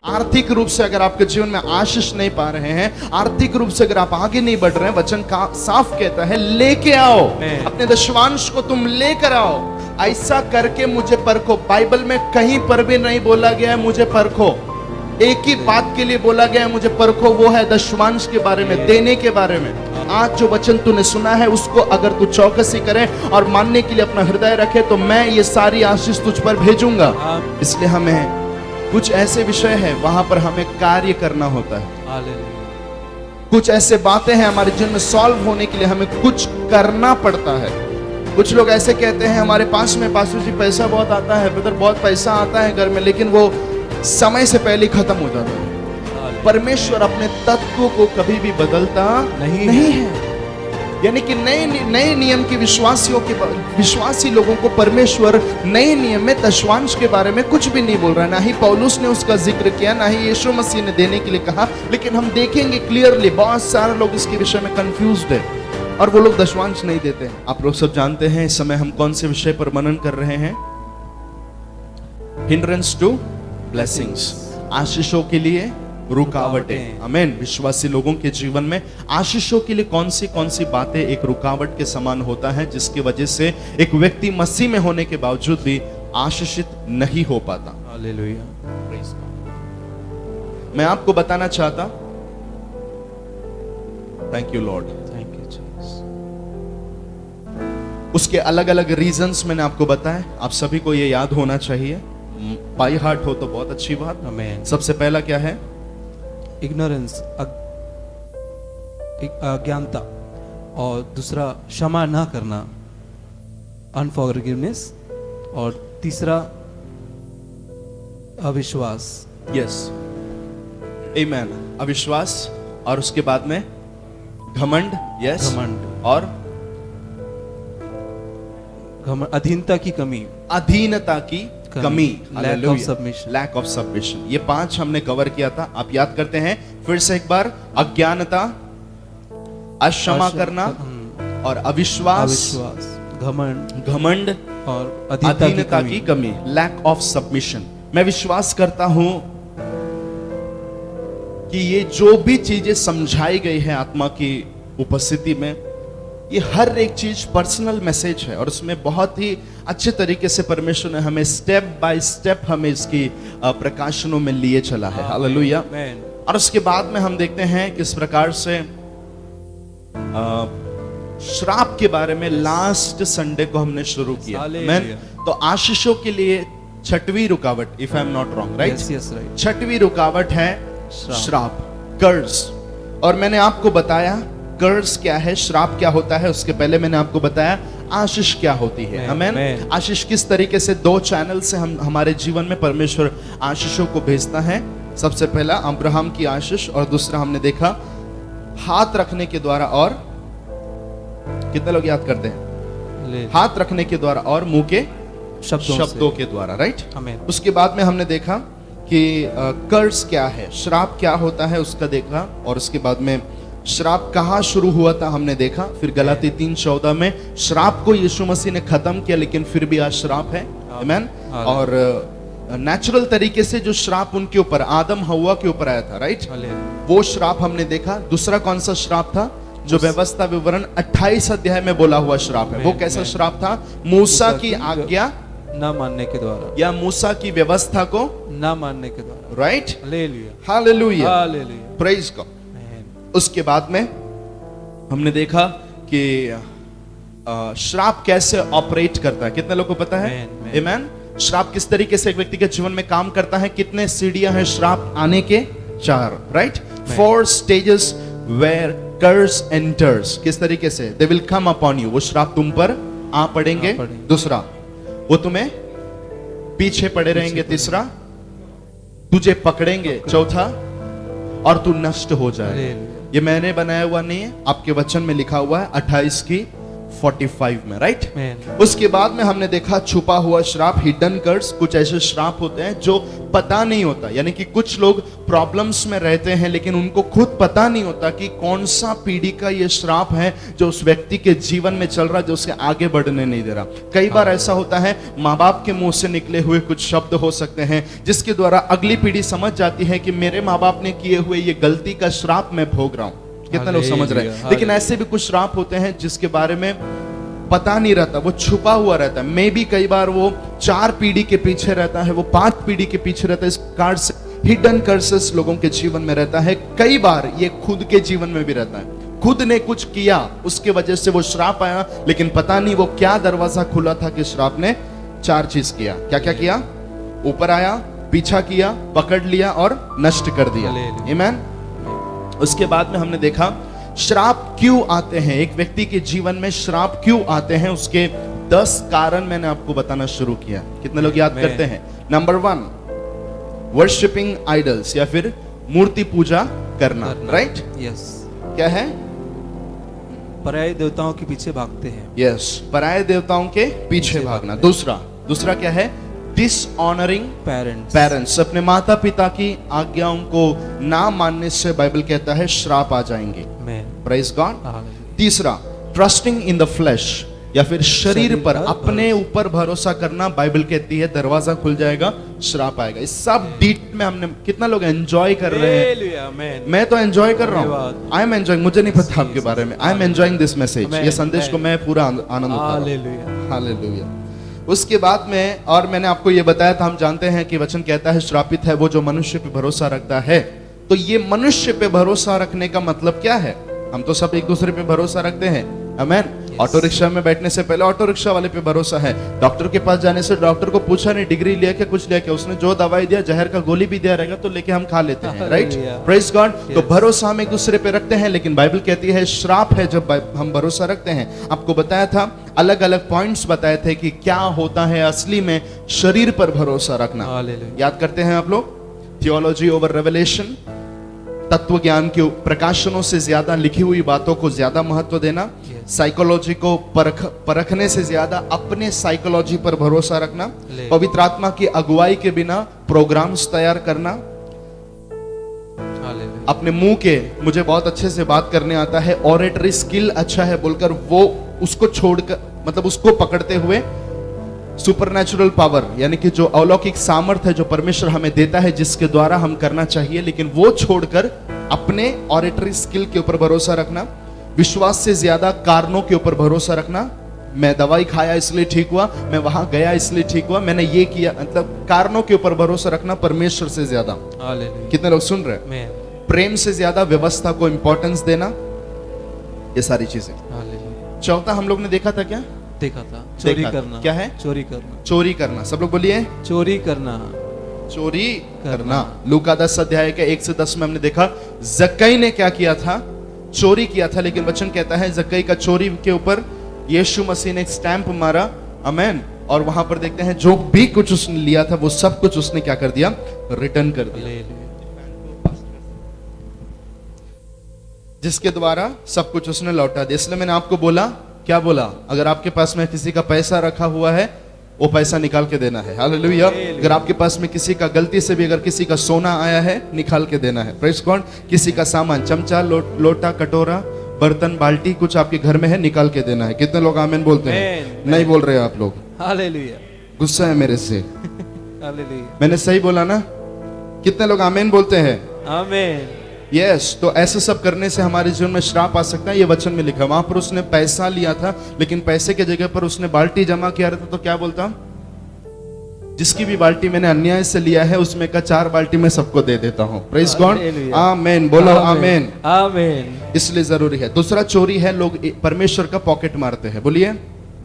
आर्थिक रूप से अगर आपके जीवन में आशीष नहीं पा रहे हैं, आर्थिक रूप से अगर आप आगे नहीं बढ़ रहे हैं, वचन का साफ कहता है लेके आओ, अपने दशमांश को तुम लेकर आओ, ऐसा करके मुझे परखो। बाइबल में कहीं पर भी नहीं बोला गया है मुझे परखो, एक ही बात के लिए बोला गया है मुझे परखो, वो है दशमांश के बारे में, देने के बारे में। आज जो वचन तूने सुना है उसको अगर तू चौकसी करे और मानने के लिए अपना हृदय रखे तो मैं ये सारी आशीष तुझ पर भेजूंगा। इसलिए हमें कुछ ऐसे विषय है वहां पर हमें कार्य करना होता है, कुछ ऐसे बातें हैं हमारे जीवन में सॉल्व होने के लिए हमें कुछ करना पड़ता है। कुछ लोग ऐसे कहते हैं हमारे पास में पास्टर जी पैसा बहुत आता है, ब्रदर बहुत पैसा आता है घर में, लेकिन वो समय से पहले खत्म हो जाता है। परमेश्वर अपने तत्व को कभी भी बदलता नहीं है। यानी कि नए नियम के विश्वासी लोगों को परमेश्वर नए नियम में दशमांश के बारे में कुछ भी नहीं बोल रहा है। ना ही पौलुस ने उसका जिक्र किया, ना ही यीशु मसीह ने देने के लिए कहा। लेकिन हम देखेंगे क्लियरली बहुत सारे लोग इसके विषय में कंफ्यूज्ड है और वो लोग दशमांश नहीं देते हैं। आप लोग सब जानते हैं इस समय हम कौन से विषय पर मनन कर रहे हैं? हिंड्रेंस टू ब्लेसिंग्स, आशीषों के लिए रुकावटें। आमीन। विश्वासी लोगों के जीवन में आशीषों के लिए कौन सी बातें एक रुकावट के समान होता है, जिसकी वजह से एक व्यक्ति मसीह में होने के बावजूद भी आशीषित नहीं हो पाता। हालेलुया। मैं आपको बताना चाहता, thank you Lord, thank you Jesus. उसके अलग अलग रीजंस मैंने आपको बताया, आप सभी को ये याद होना चाहिए। बाई हार्ट हो तो बहुत अच्छी बात। आमीन। सबसे पहला क्या है? इग्नोरेंस, अज्ञानता, और दूसरा क्षमा ना करना, अनफॉरगिवनेस, और तीसरा अविश्वास। यस, आमीन। अविश्वास, और उसके बाद में घमंड। यस, घमंड, और अधीनता की कमी, अधीनता की कमी, lack of submission, lack of submission. ये 5 हमने कवर किया था, आप याद करते हैं फिर से एक बार? अज्ञानता, अक्षमा करना, और अविश्वास, घमंड, और अधीनता की कमी, लैक ऑफ सबमिशन। मैं विश्वास करता हूं कि ये जो भी चीजें समझाई गई है आत्मा की उपस्थिति में, ये हर एक चीज पर्सनल मैसेज है और उसमें बहुत ही अच्छे तरीके से परमेश्वर ने हमें स्टेप बाय स्टेप हमें इसकी प्रकाशनों में लिए चला है। हालेलुया। और उसके बाद में हम देखते हैं किस प्रकार से श्राप के बारे में लास्ट संडे को हमने शुरू किया। आमीन। तो आशीषों के लिए छठवीं रुकावट, if I am not wrong, right? छठवीं रुकावट है श्राप, कर्स। और मैंने आपको बताया कर्स क्या है, श्राप क्या होता है। उसके पहले मैंने आपको बताया आशीष क्या होती है। आमीन। आशीष किस तरीके से 2 चैनल से हमारे जीवन में परमेश्वर आशीषों को भेजता है। सबसे पहला अब्राहम की आशीष, और दूसरा हमने देखा हाथ रखने के द्वारा, और कितने लोग याद करते हैं? हाथ रखने के द्वारा और मुंह के शब्दों के द्वारा, राइट? आमीन। उसके बाद में हमने देखा कि कर्स क्या है, श्राप क्या होता है उसका देखा, और उसके बाद में श्राप कहाँ शुरू हुआ था हमने देखा। फिर गलाती 3:14 में श्राप को यीशु मसीह ने खत्म किया, लेकिन फिर भी आज श्राप है। आमीन। और नेचुरल तरीके से जो श्राप उनके ऊपर, आदम हव्वा के ऊपर आया था, राइट? वो श्राप हमने देखा। दूसरा कौन सा श्राप था? जो व्यवस्था विवरण 28 अध्याय में बोला हुआ श्राप है। वो कैसा श्राप था? मूसा की आज्ञा ना मानने के द्वारा, या मूसा की व्यवस्था को ना मानने के द्वारा, right? Hallelujah, hallelujah, hallelujah, praise God. उसके बाद में हमने देखा कि श्राप कैसे ऑपरेट करता है। कितने लोगों को पता है? आमीन। श्राप किस तरीके से एक व्यक्ति के जीवन में काम करता है? कितने सीढ़ियां हैं श्राप आने के? 4, right? 4 stages where curse enters. किस तरीके से? They will come upon you, वो श्राप तुम पर आ पड़ेंगे। दूसरा, वो तुम्हें पीछे पड़े रहेंगे। तीसरा, तुझे पकड़ेंगे। चौथा, और तू नष्ट हो जाए। ये मैंने बनाया हुआ नहीं है, आपके वचन में लिखा हुआ है 28 की 45 में, राइट। Amen. उसके बाद में हमने देखा छुपा हुआ श्राप, हिडन कर्स। कुछ ऐसे श्राप होते हैं जो पता नहीं होता, यानी कि कुछ लोग प्रॉब्लम्स में रहते हैं लेकिन उनको खुद पता नहीं होता कि कौन सा पीढ़ी का ये श्राप है जो उस व्यक्ति के जीवन में चल रहा है, जो उसे आगे बढ़ने नहीं दे रहा। कई बार ऐसा होता है, माँ बाप के मुंह से निकले हुए कुछ शब्द हो सकते हैं जिसके द्वारा अगली पीढ़ी समझ जाती है कि मेरे माँ बाप ने किए हुए ये गलती का श्राप मैं भोग रहा हूं। कितने लोग समझ रहे हैं? लेकिन ऐसे भी कुछ श्राप होते हैं जिसके बारे में पता नहीं रहता, वो छुपा हुआ रहता है। मे भी कई बार वो 4 पीढ़ी के पीछे रहता है, वो 5 पीढ़ी के पीछे रहता है। इस प्रकार से हिडन कर्सेस लोगों के जीवन में रहता है। कई बार ये खुद के जीवन में भी रहता है, खुद ने कुछ किया उसके वजह से वो श्राप आया, लेकिन पता नहीं वो क्या दरवाजा खुला था कि श्राप ने 4 चीज किया। क्या क्या किया? ऊपर आया, पीछा किया, पकड़ लिया और नष्ट कर दिया। आमीन। उसके बाद में हमने देखा श्राप क्यों आते हैं, एक व्यक्ति के जीवन में श्राप क्यों आते हैं, उसके 10 कारण मैंने आपको बताना शुरू किया। कितने लोग याद करते हैं? नंबर 1, वर्शिपिंग आइडल्स, या फिर मूर्ति पूजा करना, राइट। यस। क्या है? पराये देवताओं के पीछे भागते हैं। यस, पराये देवताओं के पीछे भागना। दूसरा क्या है? डिसऑनरिंग पेरेंट्स, अपने माता पिता की आज्ञाओं को ना मानने से बाइबल कहता है श्राप आ जाएंगे। Praise God. तीसरा, ट्रस्टिंग इन द फ्लैश, या फिर शरीर पर अपने ऊपर भरोसा करना। बाइबल कहती है दरवाजा खुल जाएगा, श्राप आएगा। इस सब डीट में हमने कितना लोग एंजॉय कर रहे हैं? मैं तो एंजॉय कर रहा हूँ। I am enjoying. मुझे नहीं पता आपके बारे में। I am enjoying this message. ये संदेश को मैं पूरा आनंद उठा रहा हूं। हालेलुया। उसके बाद में, और मैंने आपको ये बताया था, हम जानते हैं कि वचन कहता है श्रापित है वो जो मनुष्य पे भरोसा रखता है। तो ये मनुष्य पे भरोसा रखने का मतलब क्या है? हम तो सब एक दूसरे पे भरोसा रखते हैं। आमेन। ऑटो रिक्शा में बैठने से पहले ऑटो रिक्शा वाले पे भरोसा है। डॉक्टर के पास जाने से डॉक्टर को पूछा नहीं डिग्री लिया क्या, कुछ लिया क्या, उसने जो दवाई दिया, जहर का गोली भी दिया रहेगा तो लेके हम खा लेते हैं, राइट। Praise God. तो भरोसा हम एक दूसरे पे रखते हैं, लेकिन बाइबल कहती है श्राप है जब हम भरोसा रखते हैं। आपको बताया था, अलग अलग पॉइंट्स बताए थे कि क्या होता है असली में शरीर पर भरोसा रखना। याद करते हैं आप लोग? थियोलॉजी ओवर रेवलेशन, तत्व ज्ञान के प्रकाशनों से ज्यादा लिखी हुई बातों को ज्यादा महत्व देना, साइकोलॉजी को परखने से ज्यादा अपने साइकोलॉजी पर भरोसा रखना, पवित्र आत्मा की अगुवाई के बिना प्रोग्राम्स तैयार करना, अपने मुंह के मुझे बहुत अच्छे से बात करने आता है, ऑरेटरी स्किल अच्छा है बोलकर वो उसको छोड़कर, मतलब उसको पकड़ते हुए सुपरनैचुरल पावर, यानी कि जो अलौकिक सामर्थ है जो परमेश्वर हमें देता है जिसके द्वारा हम करना चाहिए, लेकिन वो छोड़कर अपने ऑरेटरी स्किल के ऊपर भरोसा रखना, विश्वास से ज्यादा कारणों के ऊपर भरोसा रखना। मैं दवाई खाया इसलिए ठीक हुआ, मैं वहां गया इसलिए ठीक हुआ, मैंने ये किया, मतलब कारणों के ऊपर भरोसा रखना परमेश्वर से ज्यादा। कितने लोग सुन रहे हैं? प्रेम से ज्यादा व्यवस्था को इंपॉर्टेंस देना, ये सारी चीजें। चौथा हम लोग ने देखा था, क्या देखा था? चोरी करना। क्या है? चोरी करना। चोरी करना। सब लोग बोलिए, चोरी करना। चोरी करना। लूका 10 अध्याय के 1 से 10 में हमने देखा जक्कई ने क्या किया था? चोरी किया था, लेकिन वचन कहता है जक्कई का चोरी के ऊपर यीशु मसीह ने एक स्टैंप मारा। आमेन। और वहां पर देखते हैं जो भी कुछ उसने लिया था वो सब कुछ उसने क्या कर दिया? रिटर्न कर दिया, जिसके द्वारा सब कुछ उसने लौटा दिया। इसलिए मैंने आपको बोला, क्या बोला? अगर आपके पास में किसी का पैसा रखा हुआ है वो पैसा निकाल के देना है। हालेलुया। अगर आपके पास में किसी का गलती से भी अगर किसी का सोना आया है निकाल के देना है। Praise God. किसी का सामान, चमचा, लोटा, कटोरा, बर्तन, बाल्टी, कुछ आपके घर में है निकाल के देना है। कितने लोग आमीन बोलते हैं? नहीं बोल रहे आप लोग। हालेलुया। गुस्सा है मेरे से। हालेलुया। मैंने सही बोला ना? कितने लोग आमीन बोलते हैं? आमीन। यस। तो ऐसे सब करने से हमारे जीवन में श्राप आ सकता है। ये वचन में लिखा। वहां पर उसने पैसा लिया था, लेकिन पैसे के जगह पर उसने बाल्टी जमा किया रहता तो क्या बोलता? जिसकी भी बाल्टी मैंने अन्याय से लिया है उसमें का 4 बाल्टी मैं सबको दे देता हूं। Praise God. आमीन। बोलो आमीन। आमीन। इसलिए जरूरी है। दूसरा चोरी है, लोग परमेश्वर का पॉकेट मारते हैं। बोलिए,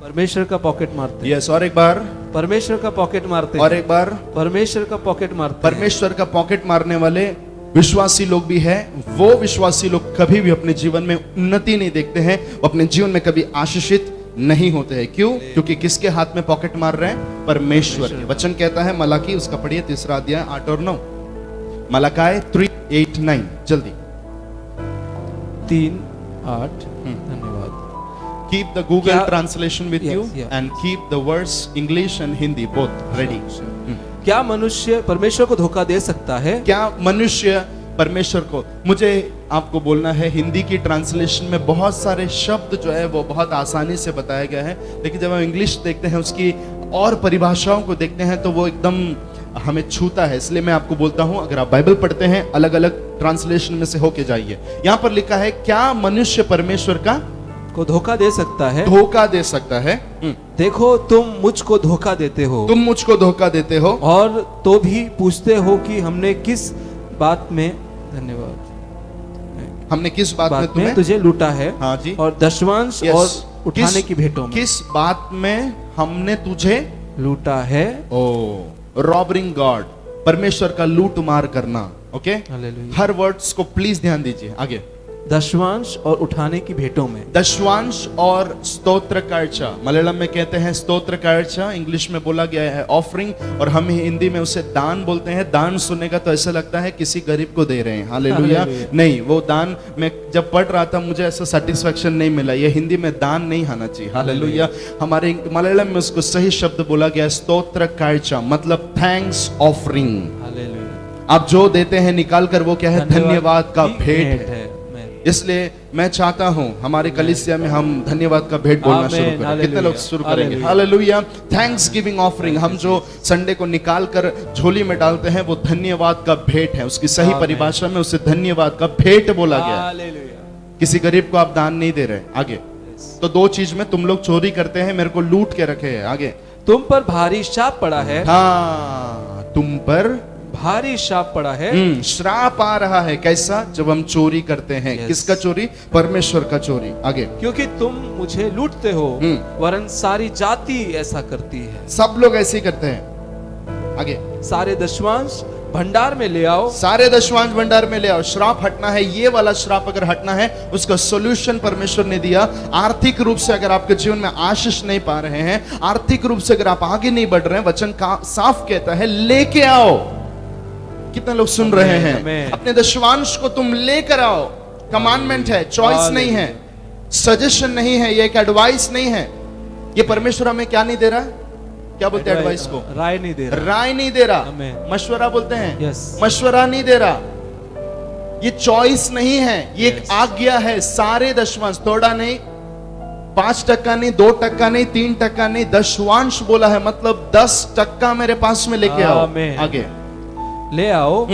परमेश्वर का पॉकेट मारते हैं। यस। और एक बार परमेश्वर का पॉकेट मारते हैं। और एक बार परमेश्वर का पॉकेट मारते हैं। परमेश्वर का पॉकेट मारने वाले विश्वासी लोग भी है। वो विश्वासी लोग कभी भी अपने जीवन में उन्नति नहीं देखते हैं, वो अपने जीवन में कभी आशीषित नहीं होते हैं। क्यों? क्योंकि किसके हाथ में पॉकेट मार रहे हैं? परमेश्वर के। वचन कहता है मलाकी, उसका पढ़िए 3 अध्याय 8 और 9। मलाकी 3:8-9 जल्दी। 3:8। धन्यवाद। Keep the Google क्या- translation with Yes, you yeah. and keep the words English and Hindi both ready. क्या मनुष्य परमेश्वर को धोखा दे सकता है? क्या मनुष्य परमेश्वर को, मुझे आपको बोलना है हिंदी की ट्रांसलेशन में बहुत सारे शब्द जो है वो बहुत आसानी से बताया गया है, लेकिन जब हम इंग्लिश देखते हैं उसकी और परिभाषाओं को देखते हैं तो वो एकदम हमें छूता है। इसलिए मैं आपको बोलता हूं, अगर आप बाइबल पढ़ते हैं अलग अलग ट्रांसलेशन में से होके जाइए। यहां पर लिखा है क्या मनुष्य परमेश्वर का को धोखा दे सकता है? धोखा दे सकता है। देखो तुम मुझको धोखा देते हो तुम मुझको धोखा देते हो और तो भी पूछते हो कि हमने किस बात में, धन्यवाद, हमने किस बात में बात में तुम्हें तुझे लूटा है हाँ जी और दशमांश Yes. और उठाने की भेंटों में किस बात में हमने तुझे लूटा है। ओ रॉबरिंग गॉड, परमेश्वर का लूट मार करना। Okay hallelujah. हर वर्ड्स को प्लीज ध्यान दीजिए। आगे दशमांश और उठाने की भेंटों में। दशवांश और स्तोत्र कार्चा, मलयालम में कहते हैं स्तोत्र कार्चा, इंग्लिश में बोला गया है ऑफरिंग, और हम हिंदी में उसे दान बोलते हैं। दान सुनेगा तो ऐसा लगता है किसी गरीब को दे रहे हैं। हालेलुया। हालेलुया। नहीं, वो दान मैं जब पढ़ रहा था मुझे ऐसा सेटिस्फेक्शन नहीं मिला। ये हिंदी में दान नहीं आना चाहिए। हालेलुया। हमारे मलयालम में उसको सही शब्द बोला गया स्तोत्र कार्चा, मतलब थैंक्स ऑफरिंग। हालेलुया। आप जो देते हैं निकाल कर वो क्या है? धन्यवाद का की भेंट है। इसलिए मैं चाहता हूं हमारे कलीसिया में हम धन्यवाद का भेंट बोलना आमेन, शुरू करें। कितने हालेलुया, लोग शुरू करेंगे? Hallelujah. Hallelujah. Thanks giving offering, हम जो संडे को निकाल कर झोली में डालते हैं वो धन्यवाद का भेंट है। उसकी सही आमेन। परिभाषा में उसे धन्यवाद का भेंट बोला गया है। हालेलुया। किसी गरीब को आप दान नहीं दे रहे। आगे तो दो चीज में तुम लोग चोरी करते हैं, मेरे को लूट के रखे हैं। आगे तुम पर भारी शाप पड़ा है। हाँ, तुम पर भारी शाप पड़ा है। श्राप आ रहा है। कैसा? जब हम चोरी करते हैं। Yes. किसका चोरी? परमेश्वर का चोरी। आगे क्योंकि तुम मुझे लूटते हो वरन सारी जाति ऐसा करती है। सब लोग ऐसे ही करते हैं। आगे सारे दशमांश भंडार में ले आओ। सारे दशवांश भंडार में ले आओ। श्राप हटना है, ये वाला श्राप अगर हटना है उसका सॉल्यूशन परमेश्वर ने दिया। आर्थिक रूप से अगर आपके जीवन में आशीष नहीं पा रहे हैं, आर्थिक रूप से अगर आप आगे नहीं बढ़ रहे हैं, वचन का साफ कहता है लेके आओ। कितने लोग सुन रहे हैं? आमेन। अपने दशवांश को तुम लेकर आओ। कमांडमेंट है, चॉइस नहीं है, सजेशन नहीं है, ये एक एडवाइस नहीं है। ये परमेश्वर हमें क्या नहीं दे रहा? क्या बोलते हैं एडवाइस को? राय नहीं दे रहा। राय नहीं दे रहा, आमेन। मशवरा बोलते हैं। Yes. मशवरा नहीं दे रहा। ये चॉइस नहीं है, ये एक Yes. आज्ञा है। सारे दशवांश, थोड़ा नहीं, 5% नहीं, 2% नहीं, 3% नहीं, दशवांश बोला है, मतलब 10% मेरे पास में लेके आओ। आमेन। आगे ले आओ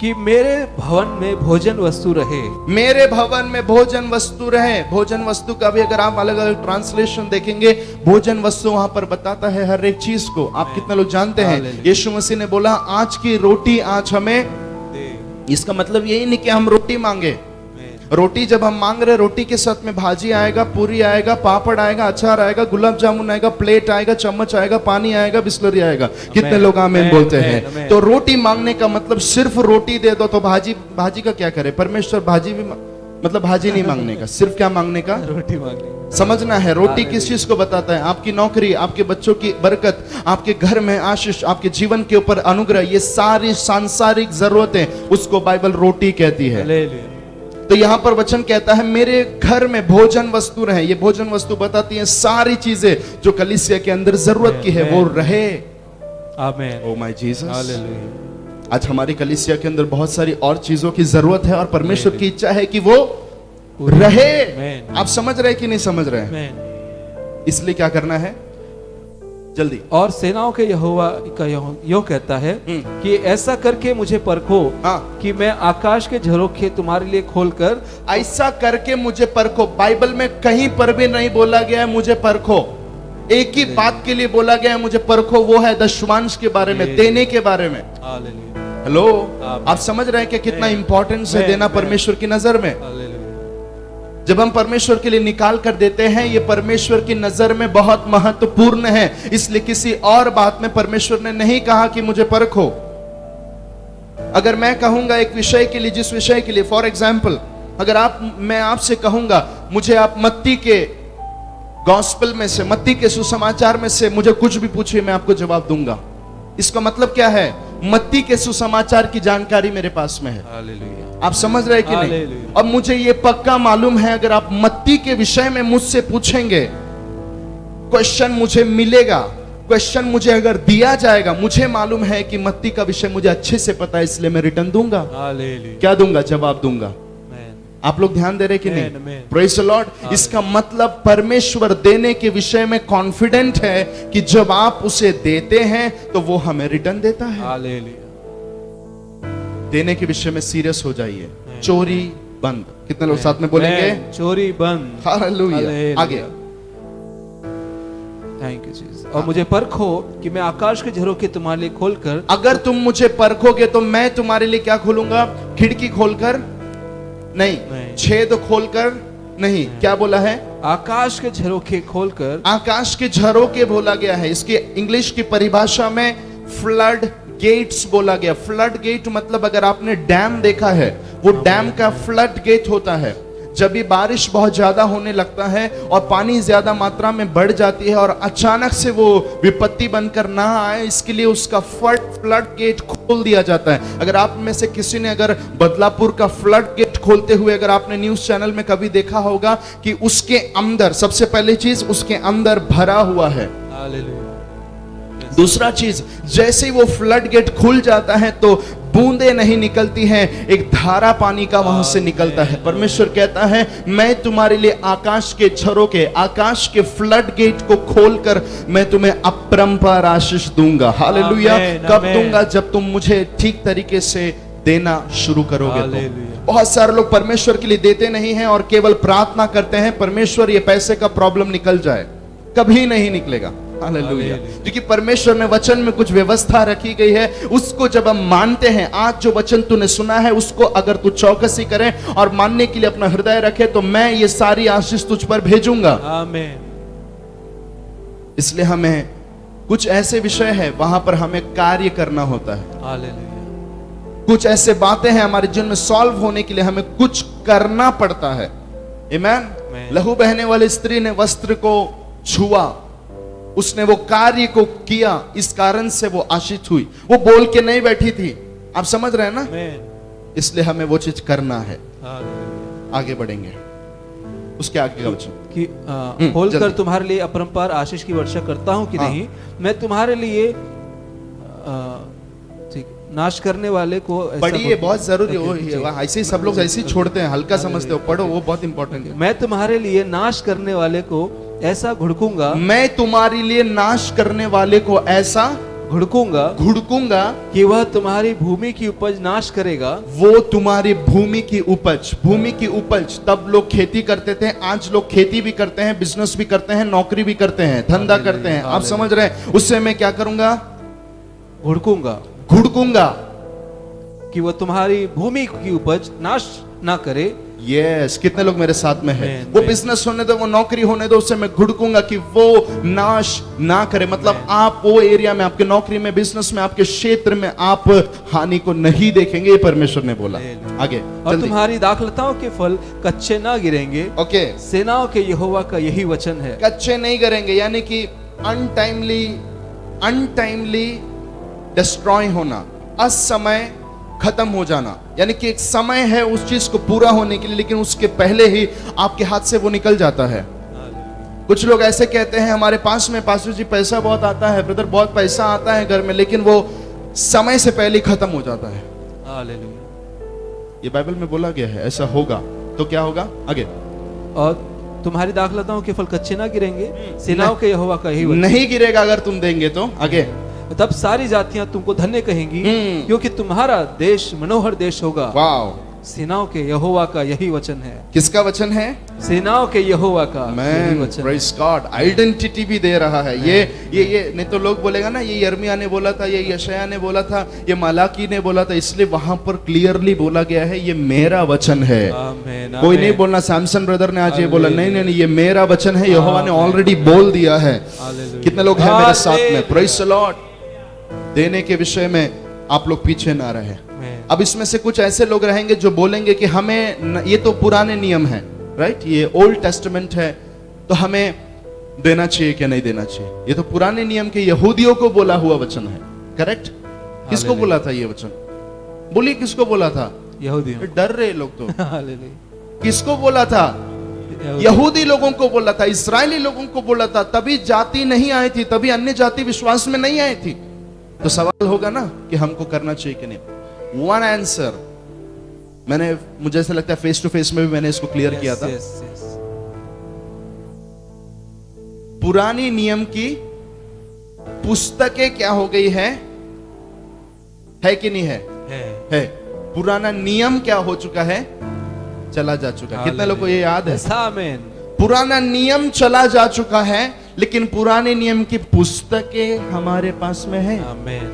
कि मेरे भवन में भोजन वस्तु रहे। मेरे भवन में भोजन वस्तु रहे। भोजन वस्तु का भी अगर आप अलग अलग ट्रांसलेशन देखेंगे, भोजन वस्तु वहां पर बताता है हर एक चीज को। आप कितने लोग जानते हैं हालेलुया। यीशु मसीह ने बोला आज की रोटी आज हमें, इसका मतलब यही नहीं कि हम रोटी मांगे। रोटी जब हम मांग रहे, रोटी के साथ में भाजी आएगा, पूरी आएगा, पापड़ आएगा, अचार आएगा, गुलाब जामुन आएगा, प्लेट आएगा, चम्मच आएगा, पानी आएगा, बिस्लरी आएगा। कितने लोग आमीन बोलते हैं? आमेन। तो रोटी मांगने का मतलब सिर्फ रोटी दे दो तो भाजी, भाजी का क्या करे? परमेश्वर भाजी भी मतलब भाजी नहीं मांगने का, सिर्फ क्या मांगने का? रोटी मांगनी। समझना है रोटी किस चीज को बताता है? आपकी नौकरी, आपके बच्चों की बरकत, आपके घर में आशीष, आपके जीवन के ऊपर अनुग्रह, ये सारी सांसारिक जरूरतें उसको बाइबल रोटी कहती है। हालेलुया। तो यहां पर वचन कहता है मेरे घर में भोजन वस्तु रहे। ये भोजन वस्तु बताती है सारी चीजें जो कलीसिया के अंदर जरूरत की है वो रहे। Amen. Oh my Jesus. Hallelujah. आज हमारी कलीसिया के अंदर बहुत सारी और चीजों की जरूरत है और परमेश्वर की इच्छा है कि वो रहे। आमेन। आप समझ रहे कि नहीं समझ रहे? आमेन। इसलिए क्या करना है? जल्दी। और सेनाओं के यहोवा का यो कहता है कि ऐसा करके मुझे परखो हाँ। कि मैं आकाश के झरोखे तुम्हारे लिए खोलकर, ऐसा करके मुझे परखो। बाइबल में कहीं पर भी नहीं बोला गया है मुझे परखो। एक ही बात के लिए बोला गया है मुझे परखो, वो है दशवांश के बारे में, देने के बारे में। हालेलुया। हेलो, आमीन। आप समझ रहे हैं कि कितना इंपॉर्टेंस है आमीन। देना परमेश्वर की नजर में? हालेलुया। जब हम परमेश्वर के लिए निकाल कर देते हैं, ये परमेश्वर की नजर में बहुत महत्वपूर्ण है। इसलिए किसी और बात में परमेश्वर ने नहीं कहा कि मुझे परखो। अगर मैं कहूंगा एक विषय के लिए, जिस विषय के लिए, फॉर एग्जाम्पल अगर मैं आपसे कहूंगा मुझे आप मत्ती के गॉस्पेल में से, मत्ती के सुसमाचार में से मुझे कुछ भी पूछिए, मैं आपको जवाब दूंगा। इसका मतलब क्या है? मत्ती के सुसमाचार की जानकारी मेरे पास में है। हालेलुया। आप समझ रहे हैं कि नहीं? हालेलुया। अब मुझे ये पक्का मालूम है, अगर आप मत्ती के विषय में मुझसे पूछेंगे, क्वेश्चन मुझे मिलेगा, क्वेश्चन मुझे अगर दिया जाएगा, मुझे मालूम है कि मत्ती का विषय मुझे अच्छे से पता है, इसलिए मैं रिटर्न दूंगा। हालेलुया। क्या दूंगा? जवाब दूंगा। आप लोग ध्यान दे रहे कि नहीं? Amen. Praise the Lord. इसका मतलब परमेश्वर देने के विषय में कॉन्फिडेंट है कि जब आप उसे देते हैं तो वो हमें रिटर्न देता है। हालेलुया। देने के विषय में सीरियस हो जाइए। चोरी बंद। कितने लोग साथ में बोलेंगे? चोरी बंद। हालेलुया। आगे। Thank you Jesus. और मुझे परखो कि मैं आकाश के झरोखे तुम्हारे लिए खोलकर, अगर तुम मुझे परखोगे तो मैं तुम्हारे लिए क्या खोलूंगा? खिड़की खोलकर नहीं, छेद खोलकर नहीं। क्या बोला है? आकाश के झरोखे खोलकर। आकाश के झरोखे बोला गया है। इसकी इंग्लिश की परिभाषा में फ्लड गेट्स बोला गया। फ्लड गेट मतलब अगर आपने डैम देखा है, वो डैम का फ्लड गेट होता है। जब भी बारिश बहुत ज्यादा होने लगता है और पानी ज्यादा मात्रा में बढ़ जाती है और अचानक से वो विपत्ति बनकर ना आए, इसके लिए उसका फ्लड गेट खोल दिया जाता है। अगर आप में से किसी ने अगर बदलापुर का फ्लड गेट खोलते हुए अगर आपने न्यूज चैनल में कभी देखा होगा कि उसके अंदर सबसे पहली चीज उसके अंदर भरा हुआ है। दूसरा चीज, जैसे ही वो फ्लड गेट खुल जाता है तो बूंदे नहीं निकलती हैं, एक धारा पानी का वहां से निकलता है। परमेश्वर कहता है मैं तुम्हारे लिए आकाश के झरोखे, आकाश के फ्लड गेट को खोलकर मैं तुम्हें अपरंपार आशीष दूंगा। हालेलुया। कब दूंगा? जब तुम मुझे ठीक तरीके से देना शुरू करोगे तो। बहुत सारे लोग परमेश्वर के लिए देते नहीं हैं और केवल प्रार्थना करते हैं परमेश्वर ये पैसे का प्रॉब्लम निकल जाए। कभी नहीं निकलेगा। हालेलुया। क्योंकि परमेश्वर ने वचन में कुछ व्यवस्था रखी गई है, उसको जब हम मानते हैं, आज जो वचन तूने सुना है उसको अगर तू चौकसी करे और मानने के लिए अपना हृदय रखे तो मैं ये सारी आशीष तुझ पर भेजूंगा। आमीन। इसलिए हमें कुछ ऐसे विषय है वहां पर हमें कार्य करना होता है। हालेलुया। कुछ ऐसे बातें हैं हमारे जीवन में सॉल्व होने के लिए हमें कुछ करना पड़ता है। आमीन। लहू बहने वाली स्त्री ने वस्त्र को छुआ, उसने वो कार्य को किया, इस कारण से वो आशीष हुई। वो बोल के नहीं बैठी थी। आप समझ रहे हैं ना? इसलिए हमें वो चीज करना है। आगे बढ़ेंगे। उसके आगे का वचन कि खोलकर तुम्हारे लिए अपरंपार आशीष की वर्षा करता हूं कि नहीं, मैं तुम्हारे लिए नाश करने वाले को। पढ़िए, बहुत जरूरी है। ऐसे ही सब लोग ऐसे ही छोड़ते हैं, हल्का समझते हो। पढ़ो, वो बहुत इंपॉर्टेंट है। मैं तुम्हारे लिए नाश करने वाले को ऐसा घुड़कूंगा, मैं तुम्हारे लिए नाश करने वाले को ऐसा घुड़कूंगा कि वह तुम्हारी भूमि की उपज नाश करेगा। वो तुम्हारी भूमि की उपज तब लोग खेती करते थे, आज लोग खेती भी करते हैं, बिजनेस भी करते हैं, नौकरी भी करते हैं, धंधा करते हैं। आप समझ रहे हैं? उससे मैं क्या करूंगा? घुड़कूंगा कि वह तुम्हारी भूमि की उपज नाश ना करे। यस, कितने लोग मेरे साथ में हैं? वो बिजनेस होने दो, वो नौकरी होने दो, उससे मैं घुड़कूंगा कि वो नाश ना करे। मतलब आप वो एरिया में, आपके नौकरी में, बिजनेस में, आपके क्षेत्र में आप हानि को नहीं देखेंगे, ये परमेश्वर ने बोला। आगे। और तुम्हारी दाखलताओं के फल कच्चे ना गिरेंगे। ओके। सेनाओं के यहोवा का यही वचन है। कच्चे नहीं गिरेंगे यानी कि अनटाइमली डिस्ट्रॉय होना, असमय खत्म हो जाना, यानी कि एक समय है उस चीज को पूरा होने के लिए, लेकिन उसके पहले ही आपके हाथ से वो निकल जाता है। कुछ लोग ऐसे कहते हैं हमारे पास में पास्टर जी पैसा बहुत आता है, ब्रदर बहुत पैसा आता है घर में, लेकिन वो समय से पहले खत्म हो जाता है। ये बाइबल में बोला गया है, ऐसा होगा तो क्या होगा? आगे। और तुम्हारी दाखलताओं के फल कच्चे ना गिरेंगे, सेनाओं के यहोवा का यही वचन। नहीं गिरेगा अगर तुम देंगे तो। आगे। तब सारी जातियां तुमको धन्य कहेंगी, क्योंकि तुम्हारा देश मनोहर देश होगा। वाव। सेनाओं के यहोवा का यही वचन है। किसका वचन है? सेनाओं के यहोवा का यही वचन। Praise God. आइडेंटिटी भी दे रहा है। ये नहीं तो लोग बोलेगा ना ये यिर्मयाह ने बोला था, ये यशायाह ने बोला था, ये मलाकी ने बोला था, इसलिए वहां पर क्लियरली बोला गया है ये मेरा वचन है। कोई नहीं बोलना सैमसन ब्रदर ने आज ये बोला, नहीं, ये मेरा वचन है, यहोवा ने ऑलरेडी बोल दिया है। कितने लोग हैं मेरे साथ में? Praise the Lord. देने के विषय में आप लोग पीछे ना रहे। अब इसमें से कुछ ऐसे लोग रहेंगे जो बोलेंगे कि हमें ये तो पुराने नियम है, राइट, ये ओल्ड टेस्टामेंट है, तो हमें देना चाहिए क्या नहीं देना चाहिए? ये तो पुराने नियम के यहूदियों को बोला हुआ वचन है, करेक्ट? किसको बोला था ये वचन? बोलिए किसको बोला था? यहूदियों। डर रहे लोग तो। हालेलुया। किसको बोला था? यहूदी लोगों को बोला था, इस्राएली लोगों को बोला था। तभी जाति नहीं आई थी, तभी अन्य जाति विश्वास में नहीं आई थी। तो सवाल होगा ना कि हमको करना चाहिए कि नहीं। वन आंसर, मुझे ऐसा लगता है फेस टू फेस में भी मैंने इसको क्लियर किया था। पुरानी नियम की पुस्तकें क्या हो गई है कि नहीं है? पुराना नियम क्या हो चुका है? चला जा चुका है। कितने लोगों को ये याद है? आमीन। पुराना नियम चला जा चुका है, लेकिन पुराने नियम की पुस्तकें हमारे पास में है। आमीन।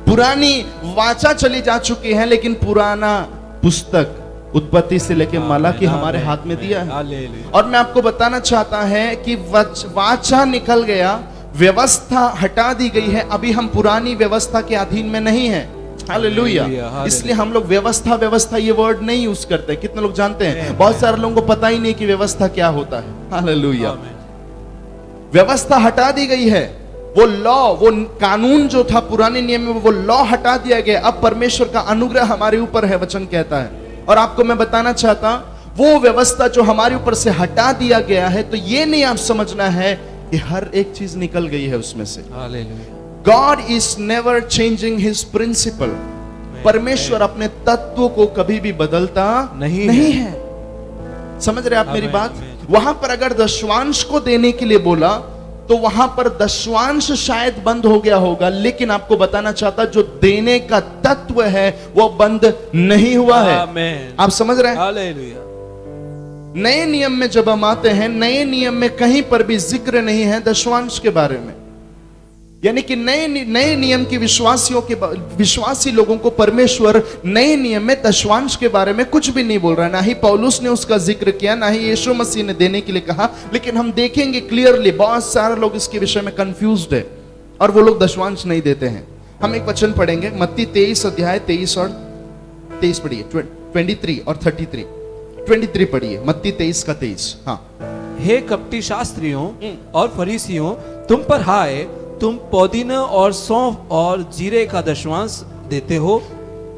पुरानी वाचा चली जा चुकी है, लेकिन पुराना पुस्तक उत्पत्ति से लेकर मलाकी हमारे हाथ में दिया है। और मैं आपको बताना चाहता है कि वाचा निकल गया, व्यवस्था हटा दी गई है। अभी हम पुरानी व्यवस्था के अधीन में नहीं है। हालेलुया। इसलिए हम लोग व्यवस्था ये वर्ड नहीं यूज करते। कितने लोग जानते हैं? बहुत सारे लोगों को पता ही नहीं कि व्यवस्था क्या होता है। हालेलुया। व्यवस्था हटा दी गई है। वो लॉ, वो कानून जो था पुराने नियम में, वो लॉ हटा दिया गया। अब परमेश्वर का अनुग्रह हमारे ऊपर है, वचन कहता है। और आपको मैं बताना चाहता, वो व्यवस्था जो हमारे ऊपर से हटा दिया गया है, तो ये नहीं आप समझना है कि हर एक चीज निकल गई है उसमें से। God is never changing his principle. परमेश्वर अपने तत्व को कभी भी बदलता नहीं है। समझ रहे आप मेरी बात? वहां पर अगर दशवांश को देने के लिए बोला, तो वहां पर दशवांश शायद बंद हो गया होगा, लेकिन आपको बताना चाहता, जो देने का तत्व है वो बंद नहीं हुआ है। आप समझ रहे हैं? हालेलुया। नए नियम में जब हम आते हैं, नए नियम में कहीं पर भी जिक्र नहीं है दशवांश के बारे में। यानी कि नए नियम के विश्वासी लोगों को परमेश्वर नए नियम में दशवांश के बारे में कुछ भी नहीं बोल रहा है। ना ही पौलुस ने उसका जिक्र किया, ना ही यीशु मसीह ने देने के लिए कहा। लेकिन हम देखेंगे क्लियरली, बहुत सारे लोग इसके विषय में कंफ्यूज्ड है और वो लोग दशवांश नहीं देते हैं। हम एक वचन पढ़ेंगे, मत्ती 23 अध्याय 23 और 23 पढ़िए, 23 और 33। 23 पढ़िए, मत्ती 23 का 23। हाँ। हे कपटी शास्त्रियों और फरीसियों, तुम पर हाय, तुम पुदीना और सौंफ और जीरे का दशवांश देते हो,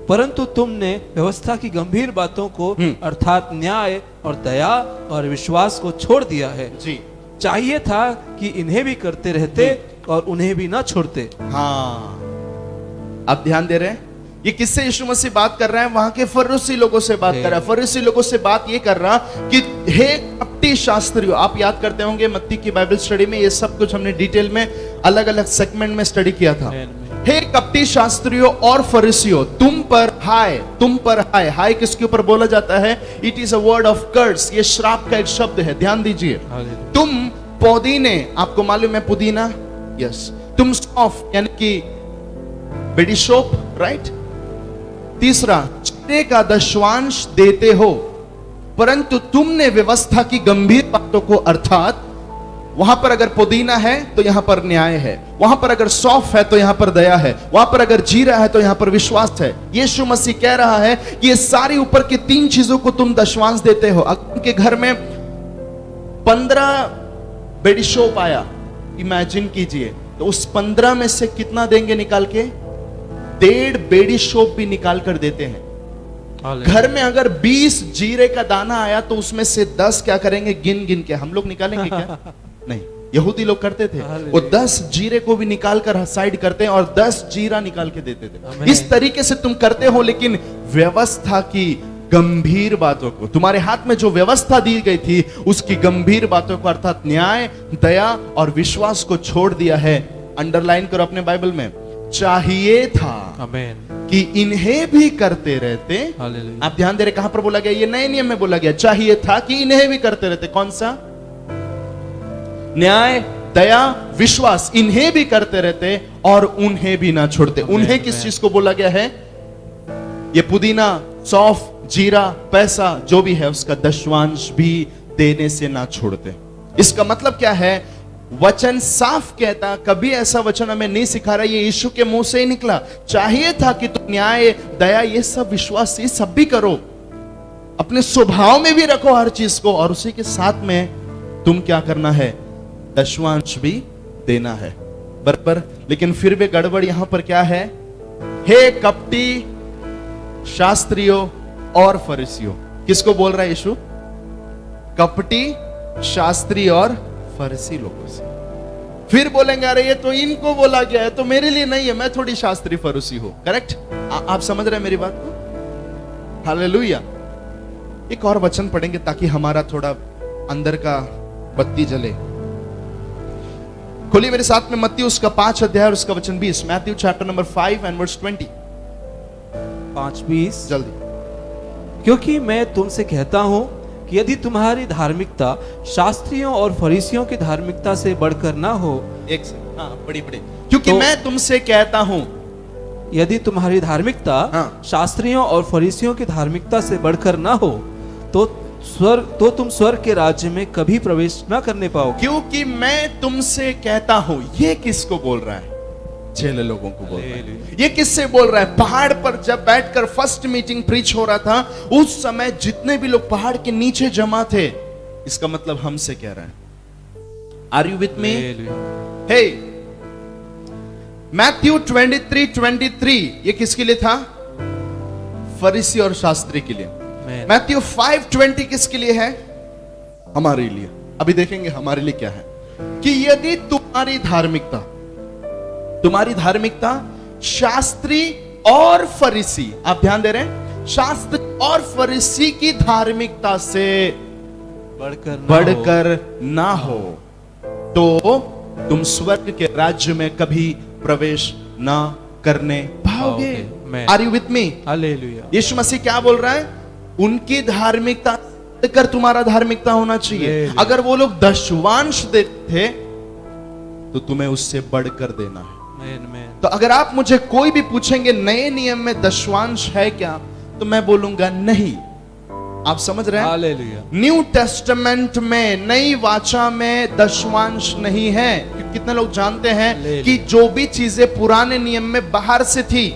परंतु तुमने व्यवस्था की गंभीर बातों को अर्थात न्याय और दया और विश्वास को छोड़ दिया है। जी। चाहिए था कि इन्हें भी करते रहते और उन्हें भी ना छोड़ते। हाँ, आप ध्यान दे रहे हैं? ये किससे यीशु मसीह बात कर रहा है? वहां के फरीसी लोगों से बात कर रहा है। फरीसी लोगों से बात ये कर रहा कि हे कपटी शास्त्रियों, आप याद करते होंगे मत्ती की बाइबल स्टडी में ये सब कुछ हमने डिटेल में अलग अलग सेगमेंट में स्टडी किया था। हे कपटी शास्त्रियों और फरीसियों, तुम पर हाय, तुम पर हाय। हाय किसके ऊपर बोला जाता है? It is a word of curse, ये श्राप का एक शब्द है, ध्यान दीजिए। तुम पुदीने, आपको मालूम है पुदीना? यस। तुम सौंफ यानी कि बेडीशोप, राइट? तीसरा, जीरे का दशवांश देते हो, परंतु तुमने व्यवस्था की गंभीर बातों को, अर्थात वहां पर अगर पुदीना है तो यहां पर न्याय है, वहां पर अगर सौंफ है तो यहां पर दया है, वहां पर अगर जीरा है तो यहां पर विश्वास है। यीशु मसीह कह रहा है कि ये सारी ऊपर की 3 चीजों को तुम दशवांश देते हो। अगर उनके घर में 15 बेडीशोप आया, इमेजिन कीजिए, तो उस 15 में से कितना देंगे निकाल के? 1.5 बेडीशोप भी निकाल कर देते हैं। घर में अगर 20 जीरे का दाना आया तो उसमें से 10 क्या करेंगे? गिन गिन के। हम लोग निकालेंगे क्या? नहीं, यहूदी लोग करते थे। वो 10 जीरे को भी निकाल कर साइड करते हैं और 10 जीरा निकाल के देते थे। इस तरीके से तुम करते हो, लेकिन व्यवस्था की गंभीर बातों को, तुम्हारे हाथ में जो व्यवस्था दी गई थी उसकी गंभीर बातों को, अर्थात न्याय, दया और विश्वास को छोड़ दिया है। अंडरलाइन करो अपने बाइबल में, चाहिए था कि इन्हें भी करते रहते। आप ध्यान दे रहे, कहां पर बोला गया? ये नए नियम में बोला गया, चाहिए था कि इन्हें भी करते रहते। कौन सा? न्याय, दया, विश्वास, इन्हें भी करते रहते और उन्हें भी ना छोड़ते। उन्हें किस चीज को बोला गया है? ये पुदीना, सौंफ, जीरा, पैसा जो भी है उसका दशवांश भी देने से ना छोड़ते। इसका मतलब क्या है? वचन साफ कहता, कभी ऐसा वचन हमें नहीं सिखा रहा, ये यीशु के मुंह से ही निकला। चाहिए था कि तुम न्याय, दया, ये सब, विश्वास, ये सब भी करो, अपने स्वभाव में भी रखो हर चीज को, और उसी के साथ में तुम क्या करना है? दशवांश भी देना है, बराबर। लेकिन फिर भी गड़बड़ यहां पर क्या है? हे कपटी शास्त्रियों और फरीसियों। किसको बोल रहा है यीशु? कपटी शास्त्री और फरीसी लोगों से। फिर बोलेंगे अरे ये तो इनको बोला गया है, तो मेरे लिए नहीं है, मैं थोड़ी शास्त्री फरीसी हूं। करेक्ट? आप समझ रहे हैं मेरी बात को? हालेलुया। एक और वचन पढ़ेंगे ताकि हमारा थोड़ा अंदर का बत्ती जले। खोलिए मेरे साथ में मत्ती उसका 5 अध्याय और उसका वचन 20। Matthew chapter number 5 and verse 20। 5:20। जल्दी। क्योंकि मैं तुमसे कहता हूं कि यदि तुम्हारी धार्मिकता शास्त्रियों और फरीसियों की धार्मिकता से बढ़कर ना हो, एक से हाँ बड़ी क्योंकि तो- मैं तुमसे कहता हूं, यदि तुम्हारी धार्मिकता हाँ। शास्त्रियों और फरीसियों की धार्मिकता से बढ़कर ना हो, तो तुम स्वर्ग के राज्य में कभी प्रवेश ना करने पाओगे। क्योंकि मैं तुमसे कहता हूं। ये किसको बोल रहा है? चेले लोगों को बोल रहा है। हालेलुया। ये किससे बोल रहा है? पहाड़ पर जब बैठकर फर्स्ट मीटिंग प्रीच हो रहा था, उस समय जितने भी लोग पहाड़ के नीचे जमा थे, इसका मतलब हमसे कह रहा है। Are you with me? Hey, Matthew 23:23 ये किसके लिए था? फरीसी और शास्त्री के लिए। मैथ्यू 5:20 किसके लिए है? हमारे लिए। अभी देखेंगे हमारे लिए क्या है कि यदि तुम्हारी धार्मिकता शास्त्री और फरीसी, आप ध्यान दे रहे हैं, शास्त्री और फरीसी की धार्मिकता से बढ़कर ना हो, तो तुम स्वर्ग के राज्य में कभी प्रवेश ना करने पाओगे। Are you with me? Hallelujah. यीशु मसीह क्या बोल रहा है? उनकी धार्मिकता कर तुम्हारा धार्मिकता होना चाहिए। अगर वो लोग दशवांश देते थे तो तुम्हें उससे बढ़कर देना है। तो अगर आप मुझे कोई भी पूछेंगे नए नियम में दशवांश है क्या, तो मैं बोलूंगा नहीं। आप समझ रहे हैं? हालेलुया। न्यू टेस्टामेंट में, नई वाचा में दशवांश नहीं है। कितने लोग जानते हैं कि जो भी चीजें पुराने नियम में बाहर से थी,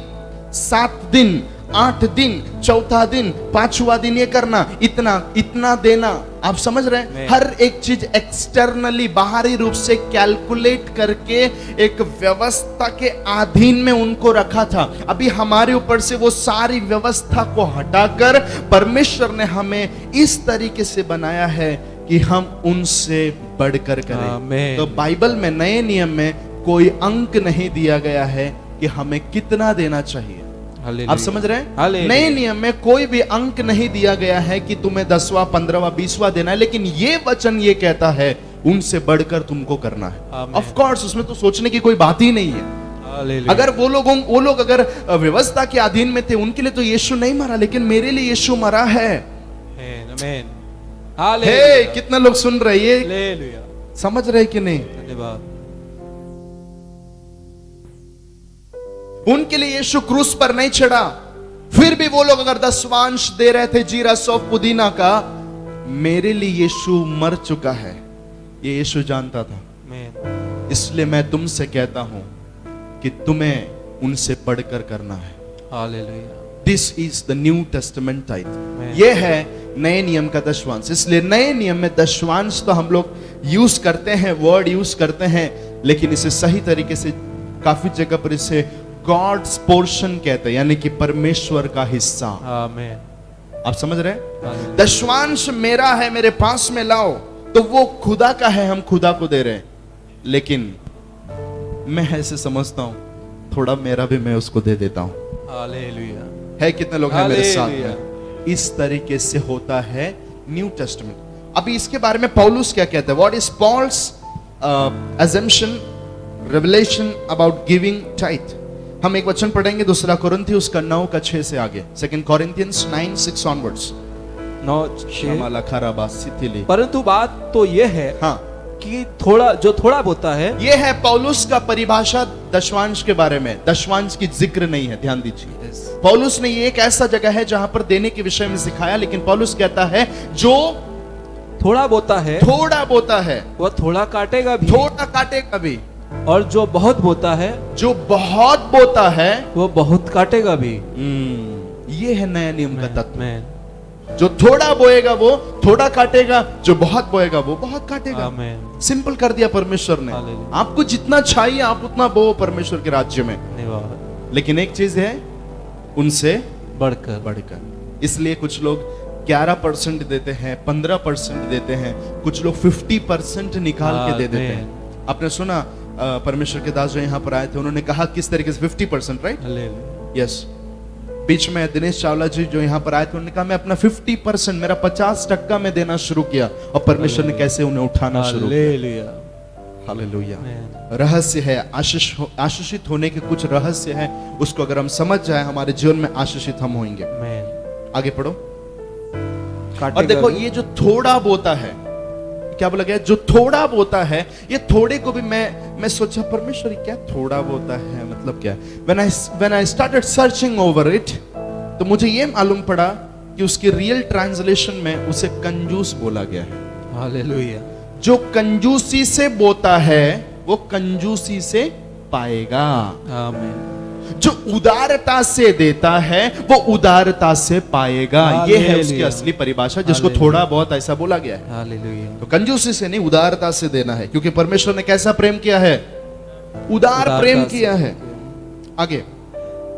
7 दिन, 8 दिन, चौथा दिन, 5वां दिन ये करना, इतना देना, आप समझ रहे हैं? हर एक चीज एक्सटर्नली, बाहरी रूप से कैलकुलेट करके एक व्यवस्था के अधीन में उनको रखा था। अभी हमारे ऊपर से वो सारी व्यवस्था को हटाकर परमेश्वर ने हमें इस तरीके से बनाया है कि हम उनसे बढ़कर करें। तो बाइबल में, नए नियम में कोई अंक नहीं दिया गया है कि हमें कितना देना चाहिए। आप समझ रहे हैं? नए नियम में कोई भी अंक नहीं दिया गया है कि तुम्हें 10वां, 15वां, 20वां देना है, लेकिन ये वचन ये कहता है उनसे बढ़कर तुमको करना है। ऑफ कोर्स उसमें तो सोचने की कोई बात ही नहीं है। अगर वो लोग अगर व्यवस्था के अधीन में थे, उनके लिए तो यीशु नहीं मरा, लेकिन मेरे लिए यीशु मरा है। हे, कितना लोग सुन रहे हैं? समझ रहे कि नहीं? धन्यवाद। उनके लिए यीशु क्रूस पर नहीं चढ़ा, फिर भी वो लोग अगर दशवांश दे रहे थे जीरा, सौंफ, पुदीना का, मेरे लिए यीशु मर चुका है, ये यीशु जानता था। इसलिए मैं तुमसे कहता हूं कि तुम्हें उनसे बढ़कर करना है। Hallelujah. This is the new testament type. ये है नए नियम का दशवांश। इसलिए नए नियम में दशवांश तो हम लोग यूज करते हैं, वर्ड यूज करते हैं, लेकिन इसे सही तरीके से काफी जगह पर इसे गॉड्स पोर्शन कहते हैं, यानी कि परमेश्वर का हिस्सा। आमीन। आप समझ रहे हैं? दशवांश मेरा है, मेरे पास में लाओ, तो वो खुदा का है, हम खुदा को दे रहे हैं। लेकिन मैं ऐसे समझता हूं, थोड़ा मेरा भी मैं उसको दे देता हूं। हालेलुया। है कितने लोग हैं मेरे साथ में? इस तरीके से होता है न्यू टेस्टामेंट। अभी इसके बारे में पौलुस क्या कहता है? What is Paul's assumption, revelation about giving tithe? हम एक वचन पढ़ेंगे, दूसरा कोरिन्थियों उसका 9 का 6 से आगे। 2 Corinthians 9:6 onwards। 9:6। परंतु बात तो यह है, हाँ, कि थोड़ा होता है। यह है पौलुस का परिभाषा दशवांश के बारे में। दशवांश की जिक्र नहीं है, ध्यान दीजिए। पौलुस ने ये एक ऐसा जगह है जहां पर देने के विषय में सिखाया, लेकिन पौलुस कहता है जो थोड़ा बोता है वह थोड़ा काटेगा भी, और जो बहुत बोता है वो बहुत काटेगा भी। ये है नया नियम का तत्व। जो थोड़ा बोएगा वो थोड़ा काटेगा, जो बहुत बोएगा वो बहुत काटेगा। सिंपल कर दिया परमेश्वर ने। आपको जितना चाहिए आप उतना बो परमेश्वर के राज्य में। लेकिन एक चीज है, उनसे बढ़कर बढ़कर। इसलिए कुछ लोग 11% देते हैं, 15% देते हैं, कुछ लोग 50% निकाल के दे देते हैं। आपने सुना परमेश्वर के दास जो यहाँ पर आए थे, उन्होंने कहा किस तरीके से 50%, राइट? हालेलुया। यस। बीच में दिनेश चावला जी जो यहाँ पर आए थे, उन्होंने कहा मैं अपना 50%, मेरा 50% में देना शुरू किया, और परमेश्वर ने कैसे उन्हें उठाना शुरू किया। हालेलुया। हालेलुया। रहस्य है, आशीषित होने के कुछ रहस्य है, उसको अगर हम समझ जाए, हमारे जीवन में आशीषित हम होंगे। आगे पढ़ो। और देखो, ये जो थोड़ा बोता है, क्या बोला गया? जो थोड़ा बोता है, ये थोड़े को भी मैं सोचा, परमेश्वर क्या थोड़ा बोता है, मतलब क्या? when I started searching over it, तो मुझे ये मालूम पड़ा कि उसकी रियल ट्रांसलेशन में उसे कंजूस बोला गया है। हालेलुया। जो कंजूसी से बोता है, वो कंजूसी से पाएगा। आमीन। जो उदारता से देता है, वो उदारता से पाएगा। ये है उसकी असली परिभाषा, जिसको थोड़ा बहुत ऐसा बोला गया है। हालेलुया। तो कंजूसी से नहीं, उदारता से देना है, क्योंकि परमेश्वर ने कैसा प्रेम किया है? उदार प्रेम किया है। आगे,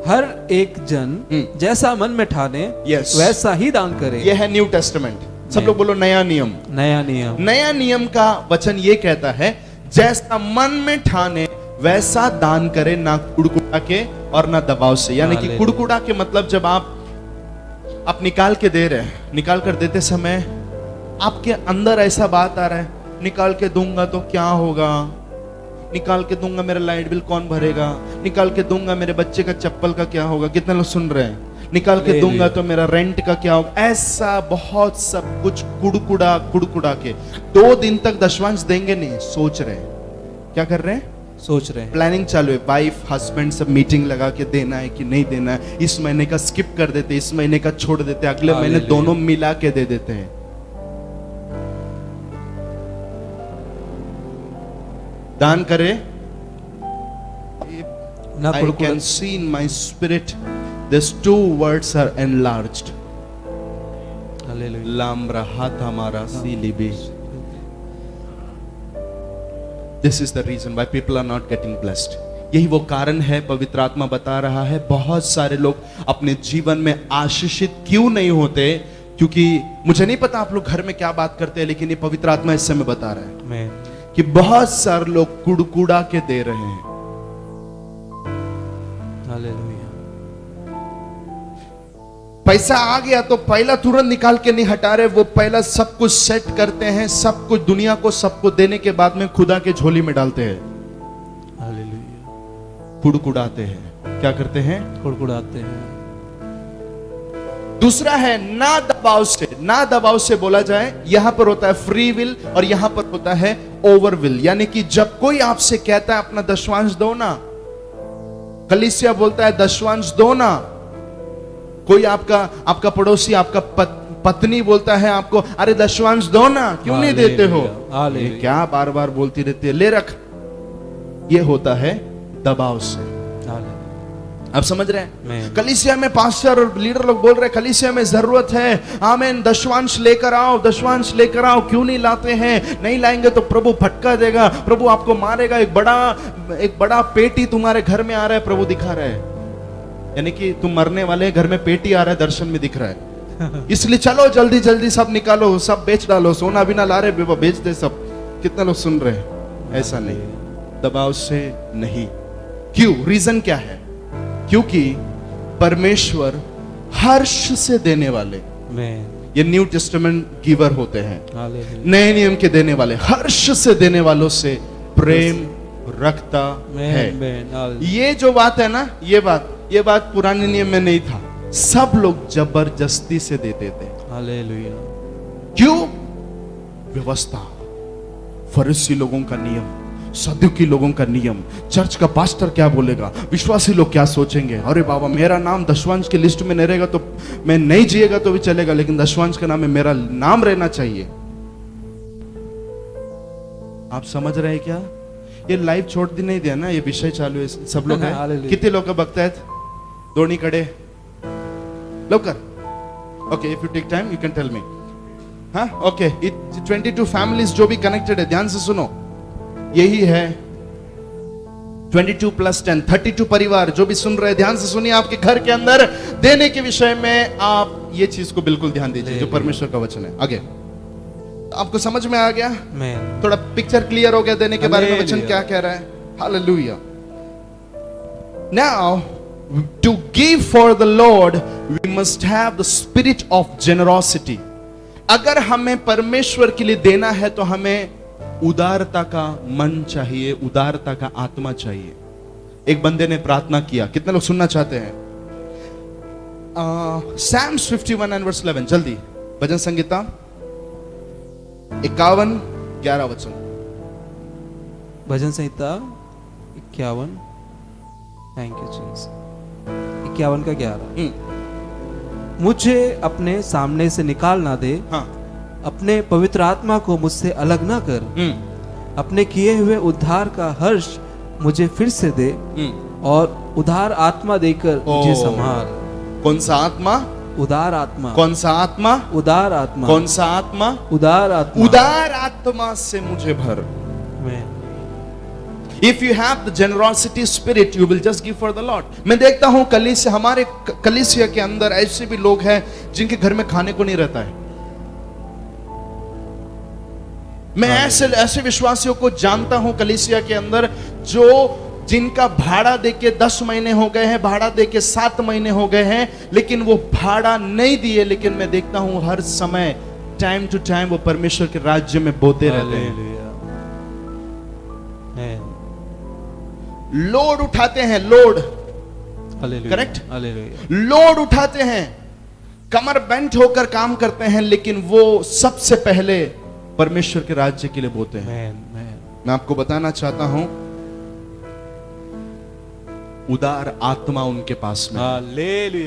हर एक जन जैसा मन में ठाने Yes. वैसा ही दान करे। यह है न्यू टेस्टामेंट। सब लोग बोलो नया नियम। नया नियम। नया नियम का वचन ये कहता है, जैसा मन में ठाने वैसा दान करे, ना कुड़कुड़ा के और ना दबाव से। यानी कि कुड़कुड़ा के मतलब, जब आप निकाल के दे रहे हैं, निकाल कर देते समय आपके अंदर ऐसा बात आ रहा है, निकाल के दूंगा तो क्या होगा, निकाल के दूंगा मेरा लाइट बिल कौन भरेगा, निकाल के दूंगा मेरे बच्चे का चप्पल का क्या होगा। कितने लोग सुन रहे हैं? निकाल के दूंगा तो मेरा रेंट का क्या होगा। ऐसा बहुत सब कुछ कुड़कुड़ा के 2 दिन तक दशवांश देंगे नहीं, सोच रहे हैं। क्या कर रहे हैं? सोच रहे हैं। प्लानिंग चालू है, वाइफ हस्बैंड सब मीटिंग लगा के देना है कि नहीं देना है, इस महीने का स्किप कर देते, इस महीने का छोड़ देते, अगले महीने दोनों मिला के दे देते हैं। दान करे, I can see in my spirit these 2 words are enlarged. Hallelujah. Lam rahat hamara silibi. This is the reason why people are not getting blessed. यही वो कारण है, पवित्र आत्मा बता रहा है, बहुत सारे लोग अपने जीवन में आशीषित क्यों नहीं होते, क्योंकि मुझे नहीं पता आप लोग घर में क्या बात करते हैं, लेकिन ये पवित्र आत्मा इस समय बता रहा है कि बहुत सारे लोग कुड़कुड़ा के दे रहे हैं। हालेलुया। पैसा आ गया तो पहला तुरंत निकाल के नहीं हटा रहे, वो पहला सब कुछ सेट करते हैं, सब कुछ दुनिया को सबको देने के बाद में खुदा के झोली में डालते हैं। हालेलुया। कुड़कुड़ाते हैं। क्या करते हैं? कुड़कुड़ाते हैं। दूसरा है ना दबाव से। ना दबाव से बोला जाए, यहां पर होता है फ्री विल और यहां पर होता है ओवर विल। यानी कि जब कोई आपसे कहता है अपना दशवांश दो ना, कलीसिया बोलता है दशवांश दो ना, कोई आपका पड़ोसी, आपका पत्नी बोलता है आपको, अरे दशवांश दो ना, क्यों नहीं देते हो? क्या बार बार बोलती रहती है, ले रख। ये होता है दबाव से। आप समझ रहे हैं? कलीसिया में पास्टर और लीडर लोग बोल रहे हैं, कलीसिया में जरूरत है, आमेन, दशवांश लेकर आओ, दशवांश लेकर आओ। क्यों नहीं लाते हैं? नहीं लाएंगे तो प्रभु फटका देगा, प्रभु आपको मारेगा। एक बड़ा पेटी तुम्हारे घर में आ रहा है, प्रभु दिखा रहा है। यानी कि तुम मरने वाले, घर में पेटी आ रहा है, दर्शन में दिख रहा है। इसलिए चलो जल्दी जल्दी सब निकालो, सब बेच डालो, सोना बिना ला रहे बेच दे सब। कितने लोग सुन रहे हैं? ऐसा नहीं, दबाव से नहीं। क्यों? रीजन क्या है? क्योंकि परमेश्वर हर्ष से देने वाले, ये न्यू टेस्टामेंट गिवर होते हैं, नए नियम के देने वाले, हर्ष से देने वालों से प्रेम रखता है। ये जो बात है ना, ये बात पुराने नियम में नहीं था। सब लोग जबरदस्ती से देते थे। हालेलुया। क्यों? व्यवस्था, फरीसी लोगों का नियम, सदुकी लोगों का नियम, चर्च का पास्टर क्या बोलेगा, विश्वासी लोग क्या सोचेंगे, अरे बाबा मेरा नाम दशवांश की लिस्ट में नहीं रहेगा तो मैं नहीं जिएगा तो भी चलेगा, लेकिन दशवांश का नाम में मेरा नाम रहना चाहिए। आप समझ रहे हैं क्या? ये लाइव छोड़ दी नहीं दिया ना, ये विषय चालू है, सब लोग हैं। कितने लोग बघता है? दोन्ही कडे लवकर। Okay, if you take time you can tell me. हाँ, ओके, 22 फैमिलीज जो भी कनेक्टेड है, ध्यान से सुनो। यही है 22 + 10 32 परिवार जो भी सुन रहे हैं, ध्यान से सुनिए। आपके घर के अंदर देने के विषय में आप ये चीज को बिल्कुल ध्यान दीजिए, जो परमेश्वर का वचन है। आगे आपको समझ में आ गया? Amen. थोड़ा पिक्चर क्लियर हो गया देने के बारे में वचन Hallelujah. क्या कह रहा है? Hallelujah. Now to give for the Lord we must have the spirit of generosity. अगर हमें परमेश्वर के लिए देना है तो हमें उदारता का मन चाहिए, उदारता का आत्मा चाहिए। एक बंदे ने प्रार्थना किया, कितने लोग सुनना चाहते हैं? Psalms 51 and verse 11, जल्दी। भजन संगीता 51:11 वचन। भजन संहिता 51, थैंक यू जीसस, 51 का 11। मुझे अपने सामने से निकाल ना दे, हाँ। अपने पवित्र आत्मा को मुझसे अलग ना कर, अपने किए हुए उद्धार का हर्ष मुझे फिर से दे, और उदार आत्मा देकर मुझे संभाल। कौन सा आत्मा? उदार आत्मा। कौन सा आत्मा? उदार आत्मा। कौन सा आत्मा? उदार आत्मा। उदार आत्मा से मुझे भर। Amen. If you have the generosity spirit, you will just give for the Lord. मैं देखता हूं कलीसिया, हमारे कलीसिया के अंदर ऐसे भी लोग हैं जिनके घर में खाने को नहीं रहता है। मैं ऐसे विश्वासियों को जानता हूं कलीसिया के अंदर, जो जिनका भाड़ा देके 10 महीने हो गए हैं, भाड़ा देके 7 महीने हो गए हैं, लेकिन वो भाड़ा नहीं दिए, लेकिन मैं देखता हूं हर समय टाइम टू टाइम वो परमेश्वर के राज्य में बोते रहते हैं। लोड उठाते हैं, लोड, करेक्ट, लोड उठाते हैं, कमर बेंट होकर काम करते हैं, लेकिन वो सबसे पहले परमेश्वर के राज्य के लिए बोते हैं। मैं आपको बताना चाहता हूं, उदार आत्मा उनके पास में,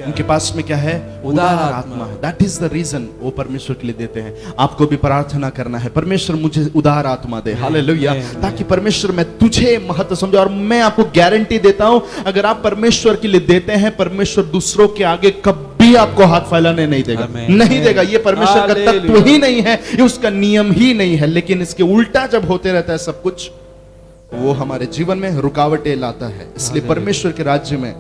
उनके पास में क्या है? उदार आत्मा है। दैट इज द रीजन वो परमेश्वर के लिए देते हैं। आपको भी प्रार्थना करना है, परमेश्वर मुझे उदार आत्मा दे, हालेलुया, ताकि परमेश्वर मैं तुझे महत्व समझे। और मैं आपको गारंटी देता हूं, अगर आप परमेश्वर के लिए देते हैं, परमेश्वर दूसरों के आगे कभी आपको हाथ फैलाने नहीं देगा, नहीं देगा। ये परमेश्वर का तत्व ही नहीं है, ये उसका नियम ही नहीं है। लेकिन इसके उल्टा जब होते रहता है सब कुछ, वो हमारे जीवन में रुकावटें लाता है। इसलिए परमेश्वर के राज्य में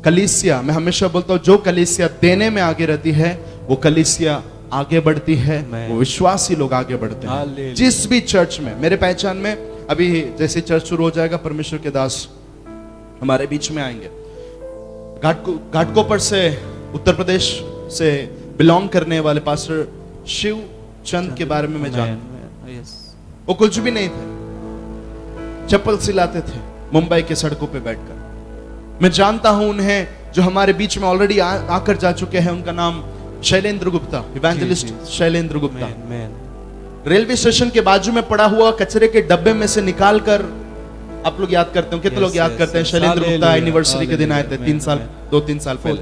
कलीसिया, मैं हमेशा बोलता हूं, जो कलीसिया देने में आगे रहती है, वो कलीसिया आगे बढ़ती है, वो विश्वासी लोग आगे बढ़ते हैं। जिस भी चर्च में, मेरे पहचान में, अभी जैसे चर्च शुरू हो जाएगा, परमेश्वर के दास हमारे बीच में आएंगे। घाटकोपर से, उत्तर प्रदेश से बिलोंग करने वाले पास्टर शिव चंद के बारे में मैं जानता हूं। वो कुछ भी नहीं थे, चप्पल सिलाते थे मुंबई के सड़कों पे बैठकर। मैं जानता हूं उन्हें, जो हमारे बीच में ऑलरेडी आकर जा चुके हैं। उनका नाम Shailendra Gupta, evangelist Shailendra Gupta. Railway station के बाजू में पड़ा हुआ कचरे के डब्बे में से निकाल कर, आप लोग याद करते हो, कितने लोग याद करते हैं? शैलेंद्र गुप्ता एनिवर्सरी के दिन आए थे, 2-3 साल पहले,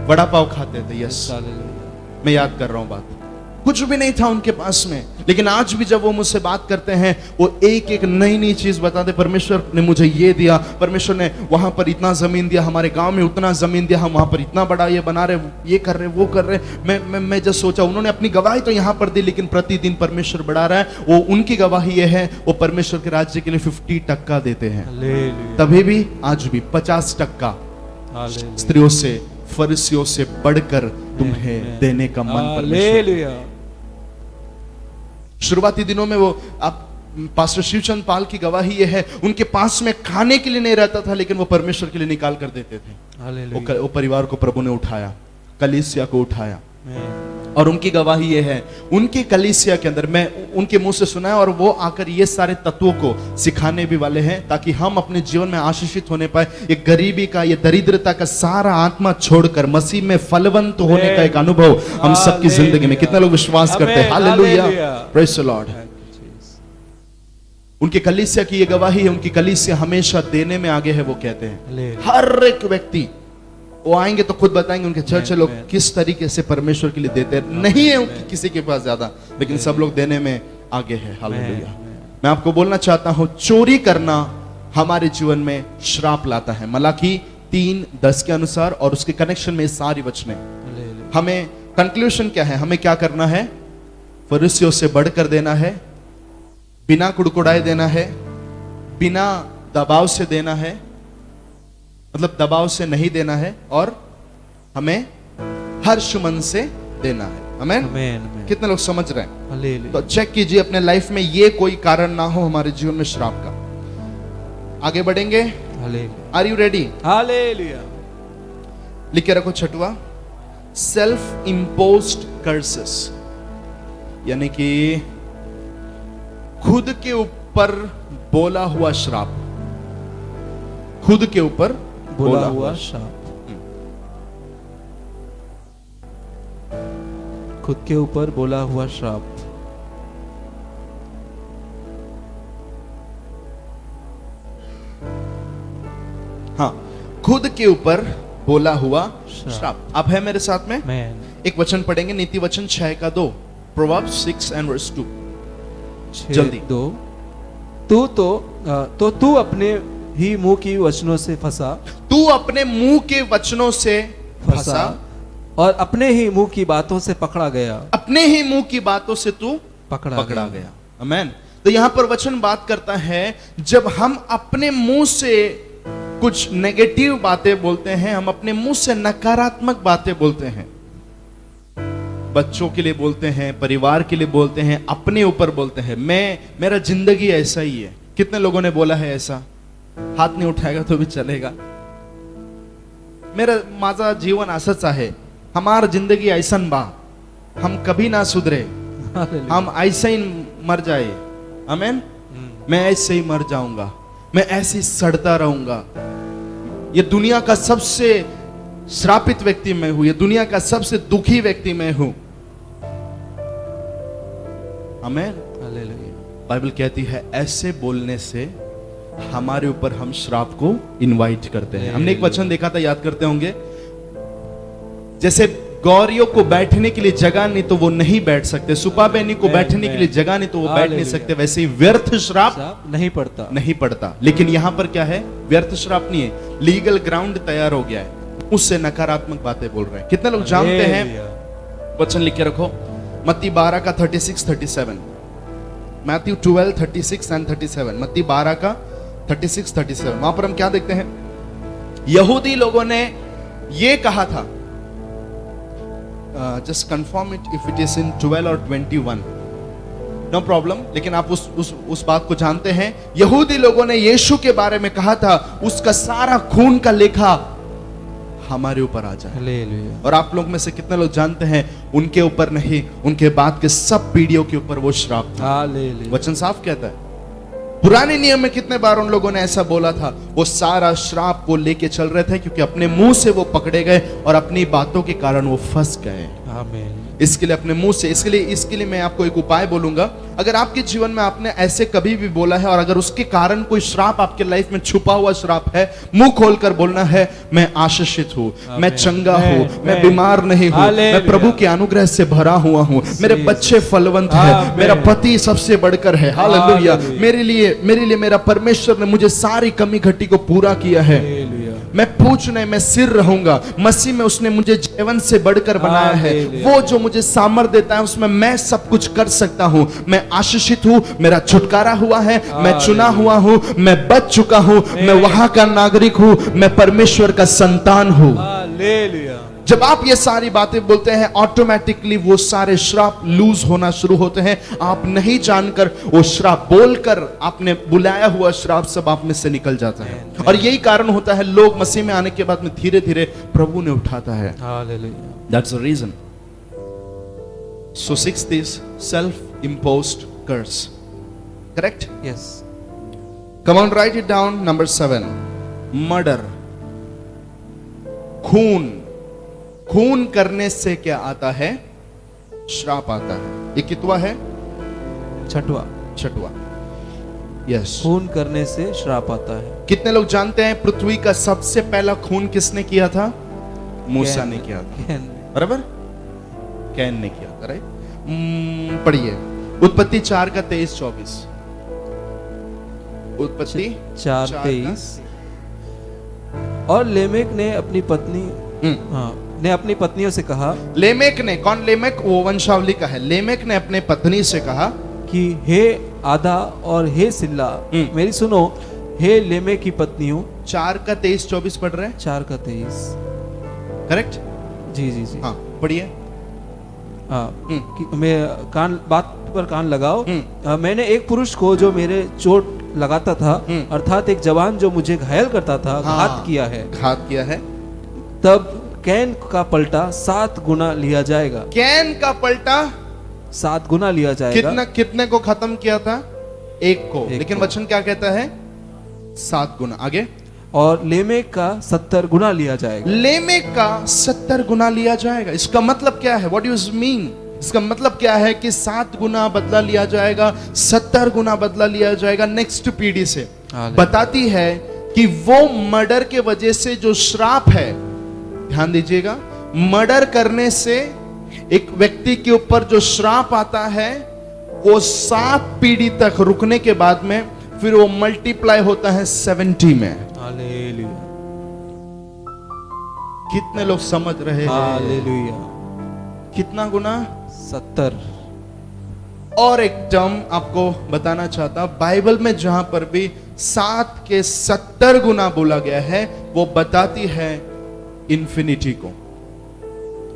वड़ा पाव खाते थे। यस, मैं याद कर रहा हूं बात। कुछ भी नहीं था उनके पास में, लेकिन आज भी जब वो मुझसे बात करते हैं, वो एक एक नई चीज बताते। परमेश्वर ने मुझे ये दिया, परमेश्वर ने वहां पर इतना जमीन दिया, हमारे गांव में उतना जमीन दिया, हम वहां पर इतना बड़ा ये बना रहे, ये कर रहे, वो कर रहे। मैं जब सोचा, उन्होंने अपनी गवाही तो यहां पर दी, लेकिन प्रतिदिन परमेश्वर बढ़ा रहा है। वो उनकी गवाही ये है, वो परमेश्वर के राज्य के लिए 50% देते हैं। तभी भी आज भी 50% स्त्रियों से, फरीसियों से बढ़कर तुम्हें देने का मन परमेश्वर। शुरुआती दिनों में वो, आप पास्टर शिवचंद पाल की गवाही ये है, उनके पास में खाने के लिए नहीं रहता था, लेकिन वो परमेश्वर के लिए निकाल कर देते थे। वो परिवार को प्रभु ने उठाया, कलीसिया को उठाया, और उनकी गवाही ये है। उनकी कलीसिया के अंदर, मैं उनके मुंह से सुना है, और वो आकर ये सारे तत्वों को सिखाने भी वाले हैं, ताकि हम अपने जीवन में आशीषित होने पाए। ये गरीबी का, ये दरिद्रता का सारा आत्मा छोड़कर मसीह में फलवंत होने का एक अनुभव हम सबकी जिंदगी में, कितने लोग विश्वास करते हैं? Hallelujah, praise the Lord. उनके कलीसिया की ये गवाही है, उनकी कलीसिया हमेशा देने में आगे है। वो कहते हैं हर एक व्यक्ति, वो आएंगे तो खुद बताएंगे उनके चर्च लोग किस तरीके से परमेश्वर के लिए देते हैं। नहीं है किसी के पास ज्यादा, लेकिन सब लोग देने में आगे है। हालेलुया। मैं आपको बोलना चाहता हूं, चोरी करना हमारे जीवन में श्राप लाता है। मलाकी 3:10 के अनुसार, और उसके कनेक्शन में सारी वचनें। हमें कंक्लूजन क्या है? हमें क्या करना है? फरीसियों से बढ़कर देना है, बिना कुड़कुड़ाए देना है, बिना दबाव से देना है, मतलब दबाव से नहीं देना है, और हमें हर्ष मन से देना है। आमेन। आमेन। कितने लोग समझ रहे हैं? हालेलुया। तो चेक कीजिए अपने लाइफ में ये कोई कारण ना हो हमारे जीवन में श्राप का। आगे बढ़ेंगे। Hallelujah. Are you ready? Hallelujah. लिख के रखो छठवा, सेल्फ इम्पोज्ड कर्सेस, यानी कि खुद के ऊपर बोला हुआ श्राप। खुद के ऊपर बोला हुआ श्राप। खुद के ऊपर बोला हुआ श्राप। हाँ, खुद के ऊपर बोला हुआ श्राप। श्राप। अब है मेरे साथ में? आमेन। एक वचन पढ़ेंगे, नीति वचन 6:2, प्रोवर्ब्स 6:2। जल्दी। 6:2। तू अपने ही मुंह की वचनों से फंसा। तू अपने मुंह के वचनों से फंसा और अपने ही मुंह की बातों से पकड़ा गया। अपने ही मुंह की बातों से तू पकड़ा गया। आमेन। तो यहां पर वचन बात करता है, जब हम अपने मुंह से कुछ नेगेटिव बातें बोलते हैं, हम अपने मुंह से नकारात्मक बातें बोलते हैं, बच्चों के लिए बोलते हैं, परिवार के लिए बोलते हैं, अपने ऊपर बोलते हैं, मेरा जिंदगी ऐसा ही है। कितने लोगों ने बोला है ऐसा? हाथ नहीं उठाएगा तो भी चलेगा। माझा जीवन असंच आहे, हमार जिंदगी ऐसन बा, हम कभी ना सुधरे, हम ऐसे ही मर जाए। आमेन। मैं ऐसे ही मर जाऊंगा, मैं ऐसे ही सड़ता रहूंगा, ये दुनिया का सबसे श्रापित व्यक्ति मैं हूं, ये दुनिया का सबसे दुखी व्यक्ति मैं हूं। आमेन। बाइबल कहती है ऐसे बोलने से हमारे ऊपर हम श्राप को इनवाइट करते हैं। हमने एक वचन देखा था, याद करते होंगे, जैसे गौरियों को बैठने के लिए जगह नहीं तो वो नहीं बैठ सकते, सुपा बेनी को बैठने के लिए जगह नहीं तो वो बैठ नहीं सकते, वैसे ही व्यर्थ श्राप नहीं पड़ता। लेकिन यहां पर क्या है? व्यर्थ श्राप नहीं है, लीगल ग्राउंड तैयार हो गया है, उससे नकारात्मक बातें बोल रहे हैं। कितने लोग जानते हैं? वचन लिख के रखो, मत्ती 12 का 36-37, मैथ्यू 12 36 एंड 37, मत्ती 12 का 36-37। वहां पर हम क्या देखते हैं? यहूदी लोगों ने ये कहा था, just confirm it if it is in 12 और 21, नो प्रॉब्लम, लेकिन आप उस बात को जानते हैं। यहूदी लोगों ने यीशु के बारे में कहा था, उसका सारा खून का लेखा हमारे ऊपर आ जाए। और आप लोग में से कितने लोग जानते हैं, उनके ऊपर नहीं, उनके बाद के सब पीढ़ियों के ऊपर वो श्राप था। वचन साफ कहता है। पुराने नियम में कितने बार उन लोगों ने ऐसा बोला था, वो सारा श्राप वो लेके चल रहे थे, क्योंकि अपने मुंह से वो पकड़े गए और अपनी बातों के कारण वो फंस गए। आमीन। इसके लिए अपने मुंह से, इसके लिए मैं आपको एक उपाय बोलूंगा। अगर आपके जीवन में आपने ऐसे कभी भी बोला है और अगर उसके कारण कोई श्राप आपके लाइफ में छुपा हुआ श्राप है, मुंह खोलकर बोलना है, मैं आशीषित हूं, मैं चंगा हूं, मैं बीमार नहीं हूं, मैं प्रभु के अनुग्रह से भरा हुआ हूं, मेरे बच्चे फलवंत हैं, मेरा पति सबसे बढ़कर है। हालेलुया। मेरे लिए मेरा परमेश्वर ने मुझे सारी कमी घटी को पूरा किया है। मैं पूछ नहीं, मैं सिर रहूंगा। मसीह में उसने मुझे जीवन से बढ़कर बनाया है। वो जो मुझे सामर्थ देता है उसमें मैं सब कुछ कर सकता हूं। मैं आशीषित हूं, मेरा छुटकारा हुआ है, मैं चुना हुआ हूं, मैं बच चुका हूं, मैं वहां का नागरिक हूं, मैं परमेश्वर का संतान हूं। हालेलुया। जब आप ये सारी बातें बोलते हैं, ऑटोमेटिकली वो सारे श्राप लूज होना शुरू होते हैं। आप नहीं जानकर वो श्राप बोलकर आपने बुलाया हुआ श्राप सब आप में से निकल जाता है। और यही कारण होता है लोग मसीह में आने के बाद में धीरे धीरे प्रभु ने उठाता है। Hallelujah. That's the reason. So sixth is self-imposed curse. Correct? Yes. Come on, write it down. Number 7. Murder. खून करने से क्या आता है? श्राप आता है। ये कितवा है? छठवा। यस। खून करने से श्राप आता है। कितने लोग जानते हैं पृथ्वी का सबसे पहला खून किसने किया था? मूसा ने किया था। बराबर? कैन ने किया था, राइट? पढ़िए उत्पत्ति 4 का 23-24। उत्पत्ति 4:23। और लेमेक ने अपनी पत्नी ने अपनी पत्नियों से कहा। लेमेक ने, कौन लेमेक? वो वंशावली का है। लेमेक ने अपने पत्नी से कहा कि हे आदा और हे सिल्ला, मेरी सुनो, हे लेमे की पत्नियों। 4 का 23-24 पढ़ रहे हैं, 4 का 23। करेक्ट? जी जी जी। हाँ पढ़िए। मैं कान बात पर कान लगाओ। मैंने एक पुरुष को जो मेरे चोट लगाता था, अर्थात एक जवान जो मुझे घायल करता था, घात किया है। घात किया है। तब कैन का पलटा 7 गुना लिया जाएगा। कैन का पलटा 7 गुना लिया जाएगा। कितने को खत्म किया था? एक को। लेकिन को। वचन क्या कहता है? 7 गुना। आगे। और लेमेक का 70 गुना लिया जाएगा। लेमेक का 70 गुना लिया जाएगा। इसका मतलब क्या है? What do you mean? इसका मतलब क्या है कि 7 गुना बदला लिया जाएगा, 70 गुना बदला लिया जाएगा नेक्स्ट पीढ़ी से। बताती है कि वो मर्डर के वजह से जो श्राप है, ध्यान दीजिएगा, मर्डर करने से एक व्यक्ति के ऊपर जो श्राप आता है वो 7 पीढ़ी तक रुकने के बाद में फिर वो मल्टीप्लाई होता है 70 में। हालेलुया। कितने लोग समझ रहे हैं? हालेलुया। कितना गुना? 70। और एक टर्म आपको बताना चाहता, बाइबल में जहां पर भी 7 के 70 गुना बोला गया है वो बताती है इन्फिनिटी को।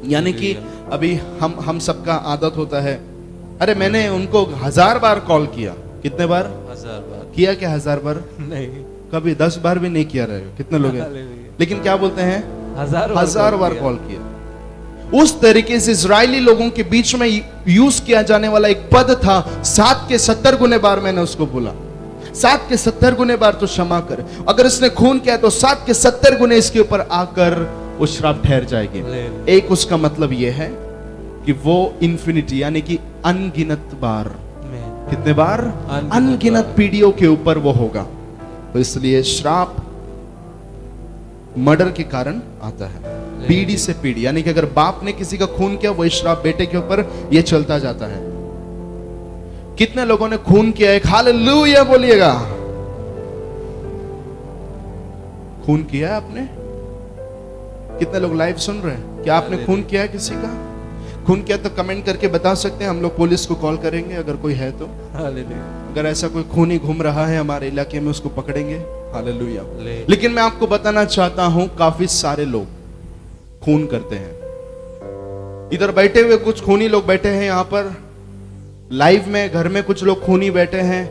यानी कि अभी हम सबका आदत होता है, अरे मैंने उनको 1000 बार कॉल किया। कितने बार? 1000 बार किया क्या? 1000 बार नहीं, कभी 10 बार भी नहीं किया रहे हो। कितने लोग हैं? लेकिन क्या बोलते हैं? 1000 बार कॉल किया। उस तरीके से इजरायली लोगों के बीच में यूज किया जाने वाला एक पद था, 7 के 70 गुने बार मैंने उसको बोला। 7 के 70 गुने बार तो क्षमा कर। अगर इसने खून किया तो 7 के 70 गुने इसके ऊपर आकर वो श्राप ठहर जाएगी। एक उसका मतलब यह है कि वो इन्फिनिटी यानी कि अनगिनत बार। कितने बार? अनगिनत पीढ़ियों के ऊपर वो होगा। तो इसलिए श्राप मर्डर के कारण आता है, पीढ़ी से पीढ़ी। यानी कि अगर बाप ने किसी का खून किया, वही श्राप बेटे के ऊपर ये चलता जाता है। कितने लोगों ने खून किया है? हालेलुया बोलिएगा। खून किया है आपने? कितने लोग लाइव सुन रहे हैं? क्या आपने खून किया है किसी का? खून किया तो कमेंट करके बता सकते हैं, हम लोग पुलिस को कॉल करेंगे अगर कोई है तो। अगर ऐसा कोई खूनी घूम रहा है हमारे इलाके में, उसको पकड़ेंगे। हालेलुया। लेकिन मैं आपको बताना चाहता हूं, काफी सारे लोग खून करते हैं। इधर बैठे हुए कुछ खूनी लोग बैठे हैं, यहां पर लाइव में घर में कुछ लोग खूनी बैठे हैं,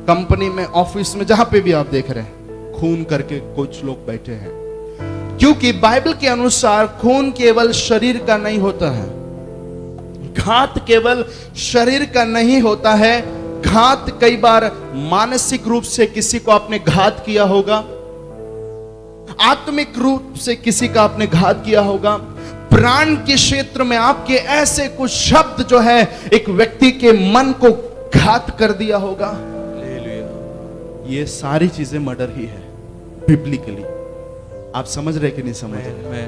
कंपनी में, ऑफिस में, जहां पे भी आप देख रहे हैं खून करके कुछ लोग बैठे हैं। क्योंकि बाइबल के अनुसार खून केवल शरीर का नहीं होता है, घात केवल शरीर का नहीं होता है। घात कई बार मानसिक रूप से किसी को आपने घात किया होगा, आत्मिक रूप से किसी का आपने घात किया होगा, प्राण के क्षेत्र में आपके ऐसे कुछ शब्द जो है एक व्यक्ति के मन को घात कर दिया होगा। ये सारी चीजें मर्डर ही है बिब्लिकली। आप समझ रहे कि नहीं समझ रहे?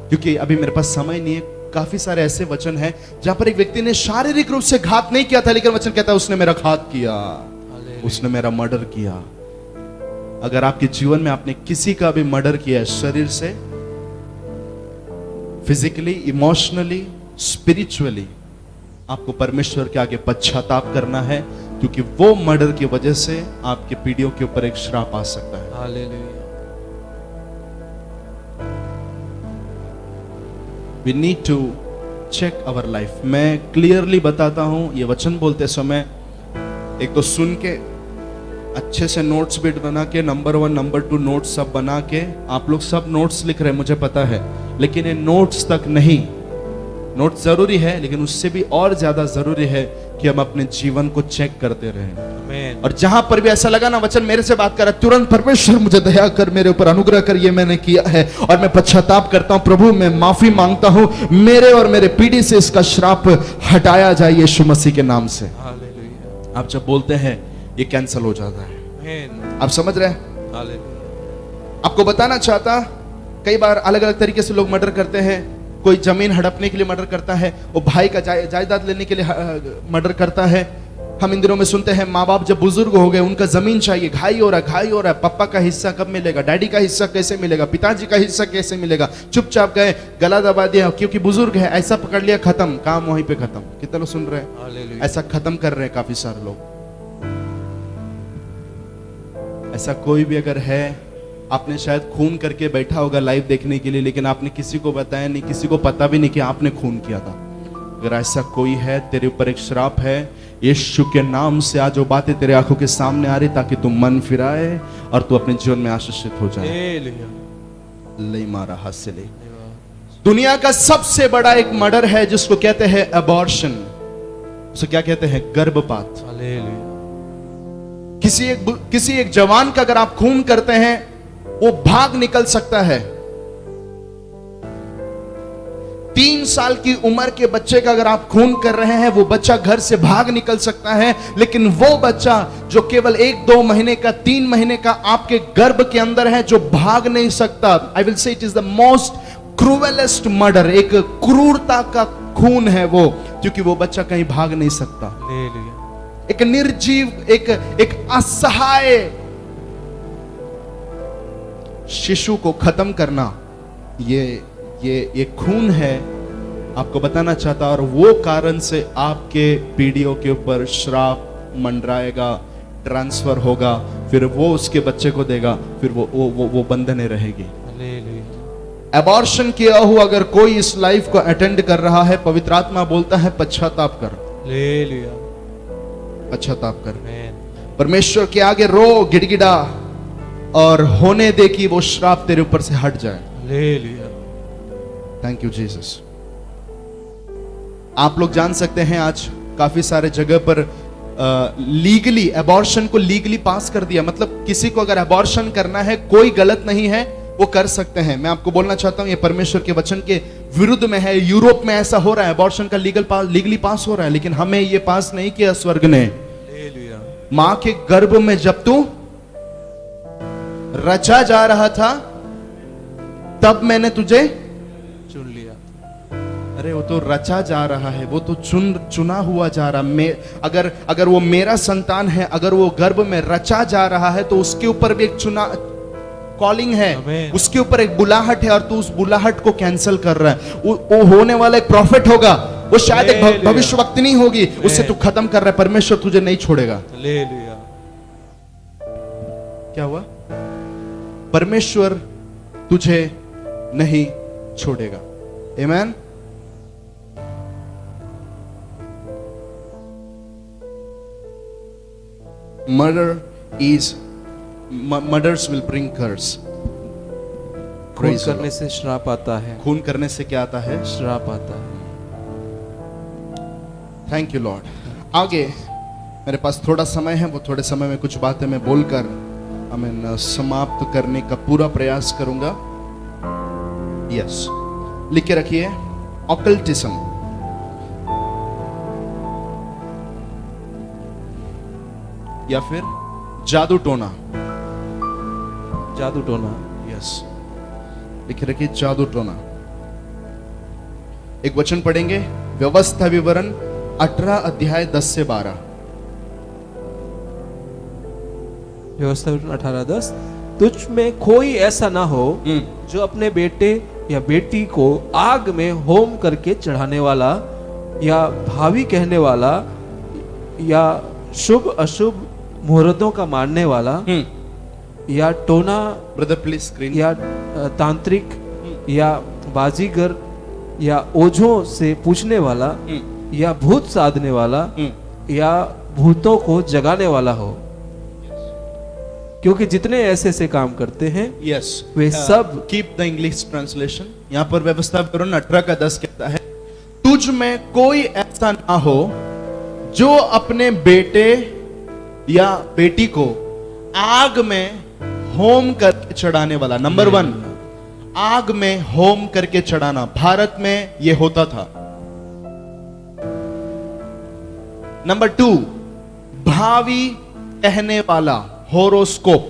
क्योंकि अभी मेरे पास समय नहीं है। काफी सारे ऐसे वचन हैं जहां पर एक व्यक्ति ने शारीरिक रूप से घात नहीं किया था, लेकिन वचन कहता है उसने मेरा घात किया, उसने मेरा मर्डर किया। अगर आपके जीवन में आपने किसी का भी मर्डर किया है, शरीर से, फिजिकली, इमोशनली, स्पिरिचुअली, आपको परमेश्वर के आगे पश्चाताप करना है, क्योंकि वो मर्डर की वजह से आपके पीढ़ियों के ऊपर एक श्राप आ सकता है। Hallelujah. We need to check our life। मैं क्लियरली बताता हूं, ये वचन बोलते समय एक तो सुन के अच्छे से नोट्स भी बना के, नंबर 1 नंबर 2 नोट्स सब बना के, आप लोग सब नोट्स लिख रहे हैं मुझे पता है, लेकिन ये नोट्स तक नहीं, नोट्स जरूरी है, लेकिन उससे भी और ज्यादा जरूरी है कि हम अपने जीवन को चेक करते रहें। और जहां पर भी ऐसा लगा ना वचन मेरे से बात कर रहा है, तुरंत परमेश्वर मुझे दया कर, मेरे ऊपर अनुग्रह कर, ये मैंने किया है और मैं पश्चाताप करता हूं, प्रभु मैं माफी मांगता हूं, मेरे और मेरे पीढ़ी से इसका श्राप हटाया जाए यीशु मसीह के नाम से। हालेलुया। आप जब बोलते हैं ये कैंसिल हो जाता है। आप समझ रहे हैं? हालेलुया। आपको बताना चाहता, कई बार अलग अलग तरीके से लोग मर्डर करते हैं। कोई जमीन हड़पने के लिए मर्डर करता है, वो भाई का जायदाद लेने के लिए मर्डर करता है। हम इन दिनों में सुनते हैं माँ बाप जब बुजुर्ग हो गए, उनका जमीन चाहिए, घाई हो रहा है, पापा का हिस्सा कब मिलेगा, डैडी का हिस्सा कैसे मिलेगा, पिताजी का हिस्सा कैसे मिलेगा, चुपचाप गए, गला दबा दिया क्योंकि बुजुर्ग है, ऐसा पकड़ लिया, खत्म, काम वहीं पे खत्म। कितने लोग सुन रहे हैं? ऐसा खत्म कर रहे हैं काफी सारे लोग। ऐसा कोई भी अगर है, आपने शायद खून करके बैठा होगा लाइव देखने के लिए, लेकिन आपने किसी को बताया नहीं, किसी को पता भी नहीं कि आपने खून किया था। अगर ऐसा कोई है, तेरे ऊपर एक श्राप है, यीशु के नाम से आज वो बातें तेरे आंखों के सामने आ रही, ताकि तू मन फिराए और तू अपने जीवन में आशीषित हो जाए। ले मारा हाथ से ले। दुनिया का सबसे बड़ा एक मर्डर है जिसको कहते हैं अबॉर्शन, उसे क्या कहते हैं? गर्भपात। किसी एक जवान का अगर आप खून करते हैं, वो भाग निकल सकता है। 3 साल की उम्र के बच्चे का अगर आप खून कर रहे हैं, वो बच्चा घर से भाग निकल सकता है। लेकिन वो बच्चा जो केवल 1-2 महीने का, 3 महीने का आपके गर्भ के अंदर है, जो भाग नहीं सकता, I will say it is the most cruelest murder, एक क्रूरता का खून है वो, क्योंकि वो बच्चा कहीं भाग नहीं सकता। एक निर्जीव, एक असहाय शिशु को खत्म करना, ये खून है। आपको बताना चाहता, और वो कारण से आपके पीढ़ियों के ऊपर श्राप मंडराएगा, ट्रांसफर होगा, फिर वो उसके बच्चे को देगा, फिर वो बंधने रहेगी। एबॉर्शन किया हुआ अगर कोई इस लाइफ को अटेंड कर रहा है, पवित्र आत्मा बोलता है पश्चाताप कर, पश्चाताप कर, परमेश्वर के आगे रो, गिड़गिड़ा और होने दे कि वो श्राप तेरे ऊपर से हट जाए। Thank you Jesus. आप लोग जान सकते हैं आज काफी सारे जगह पर लीगली एबॉर्शन को लीगली पास कर दिया। मतलब किसी को अगर एबॉर्शन करना है, कोई गलत नहीं है, वो कर सकते हैं। मैं आपको बोलना चाहता हूं, ये परमेश्वर के वचन के विरुद्ध में है। यूरोप में ऐसा हो रहा है, एबॉर्शन का लीगली पास हो रहा है, लेकिन हमें ये पास नहीं किया स्वर्ग ने। मां के गर्भ में जब तू रचा जा रहा था, तब मैंने तुझे चुन लिया। अरे वो तो रचा जा रहा है, वो तो चुना हुआ जा रहा। अगर वो मेरा संतान है, अगर वो गर्भ में रचा जा रहा है, तो उसके ऊपर भी एक कॉलिंग है, उसके ऊपर एक बुलाहट है, और तू उस बुलाहट को कैंसिल कर रहा है। वो होने वाला एक प्रॉफिट होगा, वो शायद एक भविष्यवक्तिनी होगी, उससे तू खत्म कर रहा है। परमेश्वर तुझे नहीं छोड़ेगा। क्या हुआ? परमेश्वर तुझे नहीं छोड़ेगा। आमेन। मर्डर्स विल ब्रिंग कर्स। खून करने से श्राप आता है। खून करने से क्या आता है? श्राप आता है। Thank you Lord. आगे मेरे पास थोड़ा समय है, वो थोड़े समय में कुछ बातें मैं बोलकर मैं समाप्त करने का पूरा प्रयास करूंगा। यस, लिख के रखिए, ऑकल्टिज्म। या फिर जादू टोना। जादू टोना। यस, लिख के रखिए, जादू टोना। एक वचन पढ़ेंगे, व्यवस्था विवरण 18 अध्याय 10 से 12। व्यवस्था 18:10। तुझ में कोई ऐसा ना हो जो अपने बेटे या बेटी को आग में होम करके चढ़ाने वाला, या भावी कहने वाला, या शुभ अशुभ मुहूर्तों का मानने वाला, या टोना, ब्रदर प्लीज स्क्रीन, या तांत्रिक, या बाजीगर, या ओझों से पूछने वाला, या भूत साधने वाला, या भूतों को जगाने वाला हो। क्योंकि जितने ऐसे से काम करते हैं, यस, वे सब। Keep the English translation. यहाँ पर व्यवस्था विवरण 18:10 कहता है, तुझ में कोई ऐसा ना हो जो अपने बेटे या बेटी को आग में होम करके चढ़ाने वाला। नंबर 1, आग में होम करके चढ़ाना। भारत में यह होता था। नंबर 2, भावी कहने वाला, होरोस्कोप।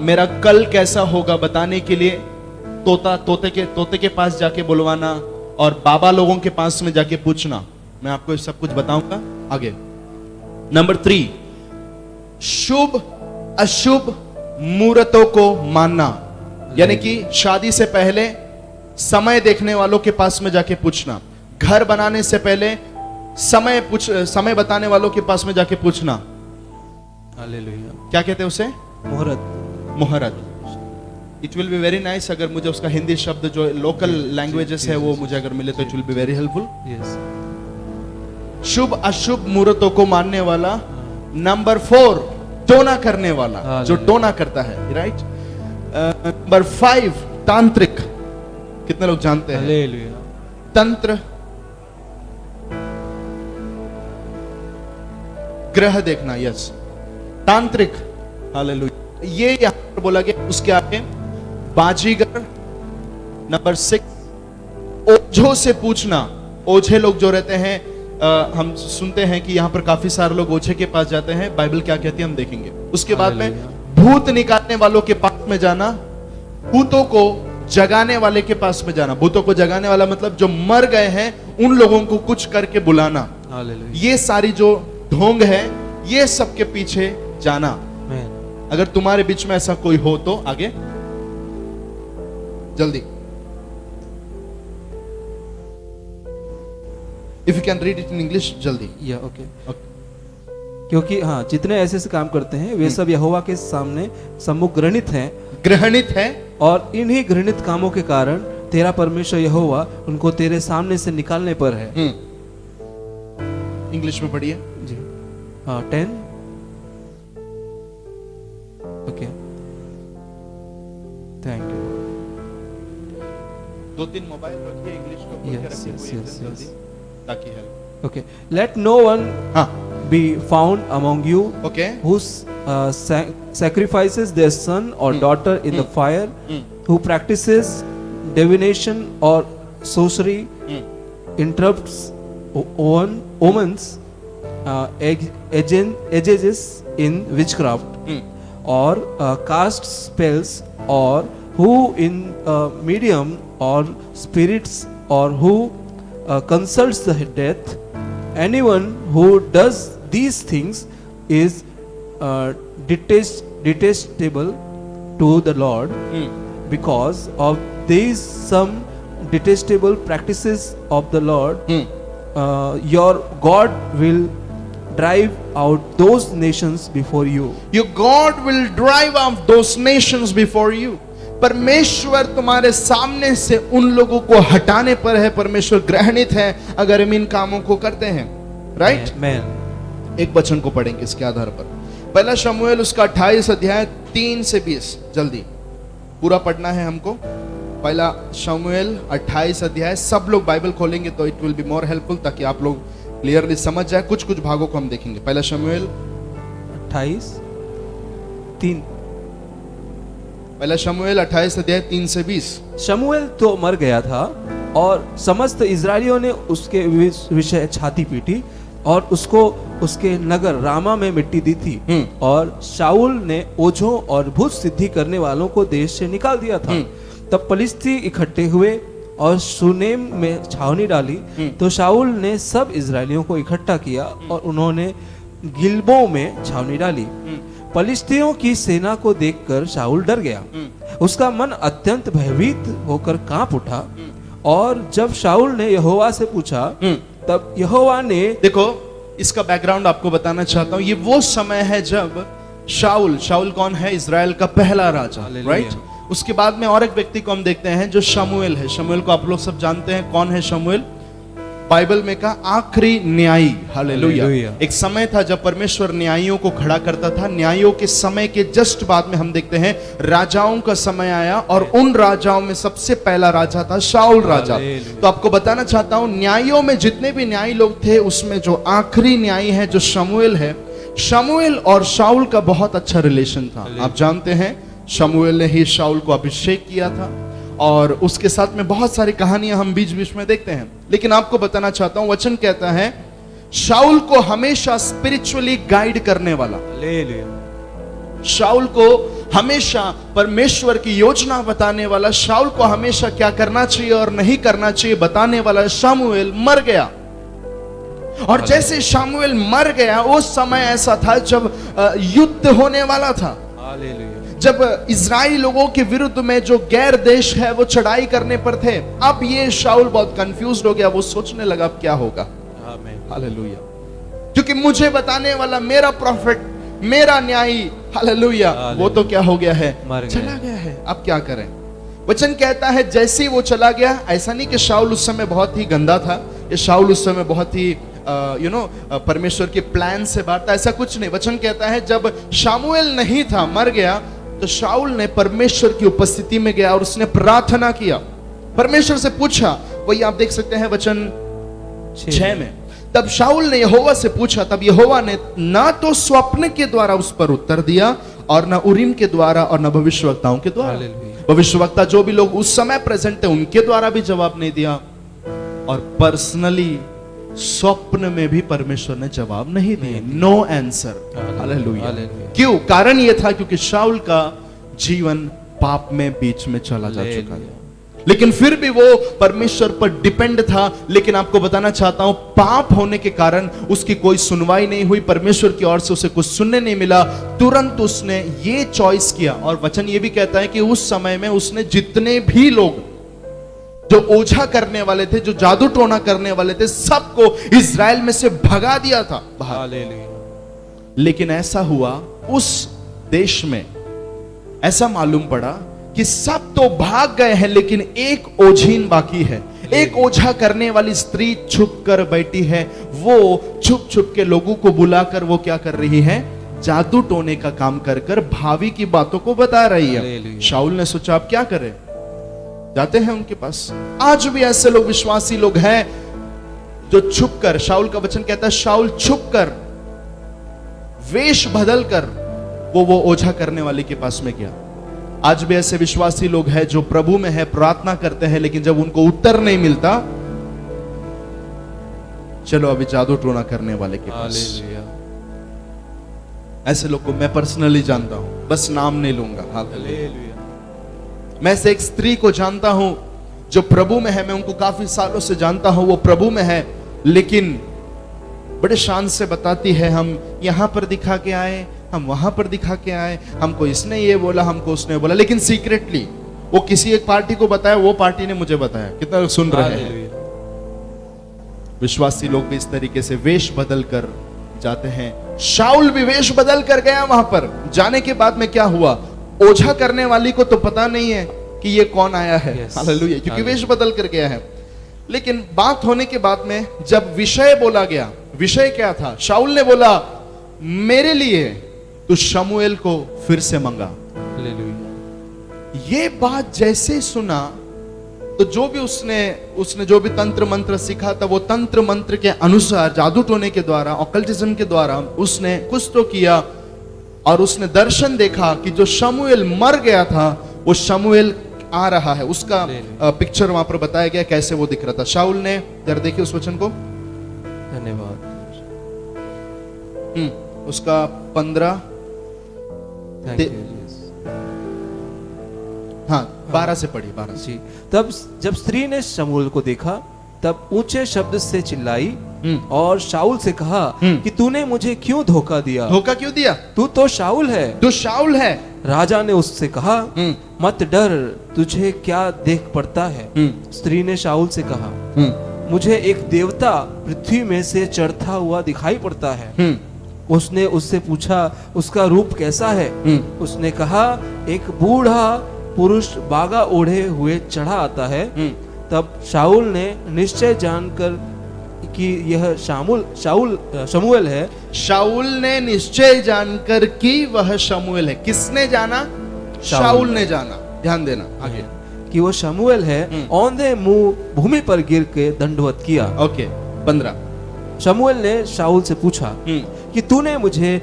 मेरा कल कैसा होगा बताने के लिए तोते के पास जाके बुलवाना, और बाबा लोगों के पास में जाके पूछना। मैं आपको सब कुछ बताऊंगा आगे। नंबर 3, शुभ अशुभ मुहूर्तों को मानना, यानी कि शादी से पहले समय देखने वालों के पास में जाके पूछना, घर बनाने से पहले समय बताने वालों के पास में जाके पूछना। हालेलुया। क्या कहते हैं उसे? मुहूर्त। मुहूर्त। It will be very nice अगर मुझे उसका हिंदी शब्द जो लोकल लैंग्वेजेस है वो मुझे अगर मिले तो it will be very helpful. Yes. शुभ अशुभ मुहूर्तों को मानने वाला। नंबर 4 टोना करने वाला, जो टोना करता है, राइट। नंबर 5 तांत्रिक। कितने लोग जानते हैं हालेलुया। तंत्र, ग्रह देखना, यस तांत्रिक, हालेलुया। ये यहां पर बोला गया। उसके आगे बाजीगर। नंबर 6 ओझों से पूछना। ओझे लोग जो रहते हैं, हम सुनते हैं कि यहाँ पर काफी सारे लोग ओझे के पास जाते हैं। बाइबल क्या कहती है हम देखेंगे। उसके बाद में भूत निकालने वालों के पास में जाना। भूतों को जगाने वाले के पास में जाना। भूतों को जगाने वाला मतलब जो मर गए हैं उन लोगों को कुछ करके बुलाना। हालेलुया। ये सारी जो ढोंग है, ये सब के पीछे जाना। आमेन। अगर तुम्हारे बीच में ऐसा कोई हो तो आगे जल्दी। If you can read it in English, जल्दी। या ओके। क्योंकि हाँ, जितने ऐसे ऐसे काम करते हैं वे सब यहोवा के सामने सम्मुख घृणित हैं। ग्रहणित है। और इन्हीं घृणित कामों के कारण तेरा परमेश्वर यहोवा उनको तेरे सामने से निकालने पर है। इंग्लिश में पढ़िए जी। 10 ओके। Thank you. 2-3 मोबाइल रखिए, इंग्लिश को खोल के Yes, रखिए, yes, कोई yes, एकदम yes. जल्दी, ताकि help. Okay. Let no one हाँ, be found among you okay. who sacrifices their son or daughter in the fire, who practices divination or sorcery, interrupts omens, engages in witchcraft, or casts spells, or who in medium or spirits, or who consults the death. Anyone who does these things is detestable to the Lord. Because of these some detestable practices of the Lord, your God will drive out those nations before you. Your God will drive out those nations before you. परमेश्वर तुम्हारे सामने से उन लोगों को हटाने पर है। परमेश्वर ग्रहणित है अगर हम इन कामों को करते हैं, राइट। Amen. एक वचन को पढ़ेंगे इसके आधार पर। पहला शमूएल उसका 28 अध्याय 3 से 20, जल्दी पूरा पढ़ना है हमको। पहला शमूएल 28 अध्याय, सब लोग बाइबल खोलेंगे तो it will be more helpful, ताकि आप लोग क्लियरली समझ जाए। कुछ कुछ भागों को हम देखेंगे। पहला शमूएल 28:3। पहला शमूएल 28 अध्याय 3 से 20। शमूएल तो मर गया था और समस्त इजरायलियों ने उसके विषय छाती पीटी और उसको उसके नगर रामा में मिट्टी दी थी। और शाऊल ने ओझों और भूत सिद्धि करने वालों को देश से निकाल दिया था। तब पलिस्ती इकट्ठे हुए और शूनेम में छावनी डाली। तो शाऊल ने सब इजरायलियों को इकट्ठा किया और उन्होंने गिलबो में छावनी डाली। पलिस्तियों की सेना को देखकर शाऊल डर गया। उसका मन अत्यंत भयभीत होकर कांप उठा। और जब शाऊल ने यहोवा से पूछा, तब यहोवा ने, देखो इसका बैकग्राउंड आपको बताना चाहता हूं। ये वो समय है जब शाऊल कौन है? इजराइल का पहला राजा, राइट। उसके बाद में और एक व्यक्ति को हम देखते हैं जो शमूएल है। शमूएल को आप लोग सब जानते हैं, कौन है शमूएल? बाइबल में का आखिरी न्यायी, हालेलुया। एक समय था जब परमेश्वर न्यायियों को खड़ा करता था। न्यायियों के समय के जस्ट बाद में हम देखते हैं राजाओं का समय आया, और उन राजाओं में सबसे पहला राजा था शाऊल राजा। तो आपको बताना चाहता हूं, न्यायियों में जितने भी न्यायी लोग थे उसमें जो आखिरी न्यायी है जो शमूएल है, शमूएल और शाऊल का बहुत अच्छा रिलेशन था। आप जानते हैं शमूएल ने ही शाऊल को अभिषेक किया था, और उसके साथ में बहुत सारी कहानियां हम बीच बीच में देखते हैं। लेकिन आपको बताना चाहता हूं, वचन कहता है शाऊल को हमेशा स्पिरिचुअली गाइड करने वाला, शाऊल को हमेशा परमेश्वर की योजना बताने वाला, शाऊल को हमेशा क्या करना चाहिए और नहीं करना चाहिए बताने वाला शमूएल मर गया। और जैसे शमूएल मर गया, उस समय ऐसा था जब युद्ध होने वाला था, जब इजराइल लोगों के विरुद्ध में जो गैर देश है वो चढ़ाई करने पर थे। अब ये शाऊल बहुत कंफ्यूज हो गया। वो सोचने लगा अब क्या होगा। हालेलुया। क्योंकि मुझे बताने वाला मेरा प्रॉफिट, मेरा न्यायी हालेलुया। वो तो क्या हो गया है, मर गया। चला गया है। अब क्या करें? वचन कहता है जैसे ही वो चला गया, ऐसा नहीं कि शाऊल उस समय बहुत ही गंदा था, ये शाऊल उस समय बहुत ही परमेश्वर के प्लान से बाहर था, ऐसा कुछ नहीं। वचन कहता है जब शामुएल नहीं था, मर गया, तो शाऊल ने परमेश्वर की उपस्थिति में गया और उसने प्रार्थना किया, परमेश्वर से पूछा। वही आप देख सकते हैं वचन 6 में। तब शाऊल ने यहोवा से पूछा, तब यहोवा ने ना तो स्वप्न के द्वारा उस पर उत्तर दिया और न उरीम के द्वारा और न भविष्यवक्ताओं के द्वारा। हालेलुया। भविष्यवक्ता जो भी लोग उस समय प्रेजेंट थे उनके द्वारा भी जवाब नहीं दिया, और पर्सनली स्वप्न में भी परमेश्वर ने जवाब नहीं दिया। No answer. हालेलुया। क्यों? कारण यह था क्योंकि शाऊल का जीवन पाप में बीच में चला जा चुका था, लेकिन फिर भी वो परमेश्वर पर डिपेंड था। लेकिन आपको बताना चाहता हूं, पाप होने के कारण उसकी कोई सुनवाई नहीं हुई, परमेश्वर की ओर से उसे कुछ सुनने नहीं मिला। तुरंत उसने ये चॉइस किया, और वचन ये भी कहता है कि उस समय में उसने जितने भी लोग जो ओझा करने वाले थे, जो जादू टोना करने वाले थे, सबको इजराइल में से भगा दिया था बाहर। हालेलुया। लेकिन ऐसा हुआ, उस देश में ऐसा मालूम पड़ा कि सब तो भाग गए हैं, लेकिन एक ओझीन बाकी है। एक ओझा करने वाली स्त्री छुप कर बैठी है। वो छुप छुप के लोगों को बुलाकर वो क्या कर रही है, जादू टोने का काम कर कर भावी की बातों को बता रही है। शाऊल ने सोचा अब क्या करे, जाते हैं उनके पास। आज भी ऐसे लोग, विश्वासी लोग हैं जो छुप कर, शाऊल का वचन कहता है शाऊल छुप कर, वेश बदल कर वो ओझा करने वाले के पास में गया। आज भी ऐसे विश्वासी लोग हैं जो प्रभु में है, प्रार्थना करते हैं, लेकिन जब उनको उत्तर नहीं मिलता, चलो अभी जादू टोना करने वाले के पास। ऐसे लोग को मैं पर्सनली जानता हूं, बस नाम नहीं लूंगा। हालेलुया। मैं से एक स्त्री को जानता हूं जो प्रभु में है, मैं उनको काफी सालों से जानता हूं, वो प्रभु में है, लेकिन बड़े शान से बताती है हम यहां पर दिखा के आए, हम वहां पर दिखा के आए, हमको इसने ये बोला, हमको उसने बोला, लेकिन सीक्रेटली वो किसी एक पार्टी को बताया, वो पार्टी ने मुझे बताया। कितना लोग सुन रहे हैं? विश्वासी लोग भी इस तरीके से वेश बदल कर जाते हैं। शाऊल भी वेश बदल कर गया। वहां पर जाने के बाद में क्या हुआ, ओझा करने वाली को तो पता नहीं है कि ये कौन आया है। हालेलुया। क्योंकि वेश बदल कर गया है। लेकिन बात होने के बाद में जब विषय बोला गया, विषय क्या था, शाऊल ने बोला मेरे लिए तू शमूएल को फिर से मंगा। ये बात जैसे सुना तो जो भी उसने जो भी तंत्र मंत्र सीखा था, वो तंत्र मंत्र के अनुसार, जादू टोने के द्वारा, ऑकल्टिज्म के द्वारा उसने कुछ तो किया, और उसने दर्शन देखा कि जो शमूएल मर गया था वो शमूएल आ रहा है। उसका पिक्चर वहां पर बताया गया कैसे वो दिख रहा था। शाऊल ने, जरा देखिए उस वचन को। धन्यवाद। उसका 15, हाँ 12 से पढ़ी, 12 जी। तब जब स्त्री ने शमूएल को देखा, तब ऊंचे शब्द से चिल्लाई और शाऊल से कहा कि तूने मुझे क्यों धोखा दिया? धोखा क्यों दिया? तू तो शाऊल है। तू शाऊल है। राजा ने उससे कहा मत डर, तुझे क्या देख पड़ता है? स्त्री ने शाऊल से कहा मुझे एक देवता पृथ्वी में से चढ़ता हुआ दिखाई पड़ता है। उसने उससे पूछा उसका रूप कैसा है? उसने कहा एक बूढ़ा पुरुष बागा ओढ़े हुए चढ़ा आता है। तब शाऊल ने निश्चय जानकर कि यह शमूएल है। शाऊल ने निश्चय जानकर कि वह शमूएल है। किसने जाना? शाऊल ने जाना। ध्यान देना आगे कि वो शमूएल है। औंधे मुंह भूमि पर गिर के दंडवत किया। ओके 15। शमूएल ने शाऊल से पूछा कि तूने मुझे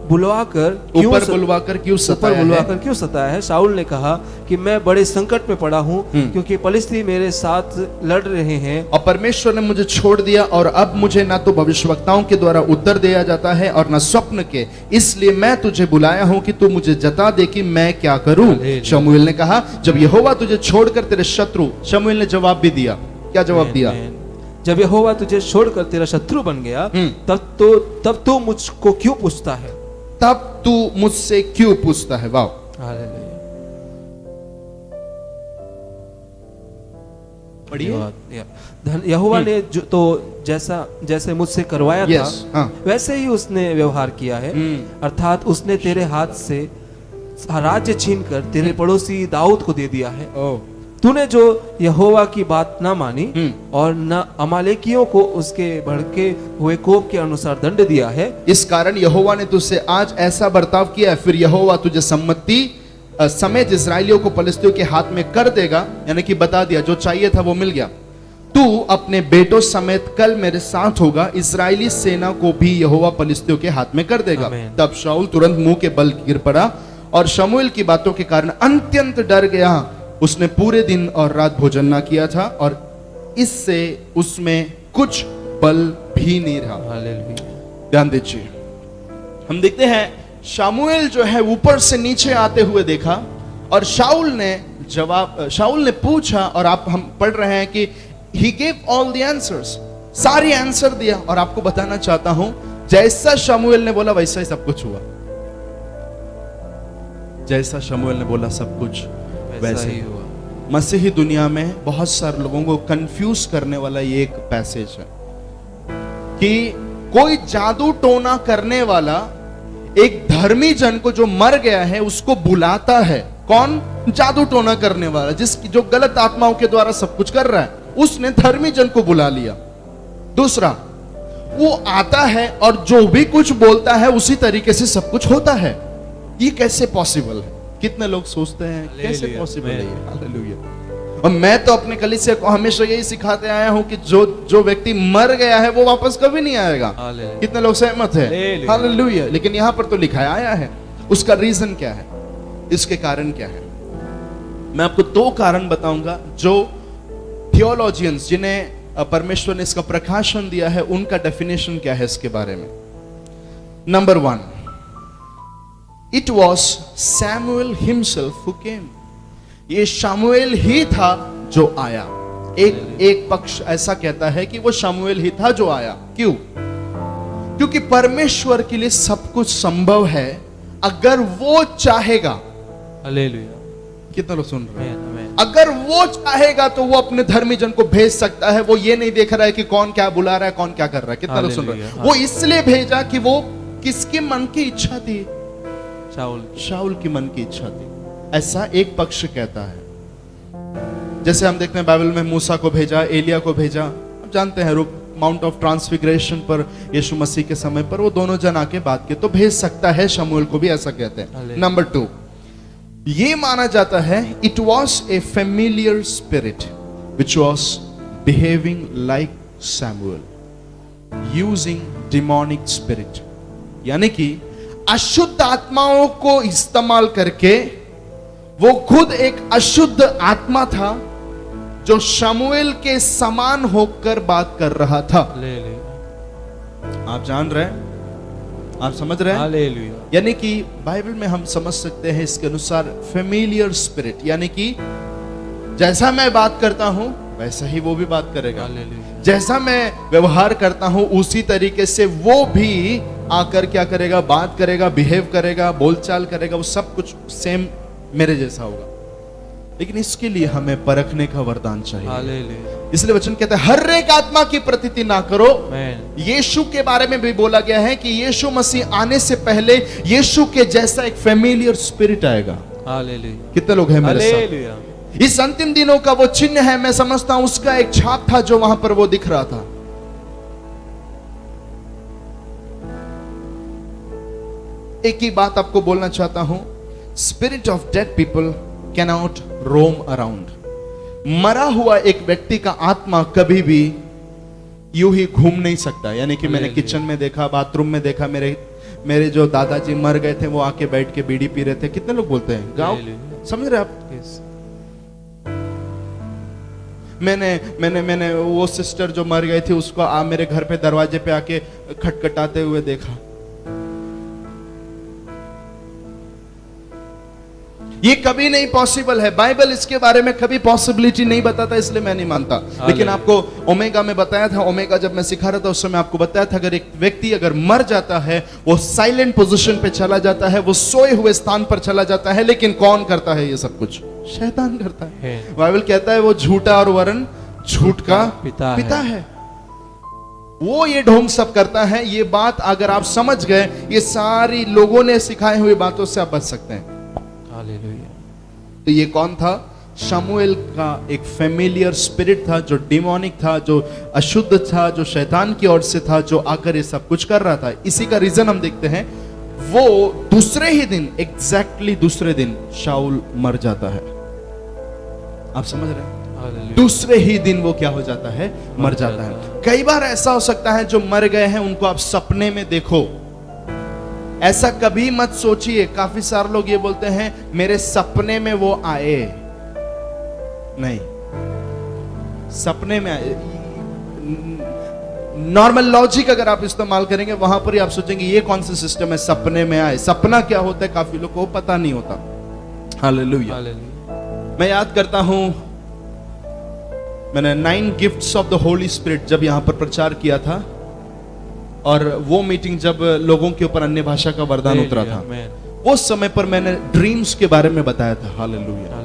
बुलवाकर क्यों सताया है? शाऊल ने कहा कि मैं बड़े संकट में पड़ा हूँ, क्योंकि फलिस्ती मेरे साथ लड़ रहे हैं और परमेश्वर ने मुझे छोड़ दिया, और अब मुझे ना तो भविष्यवक्ताओं के द्वारा उत्तर दिया जाता है और ना स्वप्न के, इसलिए मैं तुझे बुलाया हूँ कि तू मुझे जता दे कि मैं क्या करूँ। शमूएल ने कहा जब यहोवा तुझे छोड़कर तेरे शत्रु, शमूएल ने जवाब भी दिया। क्या जवाब दिया? जब यहोवा तुझे छोड़कर तेरा शत्रु बन गया, तब तो मुझको क्यों पूछता है? तब तू मुझसे क्यों पूछता है? वाह। पढ़िए। यहोवा ने जो तो जैसे मुझसे करवाया Yes, था हाँ। वैसे ही उसने व्यवहार किया है। अर्थात उसने तेरे हाथ से राज्य छीनकर तेरे पड़ोसी दाऊद को दे दिया है। तूने जो यहोवा की बात ना मानी और न अमालेकियों को उसके भड़के हुए कोप के अनुसार दंड दिया है, इस कारण यहोवा ने तुझसे आज ऐसा बर्ताव किया है। फिर यहोवा तुझे सम्मति समेत इस्राएलियों को पलिस्तियों के हाथ में कर देगा, यानी कि बता दिया जो चाहिए था वो मिल गया। तू अपने बेटों समेत कल मेरे साथ होगा, इस्राएली सेना को भी यहोवा पलिस्तियों के हाथ में कर देगा। आमीन। तब शाऊल तुरंत मुंह के बल गिर पड़ा और शमूएल की बातों के कारण अत्यंत डर गया। उसने पूरे दिन और रात भोजन ना किया था और इससे उसमें कुछ बल भी नहीं रहा। हालेलुया। ध्यान दीजिए, हम देखते हैं शमूएल जो है ऊपर से नीचे आते हुए देखा और शाऊल ने पूछा, और हम पढ़ रहे हैं कि he gave all the answers, सारी आंसर दिया। और आपको बताना चाहता हूं जैसा शमूएल ने बोला वैसा ही सब कुछ हुआ। जैसा शमूएल ने बोला सब कुछ वैसे ही हुआ। मसीही दुनिया में बहुत सारे लोगों को कंफ्यूज करने वाला ये एक पैसेज है कि कोई जादू टोना करने वाला एक धर्मी जन को जो मर गया है उसको बुलाता है। कौन? जादू टोना करने वाला, जो गलत आत्माओं के द्वारा सब कुछ कर रहा है, उसने धर्मी जन को बुला लिया। दूसरा, वो आता है और जो भी कुछ बोलता है उसी तरीके से सब कुछ होता है। ये कैसे पॉसिबल है? कितने लोग सोचते हैं कैसे पॉसिबल है ये? हालेलुया। और मैं तो अपने कलीसिया को हमेशा यही सिखाते आया हूं कि जो व्यक्ति मर गया है वो वापस कभी नहीं आएगा। कितने लोग सहमत है? हालेलुया। लेकिन यहां पर तो लिखा आया है। उसका रीजन क्या है? इसके कारण क्या है? मैं आपको दो कारण बताऊंगा जो थियोलॉजियंस, जिन्हें परमेश्वर ने इसका प्रकाशन दिया है, उनका डेफिनेशन क्या है इसके बारे में। Number 1, it was Samuel himself who came. ये शमूएल ही था जो आया। एक पक्ष ऐसा कहता है कि वो शमूएल ही था जो आया। क्यों? क्योंकि परमेश्वर के लिए सब कुछ संभव है अगर वो चाहेगा। हालेलुया। कितने लोग सुन रहे हैं? आमीन। अगर वो चाहेगा तो वो अपने धर्मी जन को भेज सकता है। वो ये नहीं देख रहा है कि कौन क्या बुला रहा है, कौन क्या कर रहा है। कितना लोग सुन रहे हैं? वो इसलिए भेजा कि वो किसके मन की इच्छा थी? शाऊल की मन की इच्छा थी। ऐसा एक पक्ष कहता है। जैसे हम देखते हैं बाइबल में मूसा को भेजा, एलिया को भेजा। आप जानते हैं माउंट ऑफ ट्रांसफिगरेशन पर यीशु मसीह के समय पर वो दोनों जन आके बात किए, तो भेज सकता है शमूएल को भी, ऐसा कहते हैं। नंबर 2, ये माना जाता है it was a familiar spirit which was behaving like Samuel using demonic spirit, यानी कि अशुद्ध आत्माओं को इस्तेमाल करके वो खुद एक अशुद्ध आत्मा था जो शमूएल के समान होकर बात कर रहा था। आप जान रहे हैं? आप समझ रहे हैं? हालेलुया। यानी कि बाइबल में हम समझ सकते हैं इसके अनुसार फेमिलियर स्पिरिट, यानी कि जैसा मैं बात करता हूं वैसा ही वो भी बात करेगा। जैसा मैं व्यवहार करता हूं उसी तरीके से वो भी आकर क्या करेगा? बात करेगा, बिहेव करेगा, बोलचाल करेगा। वो सब कुछ सेम मेरे जैसा होगा। लेकिन इसके लिए हमें परखने का वरदान चाहिए। इसलिए वचन कहता है हर एक आत्मा की प्रतीति ना करो। यीशु के बारे में भी बोला गया है कि यीशु मसीह आने से पहले यीशु के जैसा एक फेमिलियर स्पिरिट आएगा। कितने लोग हैं मेरे साथ? इस अंतिम दिनों का वो चिन्ह है, मैं समझता हूं उसका एक छाप था जो वहां पर वो दिख रहा था। एक ही बात आपको बोलना चाहता हूं, spirit of dead people cannot roam around. मरा हुआ एक व्यक्ति का आत्मा कभी भी यूं ही घूम नहीं सकता। यानी कि मैंने किचन में देखा, बाथरूम में देखा, मेरे जो दादाजी मर गए थे वो आके बैठ के बीड़ी पी रहे थे। कितने लोग बोलते हैं गाँव, समझ रहे आप? मैंने वो सिस्टर जो मर गई थी उसको मेरे घर पे दरवाजे पे आके खटखटाते हुए देखा। ये कभी नहीं पॉसिबल है। बाइबल इसके बारे में कभी पॉसिबिलिटी नहीं बताता, इसलिए मैं नहीं मानता। लेकिन आपको ओमेगा में बताया था, ओमेगा जब मैं सिखा रहा था उस समय आपको बताया था अगर एक व्यक्ति अगर मर जाता है वो साइलेंट पोजीशन पे चला जाता है, वो सोए हुए स्थान पर चला जाता है। लेकिन कौन करता है ये सब कुछ? शैतान करता है। बाइबल कहता है वो झूठा और वरन झूठ का पिता पिता है। वो ये ढोंग सब करता है। ये बात अगर आप समझ गए, ये सारी लोगों ने सिखाई हुई बातों से आप बच सकते हैं। हालेलुया। तो ये कौन था? शमूएल का एक फेमिलियर स्पिरिट था, जो डिमोनिक था, जो अशुद्ध था, जो शैतान की ओर से था, जो आकर ये सब कुछ कर रहा था। इसी का रीजन हम देखते हैं, वो दूसरे ही दिन, एग्जैक्टली दूसरे दिन शाऊल मर जाता है। आप समझ रहे हैं? दूसरे ही दिन वो क्या हो जाता है? मर जाता है। कई बार ऐसा हो सकता है जो मर गए हैं उनको आप सपने में देखो। ऐसा कभी मत सोचिए। काफी सारे लोग ये बोलते हैं मेरे सपने में वो आए। नहीं, सपने में आए। नॉर्मल लॉजिक अगर आप इस्तेमाल करेंगे वहां पर ही आप सोचेंगे ये कौन सा सिस्टम है, सपने में आए। सपना क्या होता है काफी लोगों को पता नहीं होता। हालेलुया। मैं याद करता हूं, मैंने 9 gifts of the Holi spirit जब यहां पर प्रचार किया था, और वो मीटिंग जब लोगों के ऊपर अन्य भाषा का वरदान उतरा था, उस समय पर मैंने ड्रीम्स के बारे में बताया था। हालेलुया।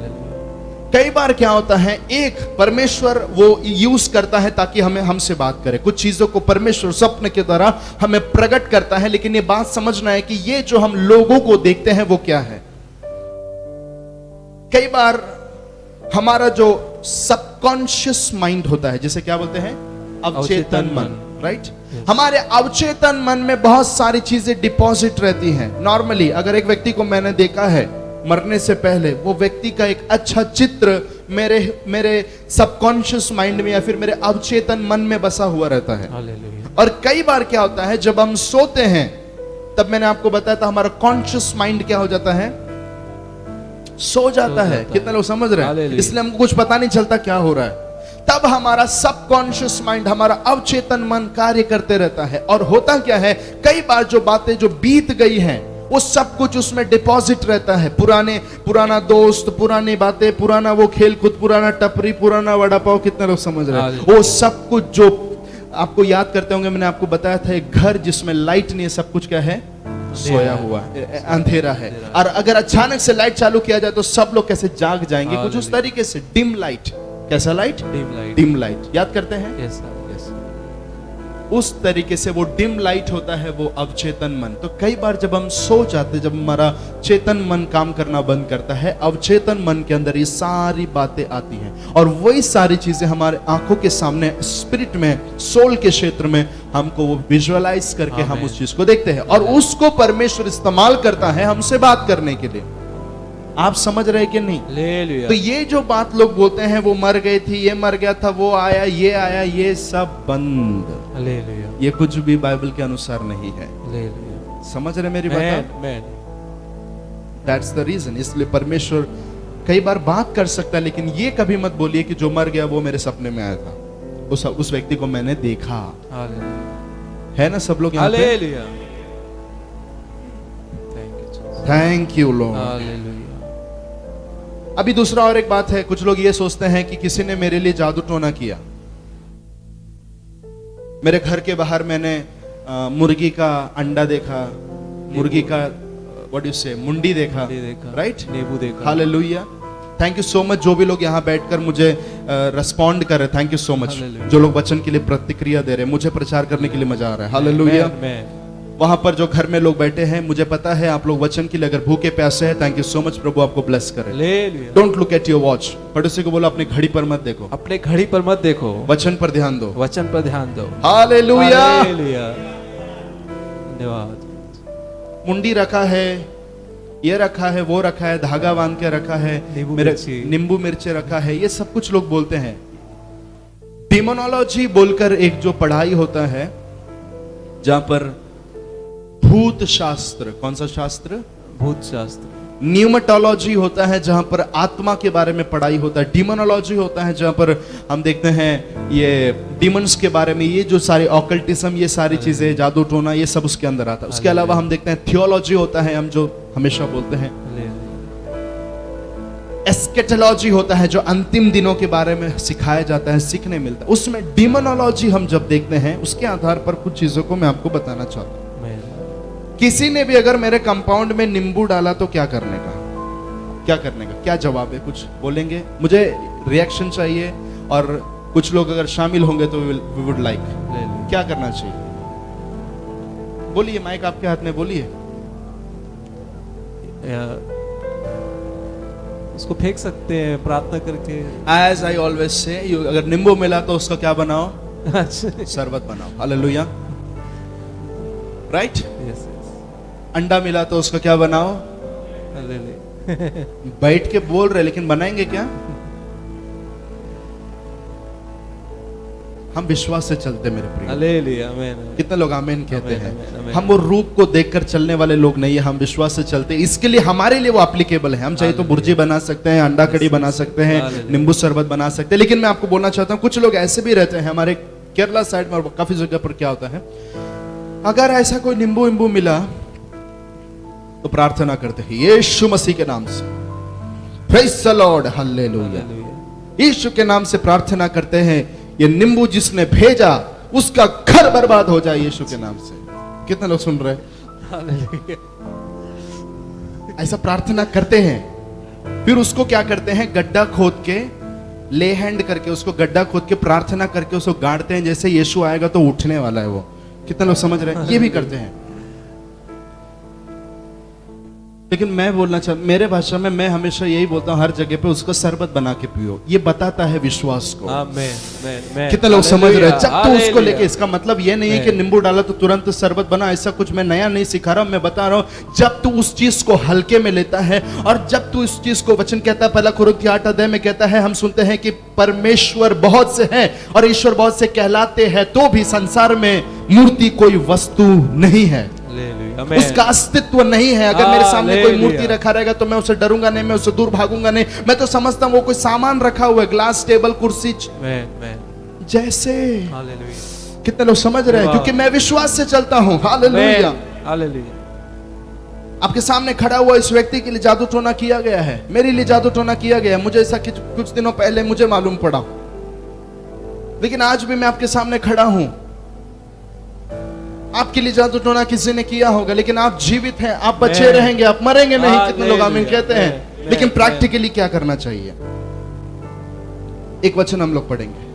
कई बार क्या होता है, एक परमेश्वर वो यूज करता है ताकि हमें हमसे बात करे। कुछ चीजों को परमेश्वर स्वप्न के द्वारा हमें प्रकट करता है, लेकिन ये बात समझना है कि ये जो हम लोगों को देखते हैं वो क्या है। कई बार हमारा जो सबकॉन्शियस माइंड होता है, जिसे क्या बोलते हैं? अवचेतन मन, राइट? हमारे अवचेतन मन में बहुत सारी चीजें डिपॉजिट रहती हैं। नॉर्मली अगर एक व्यक्ति को मैंने देखा है मरने से पहले, वो व्यक्ति का एक अच्छा चित्र मेरे सबकॉन्शियस माइंड में या फिर मेरे अवचेतन मन में बसा हुआ रहता है। और कई बार क्या होता है, जब हम सोते हैं तब मैंने आपको बताया था हमारा कॉन्शियस माइंड क्या हो जाता है? सो जाता है। कितने लोग समझ रहे हैं? इसलिए हमको कुछ पता नहीं चलता क्या हो रहा है। तब हमारा सबकॉन्शियस माइंड, हमारा अवचेतन मन कार्य करते रहता है। और होता क्या है, कई बार जो बातें जो बीत गई हैं वो सब कुछ उसमें डिपॉजिट रहता है। पुराना दोस्त, पुरानी बातें, पुराना वो खेल कूद, पुराना टपरी, पुराना वड़ा पाव। कितने लोग समझ रहे हैं? वो सब कुछ जो आपको याद करते होंगे, मैंने आपको बताया था एक घर जिसमें लाइट नहीं है, सब कुछ क्या है? सोया हुआ है, अंधेरा है। और अगर अचानक से लाइट चालू किया जाए तो सब लोग कैसे जाग जाएंगे? कुछ उस तरीके से डिम लाइट। कैसा लाइट? Dim light. याद करते हैं? यस। उस तरीके से वो डिम लाइट होता है, वो अवचेतन मन। तो कई बार जब हम सो जाते, जब हमारा चेतन मन काम करना बंद करता है, अवचेतन मन के अंदर ये सारी बातें आती हैं, और वही सारी चीजें हमारे आंखों के सामने स्पिरिट में, सोल के क्षेत्र में हमको वो विजुअलाइज करके हम उस चीज को देखते हैं, और उसको परमेश्वर इस्तेमाल करता है हमसे बात करने के लिए। आप समझ रहे कि नहीं? तो ये जो बात लोग बोलते हैं वो मर गई थी, ये मर गया था, वो आया, ये सब बंद। ये कुछ भी बाइबल के अनुसार नहीं है। समझ रहे मेरी बात? That's the reason. इसलिए परमेश्वर कई बार बात कर सकता है, लेकिन ये कभी मत बोलिए कि जो मर गया वो मेरे सपने में आया था, उस व्यक्ति को मैंने देखा। है ना सब लोग यहाँ पे? Thank you Lord. अभी दूसरा और एक बात है, कुछ लोग ये सोचते हैं कि किसी ने मेरे लिए जादू टोना किया। मेरे घर के बाहर मैंने मुर्गी का अंडा देखा, मुर्गी का व्हाट यू से मुंडी देखा, राइट? नींबू देखा। Hallelujah. Thank you so much जो भी लोग यहाँ बैठकर मुझे रिस्पॉन्ड कर रहे, थैंक यू सो मच। जो लोग वचन के लिए प्रतिक्रिया दे रहे हैं, मुझे प्रचार करने के लिए मजा आ रहा है। हालेलुया। वहां पर जो घर में लोग बैठे हैं, मुझे पता है आप लोग वचन के लिए अगर भूखे प्यासे हैं, थैंक यू सो मच। प्रभु आपको ब्लेस करे। Don't look at your watch. पड़ोसी को बोलो अपने घड़ी पर मत देखो, अपने घड़ी पर मत देखो, वचन पर ध्यान दो, वचन पर ध्यान दो। हालेलुया। धन्यवाद। मुंडी रखा है, ये रखा है, वो रखा है, धागा बांध के रखा है, नींबू मिर्ची रखा है, ये सब कुछ लोग बोलते हैं। डिमोनोलॉजी बोलकर एक जो पढ़ाई होता है, जहां पर भूत शास्त्र, कौन सा शास्त्र? भूत शास्त्र। न्यूमेटोलॉजी होता है जहां पर आत्मा के बारे में पढ़ाई होता है। डिमोनोलॉजी होता है जहां पर हम देखते हैं ये डिमंस के बारे में, ये जो सारे ऑकल्टिज्म, ये सारी चीजें, जादू टोना, ये सब उसके अंदर आता है। उसके अलावा हम देखते हैं थियोलॉजी होता है, हम जो हमेशा बोलते हैं। एस्केटोलॉजी होता है जो अंतिम दिनों के बारे में सिखाया जाता है, सीखने मिलता है। उसमें डिमोनोलॉजी हम जब देखते हैं, उसके आधार पर कुछ चीजों को मैं आपको बताना चाहता हूं। किसी ने भी अगर मेरे कंपाउंड में नींबू डाला तो क्या करने का? क्या करने का? क्या जवाब है? कुछ बोलेंगे? मुझे रिएक्शन चाहिए, और कुछ लोग अगर शामिल होंगे तो वी वुड लाइक, हालेलुया। क्या करना चाहिए? बोलिए, माइक आपके हाथ में, बोलिए। उसको फेंक सकते हैं प्रार्थना करके। एज आई ऑलवेज से, अगर नींबू मिला तो उसका क्या बनाओ? अच्छा, शरबत बनाओ। Hallelujah, right. यस, अंडा मिला तो उसका क्या बनाओ? हालेलुया। बैठ के बोल रहे लेकिन बनाएंगे क्या? हम विश्वास से चलते मेरे प्रिय। हालेलुया, आमीन। कितने लोग आमीन कहते आमीन, हैं? आमीन, आमीन। हम वो रूप को देखकर चलने वाले लोग नहीं है, हम विश्वास से चलते। इसके लिए हमारे लिए वो एप्लीकेबल है। हम चाहे तो भुर्जी बना सकते हैं, अंडा कड़ी बना सकते हैं, हालेलुया। नींबू शरबत बना सकते हैं। लेकिन मैं आपको बोलना चाहता हूँ, कुछ लोग ऐसे भी रहते हैं हमारे केरला साइड में और काफी जगह पर क्या होता है, अगर ऐसा कोई नींबू वींबू मिला तो प्रार्थना करते हैं यीशु मसीह के नाम से, प्रेज़ द लॉर्ड, हालेलुया। यीशु के नाम से प्रार्थना करते हैं, ये नींबू जिसने भेजा उसका घर बर्बाद हो जाए यीशु के नाम से। कितने लोग सुन रहे हैं? हालेलुया। ऐसा प्रार्थना करते हैं। फिर उसको क्या करते हैं, गड्ढा खोद के, ले हैंड करके उसको गड्ढा खोद के प्रार्थना करके उसको गाड़ते हैं, जैसे यीशु आएगा तो उठने वाला है वो। कितने लोग समझ रहे हैं? ये भी करते हैं। लेकिन मैं बोलना चाहता, मेरे भाषा में मैं हमेशा यही बोलता हूँ, हर जगह पे उसको शरबत बना के पियो। ये बताता है विश्वास को। आमीन। कितने लोग समझ रहे हैं? जब तो उसको हालेलुया। लेके, इसका मतलब ये नहीं है कि नींबू डाला तो तुरंत शरबत बना, ऐसा कुछ मैं नया नहीं सिखा रहा हूं। मैं बता रहा हूं, जब तू उस चीज को हल्के में लेता है और जब तू इस चीज को, वचन कहता है पहला कुरिन्थियों 8 में कहता है, हम सुनते हैं कि परमेश्वर बहुत से हैं और ईश्वर बहुत से कहलाते हैं, तो भी संसार में मूर्ति कोई वस्तु नहीं है, हालेलुया, आमीन। उसका अस्तित्व नहीं है। अगर मेरे सामने कोई हालेलुया। मूर्ति रखा रहेगा तो मैं उसे डरूंगा नहीं, मैं उससे दूर भागूंगा नहीं। मैं तो समझता हूं वो कोई सामान रखा हुआ है, ग्लास, टेबल, कुर्सी आमीन। जैसे। हालेलुया। कितने लोग समझ रहे हैं? वाह। क्योंकि मैं विश्वास से चलता हूं। हालेलुया। हालेलुया। आपके सामने खड़ा हुआ इस व्यक्ति के लिए जादू टोना किया गया है, मेरे लिए जादू टोना किया गया है। मुझे ऐसा कुछ दिनों पहले मुझे मालूम पड़ा, लेकिन आज भी मैं आपके सामने खड़ा हूं। आपके लिए जादू टोना किसी ने किया होगा, लेकिन आप जीवित हैं, आप बचे रहेंगे, आप मरेंगे नहीं। कितने लोग आमीन कहते हैं? लेकिन प्रैक्टिकली क्या करना चाहिए? एक वचन हम लोग पढ़ेंगे,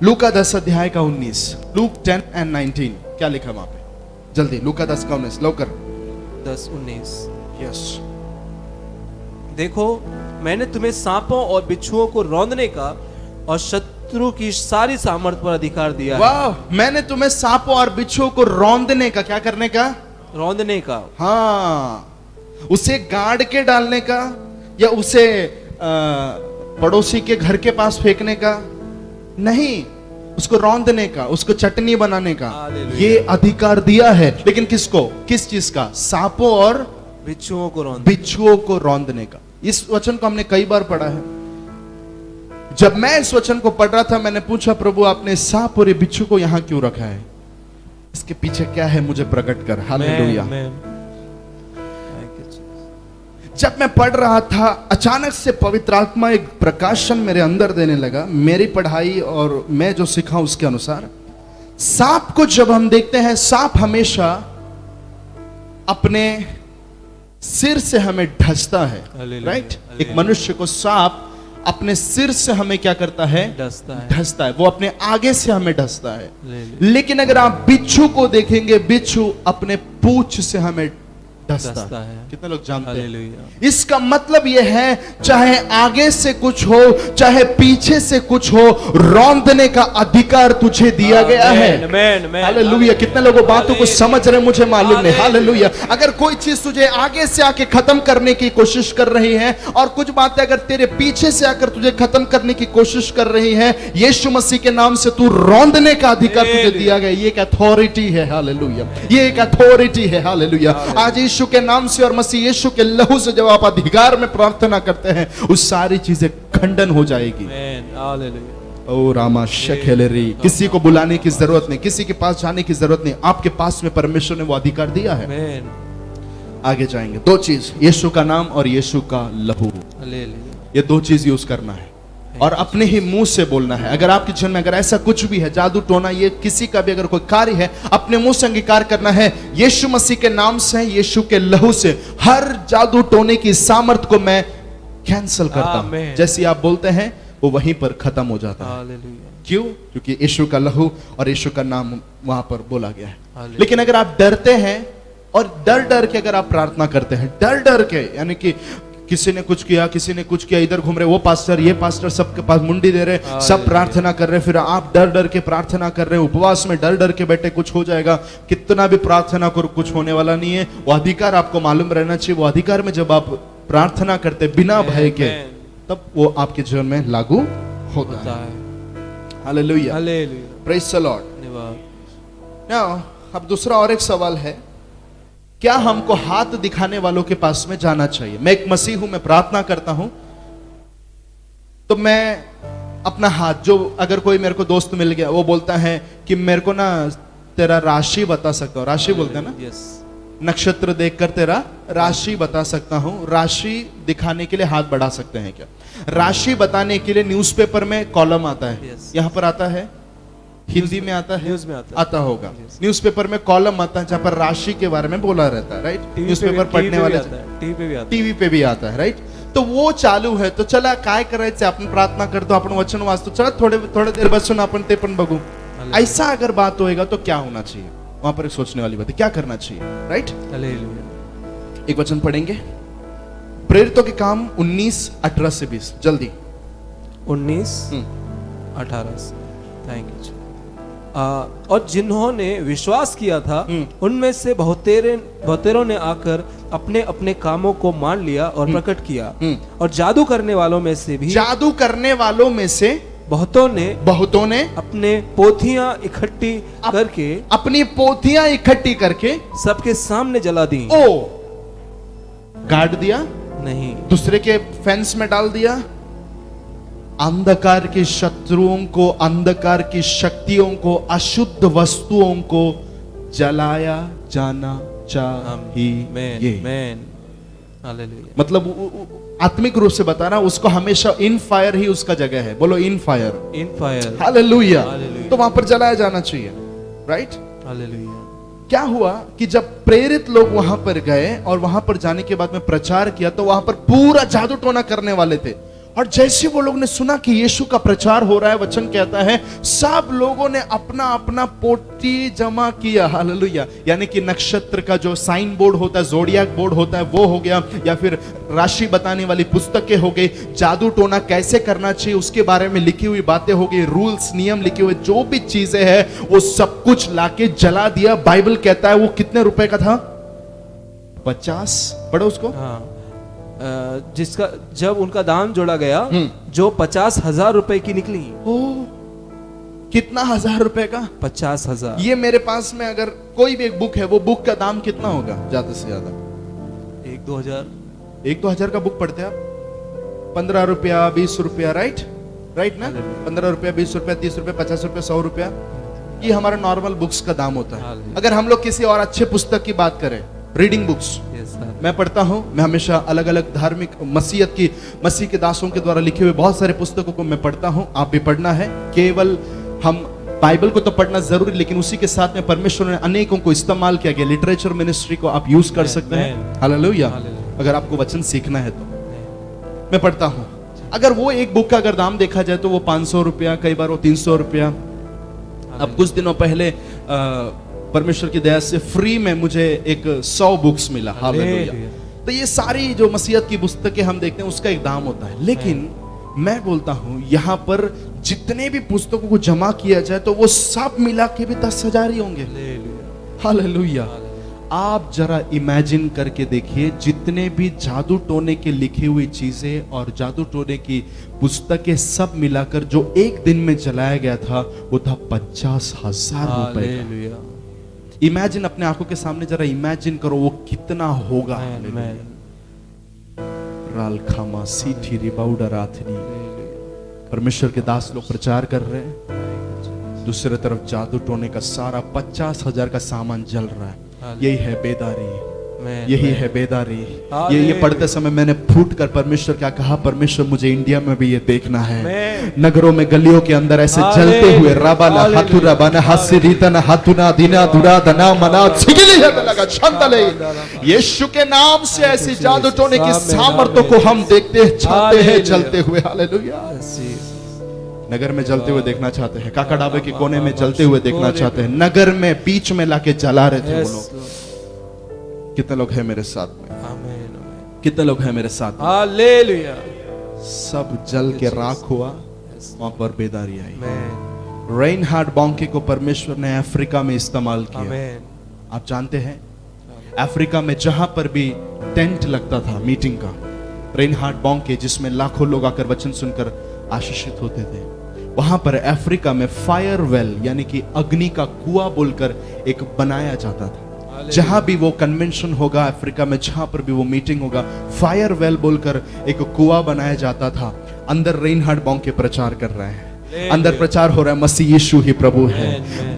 लूका 10 अध्याय का 19, लूक 10:19। क्या लिखा वहां पे? जल्दी, लूका 10 का 19, लौकर। 10:19। यस। देखो, मैंने तुम्हें सांपों और बिच्छुओं को रौंदने का और शत्रु की सारी सामर्थ पर अधिकार दिया है। वाह, मैंने तुम्हें सांपों और बिच्छुओं को रौंदने का, क्या करने का? रौंदने का। हाँ, उसे गाड़ के डालने का, या उसे पड़ोसी के घर के पास फेंकने का नहीं, उसको रौंदने का, उसको चटनी बनाने का हालेलुया। ये अधिकार दिया है। लेकिन किसको? किस चीज का? सांपों और बिच्छुओं को रौंद। बिच्छुओं को रौंदने का। इस वचन को हमने कई बार पढ़ा है। जब मैं इस वचन को पढ़ रहा था, मैंने पूछा, प्रभु आपने सांप और ये बिच्छू को यहां क्यों रखा है? इसके पीछे क्या है, मुझे प्रकट कर। हालेलुया। जब मैं पढ़ रहा था, अचानक से पवित्र आत्मा एक प्रकाशन मेरे अंदर देने लगा, मेरी पढ़ाई और मैं जो सीखा उसके अनुसार। सांप को जब हम देखते हैं, सांप हमेशा अपने सिर से हमें ढसता है, हालेलुया, राइट? एक हालेलुया। मनुष्य को सांप अपने सिर से हमें क्या करता है? डसता है। ढसता है, वो अपने आगे से हमें ढसता है। हालेलुया। लेकिन अगर आप बिच्छू को देखेंगे, बिच्छू अपने पूंछ से हमें ढसता है। कितने लोग जानते हैं? हालेलुया। इसका मतलब यह है, चाहे आगे से कुछ हो, चाहे पीछे से कुछ हो, रौंदने का अधिकार तुझे दिया गया है। हालेलुया। कितने लोगों बातों को समझ रहे, मुझे मालूम नहीं। हालेलुया। अगर कोई चीज तुझे आगे से आके खत्म करने की कोशिश कर रही है और कुछ बातें अगर तेरे पीछे से आकर तुझे खत्म करने की कोशिश कर रही है, यीशु मसीह के नाम से तू रौंदने का अधिकार तुझे दिया गया। ये एक अथॉरिटी है। हालेलुया। ये एक अथॉरिटी है। हालेलुया। आज यीशु के नाम से और मसीह यीशु के लहू से जब आप अधिकार में प्रार्थना करते हैं, उस सारी चीजें खंडन हो जाएगी। ओ रामा शखेलेरी। किसी को बुलाने की जरूरत नहीं, किसी के पास जाने की जरूरत नहीं, आपके पास में परमेश्वर ने वो अधिकार दिया है। आगे जाएंगे, दो चीज, यीशु का नाम और यीशु का लहू, ये दो चीज यूज करना है और अपने ही मुंह से बोलना है। अगर आपके जीवन में अगर ऐसा कुछ भी है, जादू टोना, ये किसी का भी अगर कोई कार्य है, अपने मुंह से अंगीकार करना है, यीशु मसीह के नाम से, यीशु के लहू से हर जादू टोने की सामर्थ को मैं कैंसल करता हूं। जैसे आप बोलते हैं, वो वहीं पर खत्म हो जाता है। हालेलुया। क्यों? क्योंकि यीशु का लहू और यीशु का नाम वहां पर बोला गया है। हालेलुया। लेकिन अगर आप डरते हैं और डर डर के अगर आप प्रार्थना करते हैं, डर डर के, यानी कि किसी ने कुछ किया, किसी ने कुछ किया, इधर घूम रहे, वो पास्टर ये पास्टर सबके पास मुंडी दे रहे, सब प्रार्थना कर रहे, फिर आप डर डर के प्रार्थना कर रहे, उपवास में डर डर के बैठे, कुछ हो जाएगा, कितना भी प्रार्थना करो कुछ होने वाला नहीं है। वो अधिकार आपको मालूम रहना चाहिए। वो अधिकार में जब आप प्रार्थना करते बिना भय के, तब वो आपके जीवन में लागू होता है। Hallelujah, hallelujah, praise the Lord. धन्यवाद। नाउ अब दूसरा और एक सवाल है, क्या हमको हाथ दिखाने वालों के पास में जाना चाहिए? मैं एक मसीह हूं, मैं प्रार्थना करता हूं, तो मैं अपना हाथ, जो अगर कोई मेरे को दोस्त मिल गया, वो बोलता है कि मेरे को ना तेरा राशि बता सकता हूं, राशि बोलते हैं ना, यस, नक्षत्र देखकर तेरा राशि बता सकता हूं। राशि दिखाने के लिए हाथ बढ़ा सकते हैं क्या? राशि बताने के लिए न्यूज़पेपर में कॉलम आता है, Yes. यहां पर आता है, हिंदी में आता है, न्यूज़ में आता है। होगा। Yes. न्यूज़पेपर में कॉलम आता है जहां पर राशि के बारे में बोला रहता है, राइट? न्यूज़पेपर पढ़ने वाले टीवी पे भी आता है, टीवी पे भी आता है, राइट? तो वो चालू है, तो चला काय करायचं, आपण प्रार्थना करतो, आपण वचन वाचतो, चला थोडे देर बसून आपण ते पण बघू। ऐसा अगर बात होएगा तो क्या होना चाहिए? वहां पर एक सोचने वाली बात है, क्या करना चाहिए, राइट? हालेलुया। एक वचन पढ़ेंगे, प्रेरितों के काम 19:18 से 20, जल्दी। 19:18 से, थैंक यू। और जिन्होंने विश्वास किया था उनमें से बहुतेरों ने आकर अपने अपने कामों को मान लिया और प्रकट किया। और जादू करने वालों में से भी, जादू करने वालों में से बहुतों ने अपने पोथियां इकट्ठी करके, अपनी पोथियां इकट्ठी करके सबके सामने जला दी। ओ, गाड़ दिया नहीं, दूसरे के फेंस में डाल दिया। अंधकार के शत्रुओं को, अंधकार की शक्तियों को, अशुद्ध वस्तुओं को जलाया जाना चाहिए। आमीन, हालेलुया। मतलब आत्मिक रूप से बता रहा, उसको हमेशा इन फायर ही उसका जगह है। बोलो in fire, in fire, hallelujah. Hallelujah. तो वहां पर जलाया जाना चाहिए, राइट? हालेलुया। क्या हुआ कि जब प्रेरित लोग वहां पर गए और वहां पर जाने के बाद में प्रचार किया, तो वहां पर पूरा जादू टोना करने वाले थे। और जैसे वो लोग ने सुना कि यीशु का प्रचार हो रहा है, वचन कहता है सब लोगों ने अपना अपना पोटी जमा किया। हालेलुया। यानी कि नक्षत्र का जो साइन बोर्ड होता है, जोडियाक बोर्ड होता है, वो हो गया, या फिर राशि बताने वाली पुस्तकें हो गई, जादू टोना कैसे करना चाहिए उसके बारे में लिखी हुई बातें हो गई, रूल्स नियम लिखे हुए, जो भी चीजें हैं वो सब कुछ लाके जला दिया। बाइबल कहता है वो कितने रुपए का था? 50। पढ़ो उसको। हाँ, जिसका जब उनका दाम जोड़ा गया, जो 50,000 रुपए की निकली। ओ, कितना 1000 रुपए का? 50,000। ये मेरे पास में अगर कोई भी एक बुक है, वो बुक का दाम कितना होगा ज्यादा से ज्यादा? 1-2 हजार। 1-2 हजार का बुक पढ़ते हैं आप? 15 रुपया, 20 रुपया, राइट? राइट ना? 15 रुपया, 20 रुपया, 30 रुपया, 50 रुपया, 100 रुपया, ये हमारा नॉर्मल बुक्स का दाम होता है। अगर हम लोग किसी और अच्छे पुस्तक की बात करें, रीडिंग बुक्स मैं पढ़ता हूं, मैं हमेशा अलग अलग धार्मिक मसीहत की, मसीह के दासों के द्वारा लिखे हुए बहुत सारे पुस्तकों को मैं पढ़ता हूं। आप भी पढ़ना है। केवल हम बाइबल को तो पढ़ना जरूरी, लेकिन उसी के साथ में परमेश्वर ने अनेकों को इस्तेमाल किया गया। लिटरेचर मिनिस्ट्री को आप यूज कर सकते हैं। हालेलुया। अगर आपको वचन सीखना है तो मैं पढ़ता हूं। अगर वो एक बुक का अगर दाम देखा जाए तो वो 500 रुपया, कई बार वो 300 रुपया। अब कुछ दिनों पहले परमेश्वर की दया से फ्री में मुझे एक 100 बुक्स मिला। हालेलुया। तो ये सारी जो मसीहत की पुस्तकें हम देखते हैं उसका एक दाम होता है, लेकिन मैं बोलता हूं यहां पर जितने भी पुस्तकों को जमा किया जाए तो वो सब मिला के भी 10,000 ही होंगे। हालेलुया। आप जरा इमेजिन करके देखिए, जितने भी जादू टोने के लिखी हुई चीजें और जादू टोने की पुस्तकें सब मिलाकर जो एक दिन में जलाया गया था वो था 50,000 रुपए। इमेजिन, अपने आंखों के सामने जरा इमेजिन करो वो कितना होगा। परमेश्वर के दास लोग प्रचार कर रहे हैं, दूसरी तरफ जादू टोने का सारा 50,000 का सामान जल रहा है। यही है बेदारी, यही है बेदारी। ये पढ़ते समय मैंने फूट कर परमेश्वर क्या कहा, परमेश्वर मुझे इंडिया में भी ये देखना है, नगरों में गलियों के अंदर ऐसे जलते हुए राबाला हाथुरा बना हासिरीतन हाथुना दिना दुरा दना मना छिगली है लगा छंदले। यीशु के नाम से ऐसी जादू टोने की सामर्थ्य को हम देखते चाहते हैं जलते हुए। हालेलुया। नगर में जलते हुए देखना चाहते हैं, काका डाबे के कोने में जलते हुए देखना चाहते हैं, नगर में बीच में लाके जला रहे थे वो Yes, लोग। Lord. कितने लोग हैं मेरे साथ में? Amen, amen. कितने लोग हैं मेरे साथ में? Hallelujah. सब जल के राख हुआ, वहां पर बेदारी आई। Amen. रेनहार्ड बॉन्के को परमेश्वर ने अफ्रीका में इस्तेमाल किया। Amen. आप जानते हैं अफ्रीका में जहां पर भी टेंट लगता था मीटिंग का, रेनहार्ड बॉन्के जिसमें लाखों लोग आकर वचन सुनकर आशीषित होते थे, वहां पर अफ्रीका में फायर वेल यानी कि अग्नि का कुआं बोलकर एक बनाया जाता था। जहां भी वो कन्वेंशन होगा अफ्रीका में, जहां पर भी वो मीटिंग होगा, फायर वेल बोलकर एक कुआं बनाया जाता था। अंदर रेनहार्ड बॉन्के प्रचार कर रहे हैं, अंदर प्रचार हो रहा है मसीह यीशु ही प्रभु है,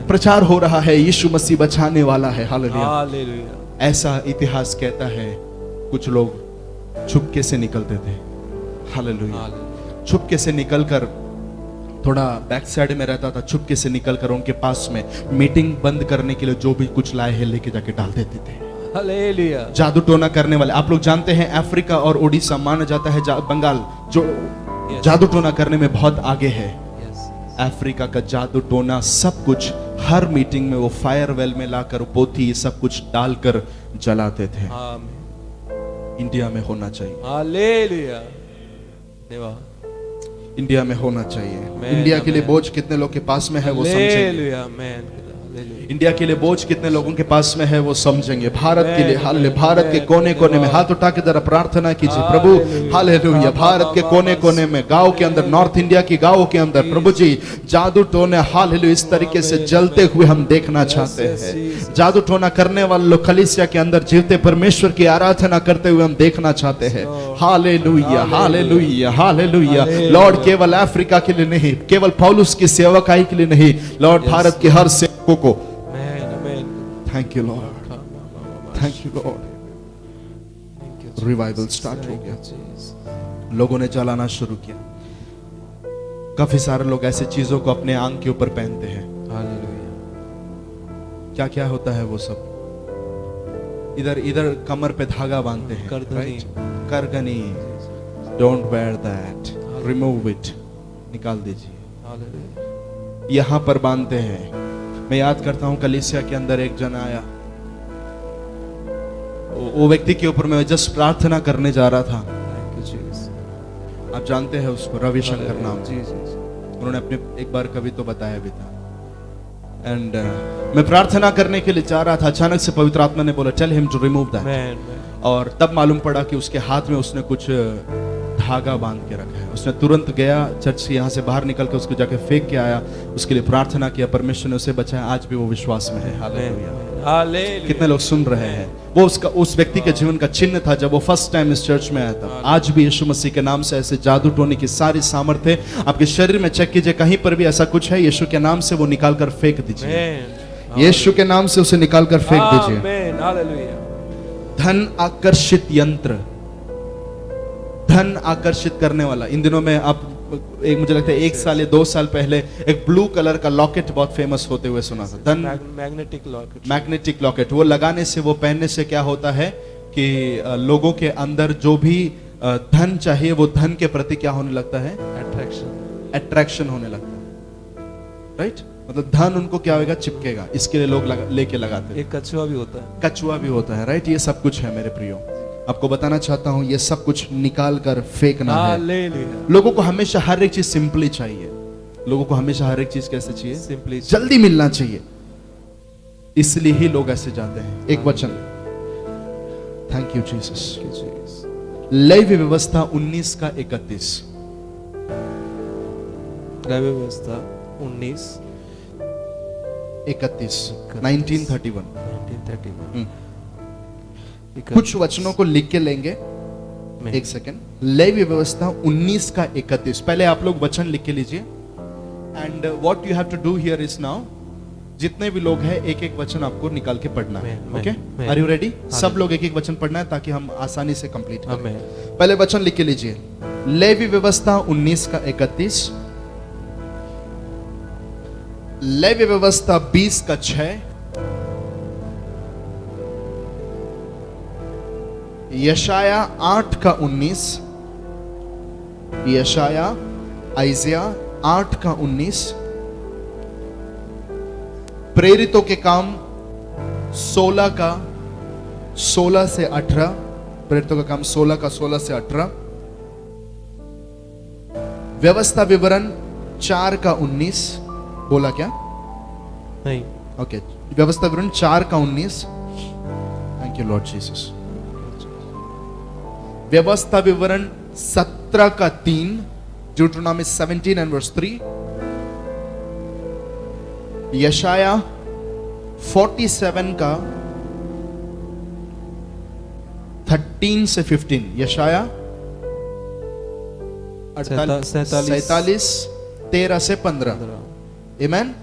प्रचार हो रहा है यीशु मसीह बचाने वाला है। हालेलुया। Hallelujah. ऐसा इतिहास कहता है कुछ लोग छुपके से निकलते थे। हालेलुया। छुपके से निकलकर, थोड़ा बैक साइड में रहता था, छुपके से निकलकर उनके पास में मीटिंग बंद करने के लिए जो भी कुछ लाए हैं लेके जाके डाल देते थे। Hallelujah. जादू टोना करने वाले, आप लोग जानते हैं अफ्रीका और उड़ीसा माना जाता है बंगाल जो जादू टोना करने में बहुत आगे है। Yes. अफ्रीका का जादू टोना सब कुछ हर मीटिंग में वो फायर वेल में लाकर पोथी ये सब कुछ डालकर जलाते थे। Amen. इंडिया में होना चाहिए, Hallelujah. देवा। इंडिया में होना चाहिए। Amen, इंडिया के लिए amen. बोझ कितने लोग के पास में है वो समझेंगे। Hallelujah. Amen. Hallelujah. इंडिया के लिए बोझ कितने लोगों के पास में है वो समझेंगे। भारत के लिए, Amen, हाले भारत के amen. कोने कोने में हाथ उठा के जरा प्रार्थना कीजिए, प्रभु Hallelujah. हालेलुया। भारत के कोने कोने में, गांव के अंदर, नॉर्थ इंडिया की गांवों के अंदर, प्रभु जी जादू टोने हालेलुया इस तरीके से जलते हुए हम देखना चाहते yes, हैं। Jesus. जादू टोना करने वाले लोग कलीसिया के अंदर जीवते परमेश्वर की आराधना करते हुए हम देखना चाहते हैं। Lord. Hallelujah, hallelujah, hallelujah. Hallelujah. Lord केवल अफ्रीका के लिए नहीं, केवल पौलुस की सेवकाई के लिए नहीं, लॉर्ड Yes, भारत के हर सेवकों को Amen. Amen. Thank you Lord, thank you Lord. Thank you, Jesus. Revival start हो Thank गया, you, Jesus. लोगों ने जलाना शुरू किया। काफी सारे लोग ऐसे चीजों को अपने आंख के ऊपर पहनते हैं। Hallelujah. क्या क्या होता है वो सब, इधर इधर कमर पे धागा बांधते हैं, करगनी। right? करगनी। Don't wear that, remove it, निकाल दीजिए। Hallelujah. यहां पर बांधते हैं। मैं याद करता हूं कलीसिया के अंदर एक जन आया, वो व्यक्ति के ऊपर मैं जस्ट प्रार्थना करने जा रहा था। Thank you, Jesus. आप जानते हैं उसको, रविशंकर नाम। जी जी जी। उन्होंने अपने एक बार कभी तो बताया भी था। एंड मैं प्रार्थना करने के लिए जा रहा था, अचानक से पवित्र आत्मा ने बोला tell him to remove that. Amen, amen. और तब मालूम पड़ा कि उसके हाथ में उसने कुछ धागा बांध के रखा है। उसने तुरंत गया चर्च से, यहाँ से बाहर निकल के उसको जाके फेंक के आया, उसके लिए प्रार्थना किया, परमेश्वर ने उसे बचाया। आज भी वो विश्वास में है। हालेलुया। Hallelujah. कितने लोग सुन रहे हैं? वो उसका, उस व्यक्ति के जीवन का चिन्ह था जब वो फर्स्ट टाइम इस चर्च में आया था। आज भी यीशु मसीह के नाम से ऐसे जादू टोने की सारी सामर्थ्य आपके शरीर में चेक कीजिए, कहीं पर भी ऐसा कुछ है, यीशु के नाम से वो निकाल कर फेंक दीजिए। Amen. यीशु के नाम से उसे निकाल कर फेंक दीजिए। Amen. Hallelujah. धन आकर्षित यंत्र, धन आकर्षित करने वाला। इन दिनों में आप एक, मुझे लगता है 1 साल या 2 साल पहले एक ब्लू कलर का लॉकेट बहुत फेमस होते हुए सुना था। धन Magnetic locket. मैग्नेटिक लॉकेट, वो लगाने से, वो पहनने से क्या होता है कि लोगों के अंदर जो भी धन चाहिए वो धन के प्रति क्या होने लगता है? Attraction. अट्रैक्शन होने लगता है। राइट? मतलब धन उनको क्या होगा? चिपकेगा। इसके लिए लोग लेके लगाते हैं। एक कछुआ भी होता है। कछुआ भी होता है। राइट? ये सब कुछ है मेरे प्रियो। आपको बताना चाहता हूं ये सब कुछ निकाल कर फेंकना है। Hallelujah. लोगों को हमेशा हर एक चीज सिंपली चाहिए। लोगों को हमेशा हर एक चीज कैसे चाहिए? Simply. जल्दी मिलना चाहिए। इसलिए ही लोग ऐसे जाते हैं। एक वचन, थैंक यू जीसस। लेवी व्यवस्था 19 का 31। लेवी व्यवस्था 19 31 1931। 1931। कुछ वचनों को लिख के लेंगे। एक सेकेंड। लेवी व्यवस्था 19 का 31। पहले आप लोग वचन लिख के लीजिए। And what you have to do here is now, जितने भी लोग हैं एक एक वचन आपको निकाल के पढ़ना है। ओके? Are you ready? सब लोग एक एक वचन पढ़ना है ताकि हम आसानी से कंप्लीट करें। Amen. पहले वचन लिख के लीजिए। लेवी व्यवस्था 19 का 31, लेवी व्यवस्था 20 का 6, यशाया 8 का 19, यशाया, आइजिया 8 का 19, प्रेरितों के काम 16 का 16 से 18, प्रेरितों का काम 16 का 16 से 18, व्यवस्था विवरण 4 का 19, बोला क्या? नहीं, ओके, व्यवस्था विवरण 4 का 19, थैंक यू लॉर्ड जीसस। व्यवस्था विवरण 17 का 3, ड्यूटेरोनॉमी 17 एंड वर्स 3, यशाया 47 का 13 से 15, यशाया 47 13 से 15, आमेन।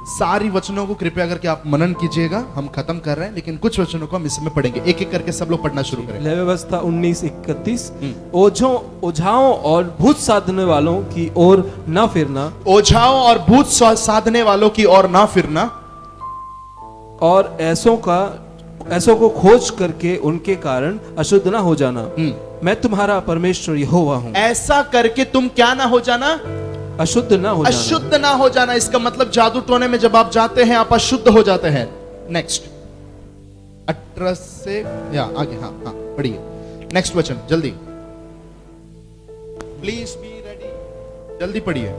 सारी वचनों को कृपया करके आप मनन कीजिएगा। हम खत्म कर रहे हैं, लेकिन कुछ वचनों को हम इसमें पढ़ेंगे। एक एक करके सब लोग पढ़ना शुरू करें। व्यवस्था 19:31, ओझाओं और भूत साधने वालों की ओर न फिरना, ओझाओं और भूत साधने वालों की ओर ना फिरना, और ऐसों को खोज करके उनके कारण अशुद्ध ना हो जाना। मैं तुम्हारा परमेश्वर यहोवा हूँ। ऐसा करके तुम क्या ना हो जाना? अशुद्ध ना हो जाना। अशुद्ध ना हो जाना, इसका मतलब जादू टोने में जब आप जाते हैं आप अशुद्ध हो जाते हैं। नेक्स्ट 18 से या आगे, हाँ हाँ पढ़िए नेक्स्ट वचन जल्दी, प्लीज बी रेडी, जल्दी पढ़िए।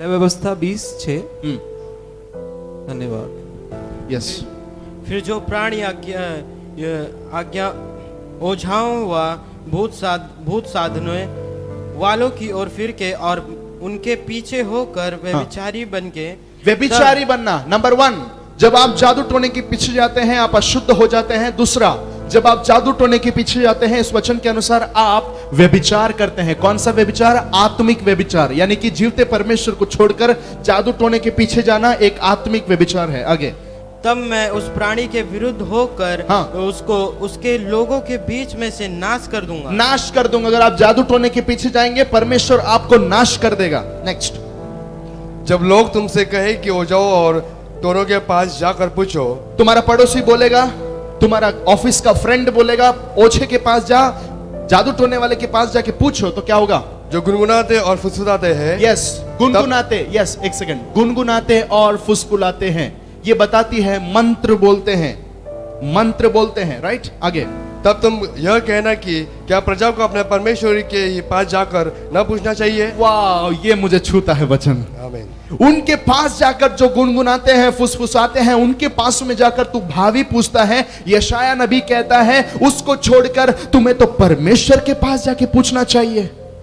व्यवस्था 20:6, धन्यवाद। यस। फिर जो प्राणी आज्ञा ओझाओं व भूत साधने वालों की ओर फिर के और उनके पीछे होकर व्यभिचारी बन के, व्यभिचारी बनना नंबर 1, जब आप जादू टोने के पीछे जाते हैं आप अशुद्ध हो जाते हैं। दूसरा, जब आप जादू टोने के पीछे जाते हैं इस वचन के अनुसार आप व्यभिचार करते हैं। कौन सा व्यभिचार? आत्मिक व्यभिचार, यानी कि जीवते परमेश्वर को छोड़कर जादू टोने के पीछे जाना एक आत्मिक व्यभिचार है। आगे, तब मैं उस प्राणी के विरुद्ध होकर उसको उसके लोगों के बीच में से नाश कर दूंगा। नाश कर दूंगा। अगर आप जादू टोने के पीछे जाएंगे परमेश्वर आपको नाश कर देगा। नेक्स्ट, जब लोग तुमसे कहे कि ओझाओं और टोनों के पास जाकर पूछो, तुम्हारा पड़ोसी बोलेगा, तुम्हारा ऑफिस का फ्रेंड बोलेगा ओझे के पास जा, जादू टोने वाले के पास जाके पूछो, तो क्या होगा? जो गुनगुनाते और फुसफुसाते हैं। यस, गुनगुनाते, यस एक सेकंड, गुनगुनाते और फुसफुलाते हैं, ये बताती है मंत्र बोलते हैं, मंत्र बोलते हैं, राइट। आगे, तब तुम यह कहना कि क्या प्रजा को अपने परमेश्वर के पास जाकर न पूछना चाहिए? वाह, ये मुझे छूता है वचन। आमीन। उनके पास जाकर जो गुनगुनाते हैं फुसफुसाते हैं उनके पास में जाकर तू भावी पूछता है। यशाया नबी कहता है उसको छोड़कर तुम्हें तो परमेश्वर के पास जाके पूछना चाहिए।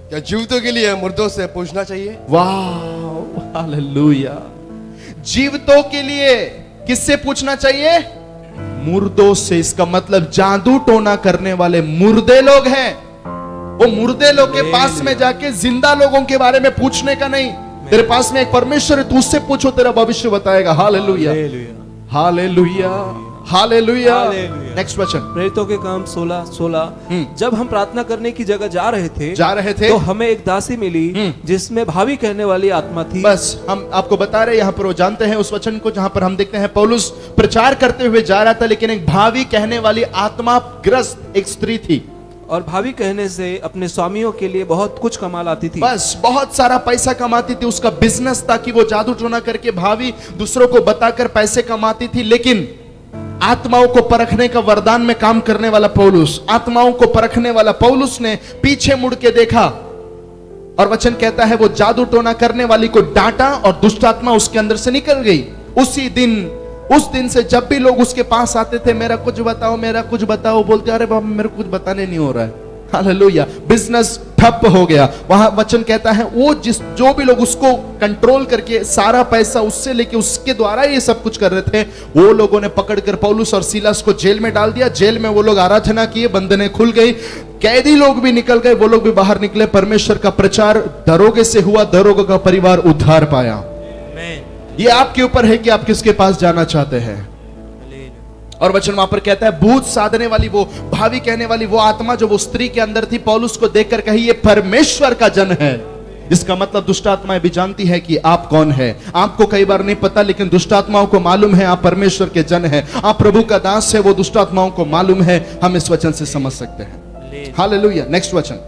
क्या जीवितों के लिए मुर्दों से पूछना चाहिए? वाह, हालेलुया। जीवितों के लिए किससे पूछना चाहिए? मुर्दों से। इसका मतलब जादू टोना करने वाले मुर्दे लोग हैं। वो मुर्दे लोग के पास में जाके जिंदा लोगों के बारे में पूछने का नहीं। तेरे पास में एक परमेश्वर है, तू उससे पूछो, तेरा भविष्य बताएगा। Hallelujah, hallelujah, hallelujah. नेक्स्ट वचन, प्रेरितों के काम 16:16। जब हम प्रार्थना करने की जगह जा रहे थे तो हमें एक दासी मिली जिसमें भावी कहने वाली आत्मा थी। बस हम आपको बता रहे हैं, यहाँ पर वो जानते हैं उस वचन को जहां पर हम देखते हैं पौलुस प्रचार करते हुए जा रहा था, लेकिन एक भावी कहने वाली आत्मा ग्रस्त एक स्त्री थी, और भावी कहने से अपने स्वामियों के लिए बहुत कुछ कमा लाती थी। बस बहुत सारा पैसा कमाती थी। उसका बिजनेस था कि वो जादू टोना करके भावी दूसरों को बताकर पैसे कमाती थी। लेकिन आत्माओं को परखने का वरदान में काम करने वाला पौलुस, आत्माओं को परखने वाला पौलुस ने पीछे मुड़ के देखा और वचन कहता है वो जादू टोना करने वाली को डांटा और दुष्ट आत्मा उसके अंदर से निकल गई। उस दिन से जब भी लोग उसके पास आते थे, मेरा कुछ बताओ, मेरा कुछ बताओ, बोलते अरे बाबा मेरे कुछ बताने नहीं हो रहा है। हालेलुया, बिजनेस ठप हो गया। वहां वचन कहता है वो जो भी लोग उसको कंट्रोल करके सारा पैसा उससे लेके उसके द्वारा ये सब कुछ कर रहे थे, वो लोगों ने पकड़कर पौलुस और सीलास को जेल में डाल दिया। जेल में वो लोग आराधना किए, बंधने खुल गई, कैदी लोग भी निकल गए, वो लोग भी बाहर निकले। परमेश्वर का प्रचार दरोगे से हुआ, दरोगे का परिवार उद्धार पाया। ये आपके ऊपर है कि आप किसके पास जाना चाहते हैं। और वचन वहां पर कहता है भूत साधने वाली, वो भावी कहने वाली वो आत्मा जो वो स्त्री के अंदर थी, पौलुस को देखकर कही ये परमेश्वर का जन है। इसका मतलब दुष्ट आत्माएं भी जानती है कि आप कौन है। आपको कई बार नहीं पता, लेकिन दुष्ट आत्माओं को मालूम है आप परमेश्वर के जन है, आप प्रभु का दास है। वो दुष्ट आत्माओं को मालूम है। हम इस वचन से समझ सकते हैं। हालेलुया। नेक्स्ट वचन,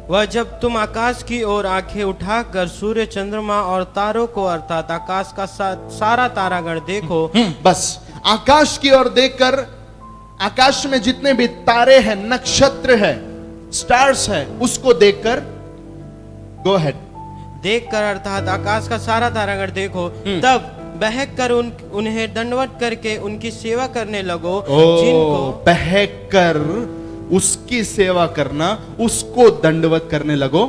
वह जब तुम आकाश की ओर आंखें उठाकर सूर्य चंद्रमा और तारों को अर्थात आकाश का सारा तारागण देखो। बस आकाश की ओर देखकर, आकाश में जितने भी तारे हैं, नक्षत्र है, स्टार्स है, उसको देखकर, गो अहेड, देखकर अर्थात आकाश का सारा तारागण देखो, तब बहक कर उन्हें दंडवत करके उनकी सेवा करने लगो। जिनको बहक कर उसकी सेवा करना, उसको दंडवत करने लगो,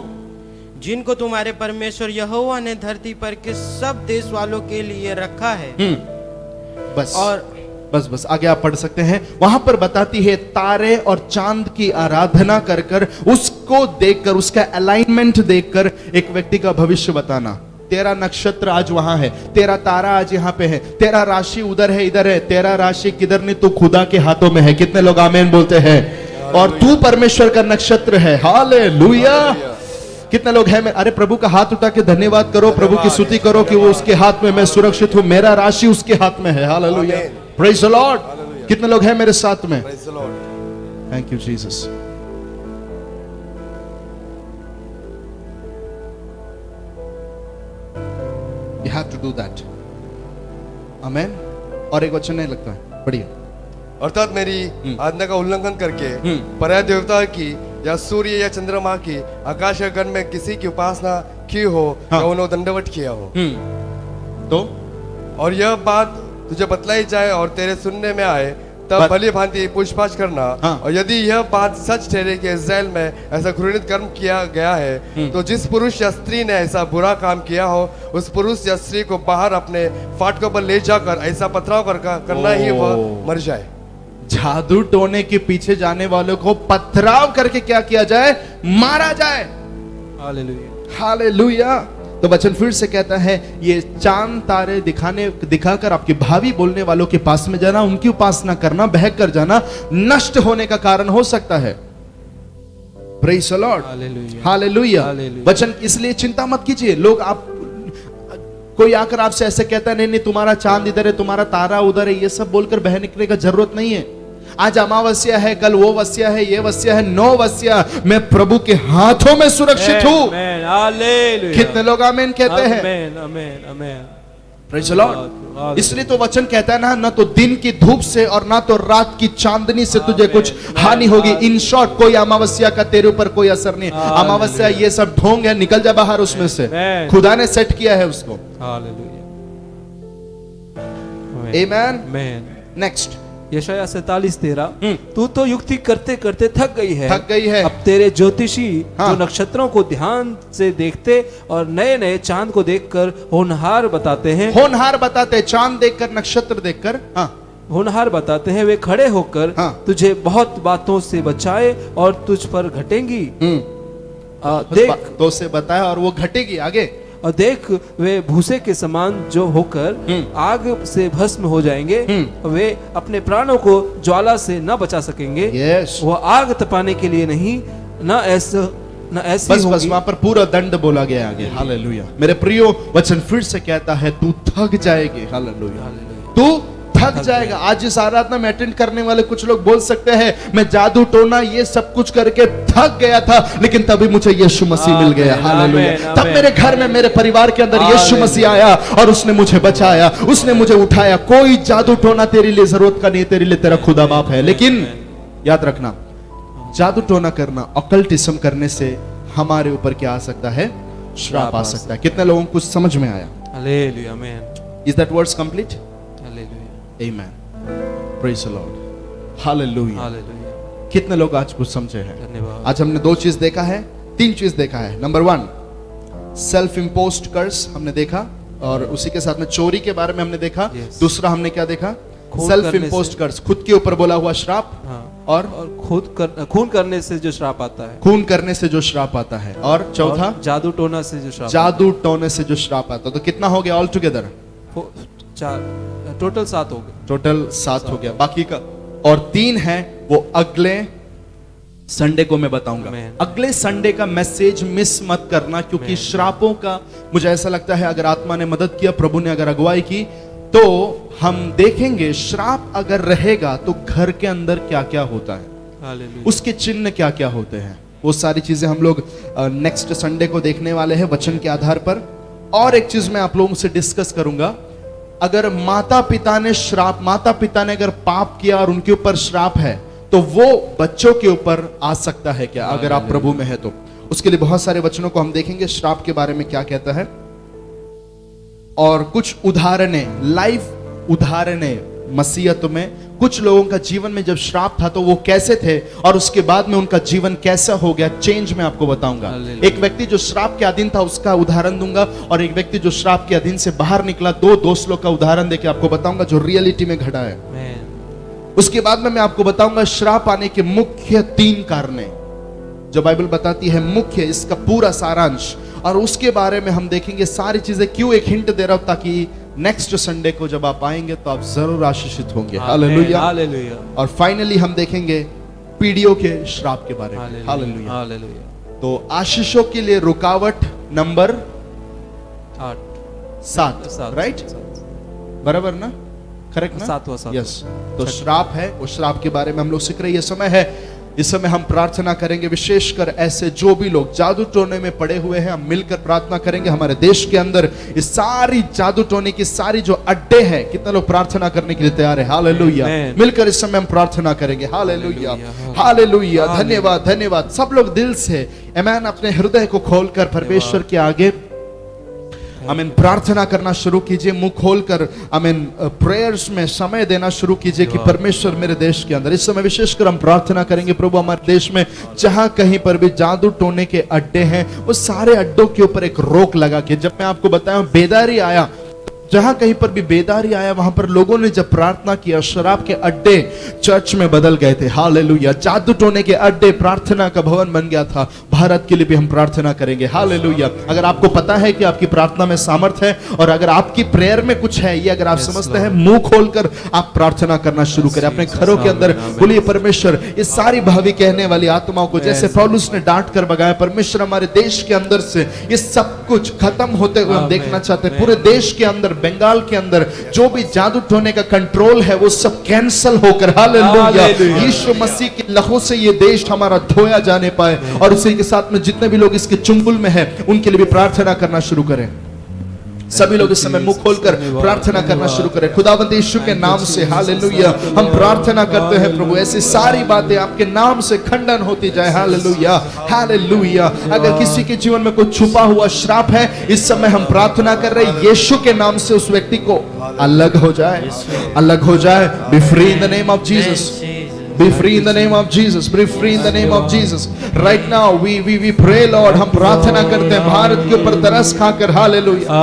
जिनको तुम्हारे परमेश्वर यहोवा ने धरती पर के सब देश वालों के लिए रखा है। बस और बस आगे आप पढ़ सकते हैं। वहां पर बताती है तारे और चांद की आराधना कर कर, उसको देखकर, उसका अलाइनमेंट देखकर एक व्यक्ति का भविष्य बताना। तेरा नक्षत्र आज वहां है, तेरा तारा आज यहाँ पे है, तेरा राशि उधर है, इधर है, तेरा राशि किधर नहीं, तू खुदा के हाथों में है। कितने लोग आमीन बोलते हैं? और तू परमेश्वर का नक्षत्र है। हालेलुया। कितने लोग हैं? अरे प्रभु का हाथ उठा के धन्यवाद करो, प्रभु की स्तुति करो कि वो उसके हाथ में, मैं सुरक्षित हूं, मेरा राशि उसके हाथ में है। Hallelujah, praise the Lord. कितने लोग हैं मेरे साथ में? Thank you Jesus. You have to do that. Amen. और एक वचन नहीं लगता है, बढ़िया। अर्थात मेरी आज्ञा का उल्लंघन करके पर्याय देवता की या सूर्य या चंद्रमा की आकाश या गण में किसी की उपासना की हो, या उन्हें दंडवत किया हो, तो और यह बात तुझे बतलाई जाए और तेरे सुनने में आए, तब भली भांति पूछताछ करना। और यदि यह बात सच ठहरे कि इस्राएल में ऐसा घृणित कर्म किया गया है, तो जिस पुरुष या स्त्री ने ऐसा बुरा काम किया हो, उस पुरुष या स्त्री को बाहर अपने फाटकों पर ले जाकर ऐसा पथराव करना ही वह मर जाए। जादू टोने के पीछे जाने वालों को पथराव करके क्या किया जाए? मारा जाए। Hallelujah, hallelujah. तो वचन फिर से कहता है, ये चांद तारे दिखाकर आपके भावी बोलने वालों के पास में जाना, उनकी उपासना करना, बहक कर जाना नष्ट होने का कारण हो सकता है। Praise the Lord, hallelujah. वचन इसलिए चिंता मत कीजिए। लोग आप कोई आकर आपसे ऐसे कहता है, नहीं नहीं तुम्हारा चांद इधर है, तुम्हारा तारा उधर है, ये सब बोलकर बह निकलने का जरूरत नहीं है। आज अमावस्या है, कल वो वस्या है, ये वस्या है, 9 वस्या मैं प्रभु के हाथों में सुरक्षित हूं। कितने लोग आमीन कहते हैं? Praise the Lord. इसलिए तो वचन कहता है ना तो दिन की धूप से और ना तो रात की चांदनी से तुझे कुछ हानि होगी। इन शॉर्ट, कोई अमावस्या का तेरे ऊपर कोई असर नहीं। अमावस्या ये सब ढोंग है, निकल जा बाहर उसमें से। खुदा ने सेट किया है उसको। आमीन। नेक्स्ट, यशायाह 47:13, तू तो युक्ति करते करते थक गई है। अब तेरे ज्योतिषी जो नक्षत्रों को ध्यान से देखते और नए नए चांद को देखकर होनहार बताते हैं, चांद देखकर, नक्षत्र देखकर होनहार बताते हैं, वे खड़े होकर तुझे बहुत बातों से बचाए और तुझ पर घटेंगी। देख, बातों से बताया और वो घटेगी आगे। और देख, वे भूसे के समान जो होकर आग से भस्म हो जाएंगे, वे अपने प्राणों को ज्वाला से न बचा सकेंगे। वो आग तपाने के लिए नहीं, न ऐसी बस वहां पर पूरा दंड बोला गया आगे। हालेलुया। मेरे प्रियो, वचन फिर से कहता है, तू थक जाएगी। हालेलुया, तू थक जाएगा। आज इस आराधना में अटेंड करने वाले कुछ लोग बोल सकते हैं, मैं जादू टोना ये सब कुछ करके थक गया था, लेकिन तभी मुझे यीशु मसीह मिल गया। हालेलुया। तब मेरे घर में, मेरे परिवार के अंदर यीशु मसीह आया और उसने मुझे बचाया, उसने मुझे उठाया। कोई जादू टोना तेरे लिए जरूरत का नहीं, तेरे लिए तेरा खुदा बाप है। लेकिन याद रखना, जादू टोना करना, ऑकल्टिज्म करने से हमारे ऊपर क्या आ सकता है? श्राप आ सकता है। कितने लोगों को समझ में आया? हालेलुया, आमीन। Is that words complete? Hallelujah, amen, praise the Lord, hallelujah. Hallelujah. कितने लोग आज कुछ समझे हैं? धन्यवाद। आज हमने 2 चीज देखा है, 3 चीज देखा है। नंबर 1, सेल्फ इम्पोज्ड कर्स हमने देखा, और उसी के साथ में चोरी के बारे में हमने देखा। दूसरा हमने क्या देखा? सेल्फ इम्पोज्ड कर्स, खुद के ऊपर बोला हुआ श्राप। और खून करने से जो श्राप आता है, खून करने से जो श्राप आता है। और चौथा, जादू टोना से जो श्राप, जादू टोने से जो श्राप आता है। तो कितना हो गया ऑल टुगेदर? 4, टोटल 7 हो गए। टोटल 7 हो गया। बाकी का और 3 है, वो अगले संडे को मैं बताऊंगा। अगले संडे का मैसेज मिस मत करना, क्योंकि श्रापों का मुझे ऐसा लगता है, अगर आत्मा ने मदद किया, प्रभु ने अगर अगुवाई की, तो हम देखेंगे श्राप अगर रहेगा तो घर के अंदर क्या क्या होता है, उसके चिन्ह क्या क्या होते हैं। वो सारी चीजें हम लोग नेक्स्ट संडे को देखने वाले हैं वचन के आधार पर। और एक चीज मैं आप लोगों से डिस्कस करूंगा, अगर माता पिता ने अगर पाप किया और उनके ऊपर श्राप है तो वो बच्चों के ऊपर आ सकता है क्या, अगर आप प्रभु में है तो। उसके लिए बहुत सारे वचनों को हम देखेंगे, श्राप के बारे में क्या कहता है, और कुछ उदाहरणें, लाइव उदाहरणें मसीहत में कुछ लोगों का जीवन में जब श्राप था तो वो कैसे थे और उसके बाद में उनका जीवन कैसा हो गया, चेंज मैं आपको बताऊंगा। एक व्यक्ति जो श्राप के अधीन था उसका उदाहरण दूंगा, और एक व्यक्ति जो श्राप के अधीन से बाहर निकला, दो दोस्त लोग का उदाहरण देके आपको बताऊंगा जो रियलिटी में घटा है। उसके बाद में मैं आपको बताऊंगा श्राप आने के मुख्य 3 कारण जो बाइबल बताती है, मुख्य इसका पूरा सारांश, और उसके बारे में हम देखेंगे सारी चीजें। क्यों एक हिंट दे रहा हूं, ताकि नेक्स्ट संडे को जब आप आएंगे तो आप जरूर आशीषित होंगे। Hallelujah, hallelujah. और फाइनली हम देखेंगे पीढ़ियों के श्राप के बारे में। Hallelujah, hallelujah. तो आशीषों के लिए रुकावट नंबर 7, राइट, बराबर ना, करेक्ट ना, 7वां। यस। तो श्राप है, वो श्राप के बारे में हम लोग सीख रहे हैं। ये समय है, इस समय हम प्रार्थना करेंगे, विशेषकर ऐसे जो भी लोग जादू टोने में पड़े हुए हैं, हम मिलकर प्रार्थना करेंगे। हमारे देश के अंदर इस सारी जादू टोने की सारी जो अड्डे हैं, कितने लोग प्रार्थना करने के लिए तैयार है? हालेलुया। मिलकर इस समय हम प्रार्थना करेंगे। Hallelujah, hallelujah. धन्यवाद, धन्यवाद। सब लोग दिल से आमीन अपने हृदय को खोलकर परमेश्वर के आगे आमीन प्रार्थना करना शुरू कीजिए। मुंह खोलकर आमीन प्रेयर्स में समय देना शुरू कीजिए कि परमेश्वर मेरे देश के अंदर, इस समय विशेषकर हम प्रार्थना करेंगे, प्रभु हमारे देश में जहां कहीं पर भी जादू टोने के अड्डे हैं, वो सारे अड्डों के ऊपर एक रोक लगा के, जब मैं आपको बताया बेदारी आया, जहां कहीं पर भी बेदारी आया वहां पर लोगों ने जब प्रार्थना किया, शराब के अड्डे चर्च में बदल गए थे। हालेलुया। जादू टोने के अड्डे प्रार्थना का भवन बन गया था। भारत के लिए भी हम प्रार्थना करेंगे। हालेलुया। अगर आपको पता है कि आपकी प्रार्थना में सामर्थ है और अगर आपकी प्रेयर में कुछ है, ये अगर आप समझते हैं, मुंह खोलकर आप प्रार्थना करना शुरू करें। अपने घरों के अंदर बोलिए, परमेश्वर इस सारी भावी कहने वाली आत्माओं को, जैसे पौलुस ने डांट कर भगाया, परमेश्वर हमारे देश के अंदर से ये सब कुछ खत्म होते हुए हम देखना चाहते हैं। पूरे देश के अंदर, बंगाल के अंदर जो भी जादू टोने का कंट्रोल है वो सब कैंसल होकर, हालेलुया, यीशु मसीह के लहू से ये देश हमारा धोया जाने पाए। और उसी के साथ में जितने भी लोग इसके चुंगल में हैं उनके लिए भी प्रार्थना करना शुरू करें। सभी लोग इस समय मुंह खोलकर प्रार्थना करना शुरू करें। खुदावंद यीशु के नाम से हालेलुया हम प्रार्थना करते हैं प्रभु, ऐसी सारी बातें आपके नाम से खंडन होती जाए। Hallelujah, hallelujah. अगर किसी के जीवन में कोई छुपा हुआ श्राप है, इस समय हम प्रार्थना कर रहे हैं यीशु के नाम से उस व्यक्ति को अलग हो जाए, अलग हो जाए। B free in the name of Jesus, be free in the name of Jesus, be free in the name of Jesus right now। we pray Lord, हम प्रार्थना करते हैं भारत के ऊपर तरस खाकर। हालेलुया,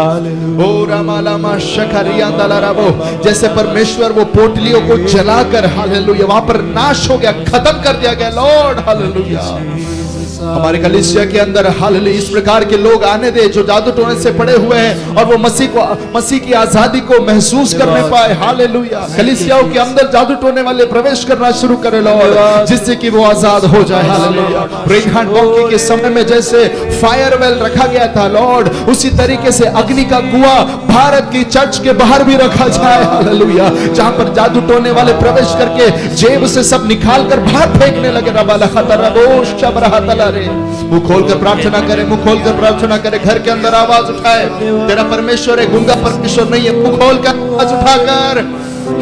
ओ रामालामा शकरिया दलाराबो, जैसे परमेश्वर वो पोटलियों को जलाकर, हालेलुया, वहां पर नाश हो गया, खत्म कर दिया गया। लॉर्ड हालेलुया, हमारे कलीसिया के अंदर हालेलुया इस प्रकार के लोग आने दे जो जादू टोने से पड़े हुए हैं और वो मसीह की आजादी को महसूस करने पाए। हालेलुया, कलीसियाओं के अंदर जादू टोने वाले प्रवेश करना शुरू करे लॉर्ड, जिससे कि वो आजाद हो जाए। हालेलुया, रेनहार्ड बॉन्की के समय में जैसे फायर वेल रखा गया था लॉर्ड, उसी तरीके से अग्नि का कुआं भारत की चर्च के बाहर भी रखा जाए। हालेलुया, जहां पर जादू टोने वाले प्रवेश करके जेब से सब निकाल कर बाहर फेंकने लगे। रबाला खतरबो शबरहतला, मुंह खोलकर प्रार्थना करें, मुंह खोलकर प्रार्थना करें। घर के अंदर आवाज उठाए, तेरा परमेश्वर है, गूंगा परमेश्वर नहीं है। मुंह खोलकर आवाज उठाकर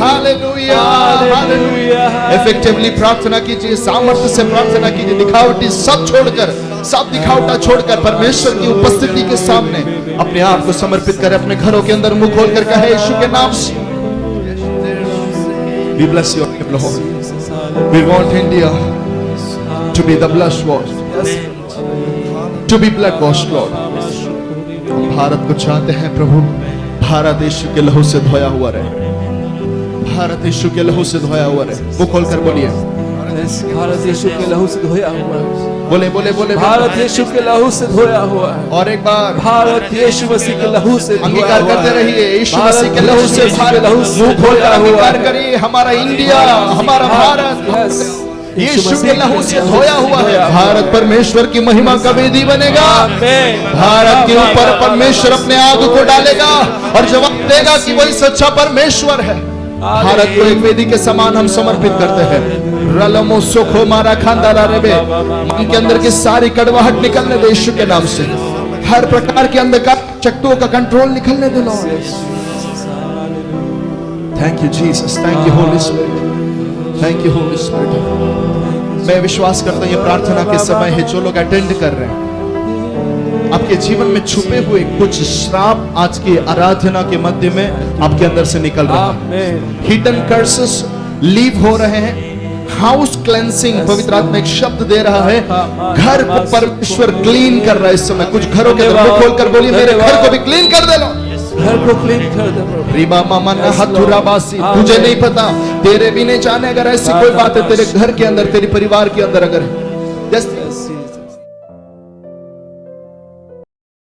हालेलुया, हालेलुया इफेक्टिवली प्रार्थना कीजिए, सामर्थ्य से प्रार्थना कीजिए। दिखावटी सब छोड़कर, सब दिखावटा छोड़कर परमेश्वर की उपस्थिति के सामने अपने आप को समर्पित करें। अपने घरों के अंदर मुंह खोलकर कहे यीशु के नाम से। We bless your name Lord, we want India to be the blood washed, to be blood washed Lord। हम भारत को चाहते हैं प्रभु, भारत यीशु के लहू से धोया हुआ रहे, भारत यीशु के लहू से धोया हुआ रहे। वो खोलकर बोलिए, भारत यीशु के लहू से धोया हुआ है। बोले बोले बोले, भारत यीशु के लहू से धोया हुआ है। और एक बार, भारत यीशु मसीह के लहू से अंगीकार करते रहिए, यीशु मसीह के लहू से भारत मुंह खोलकर अंगीकार करिए। हमारा इंडिया, हमारा भारत यीशु के लहू से धोया हुआ है। भारत परमेश्वर की महिमा का वेदी बनेगा। भारत के ऊपर परमेश्वर अपने आग को डालेगा और जवाब देगा कि वही सच्चा परमेश्वर है। भारत को एक वेदी के समान हम समर्पित करते हैं। रलमो सुखो मारा खांदारा रेबे, मन के अंदर की सारी कड़वाहट निकलने दे यीशु के नाम से। हर प्रकार के अंधकार शक्तियों का कंट्रोल निकलने दे lord. Thank you Jesus, thank you holy spirit, thank you holy spirit. मैं विश्वास करता हूं ये प्रार्थना के समय है, जो लोग अटेंड कर रहे हैं, आपके जीवन में छुपे हुए कुछ श्राप आज की आराधना के मध्य में आपके अंदर से निकल रहा है। हिडन कर्सेस लीव हो रहे हैं। हाउस क्लेंसिंग, पवित्र आत्मा एक शब्द दे रहा है, घर को परमेश्वर क्लीन कर रहा है इस समय। कुछ घरों के अंदर खोलकर बोलिए, मेरे घर को भी क्लीन कर दे लो, घर को क्लीन कर दे प्रभु। रिबा मामा ना हथुराबासी, तुझे नहीं पता, तेरे भी नहीं जाने, अगर ऐसी कोई बात है तेरे घर के अंदर, तेरे परिवार के अंदर, अगर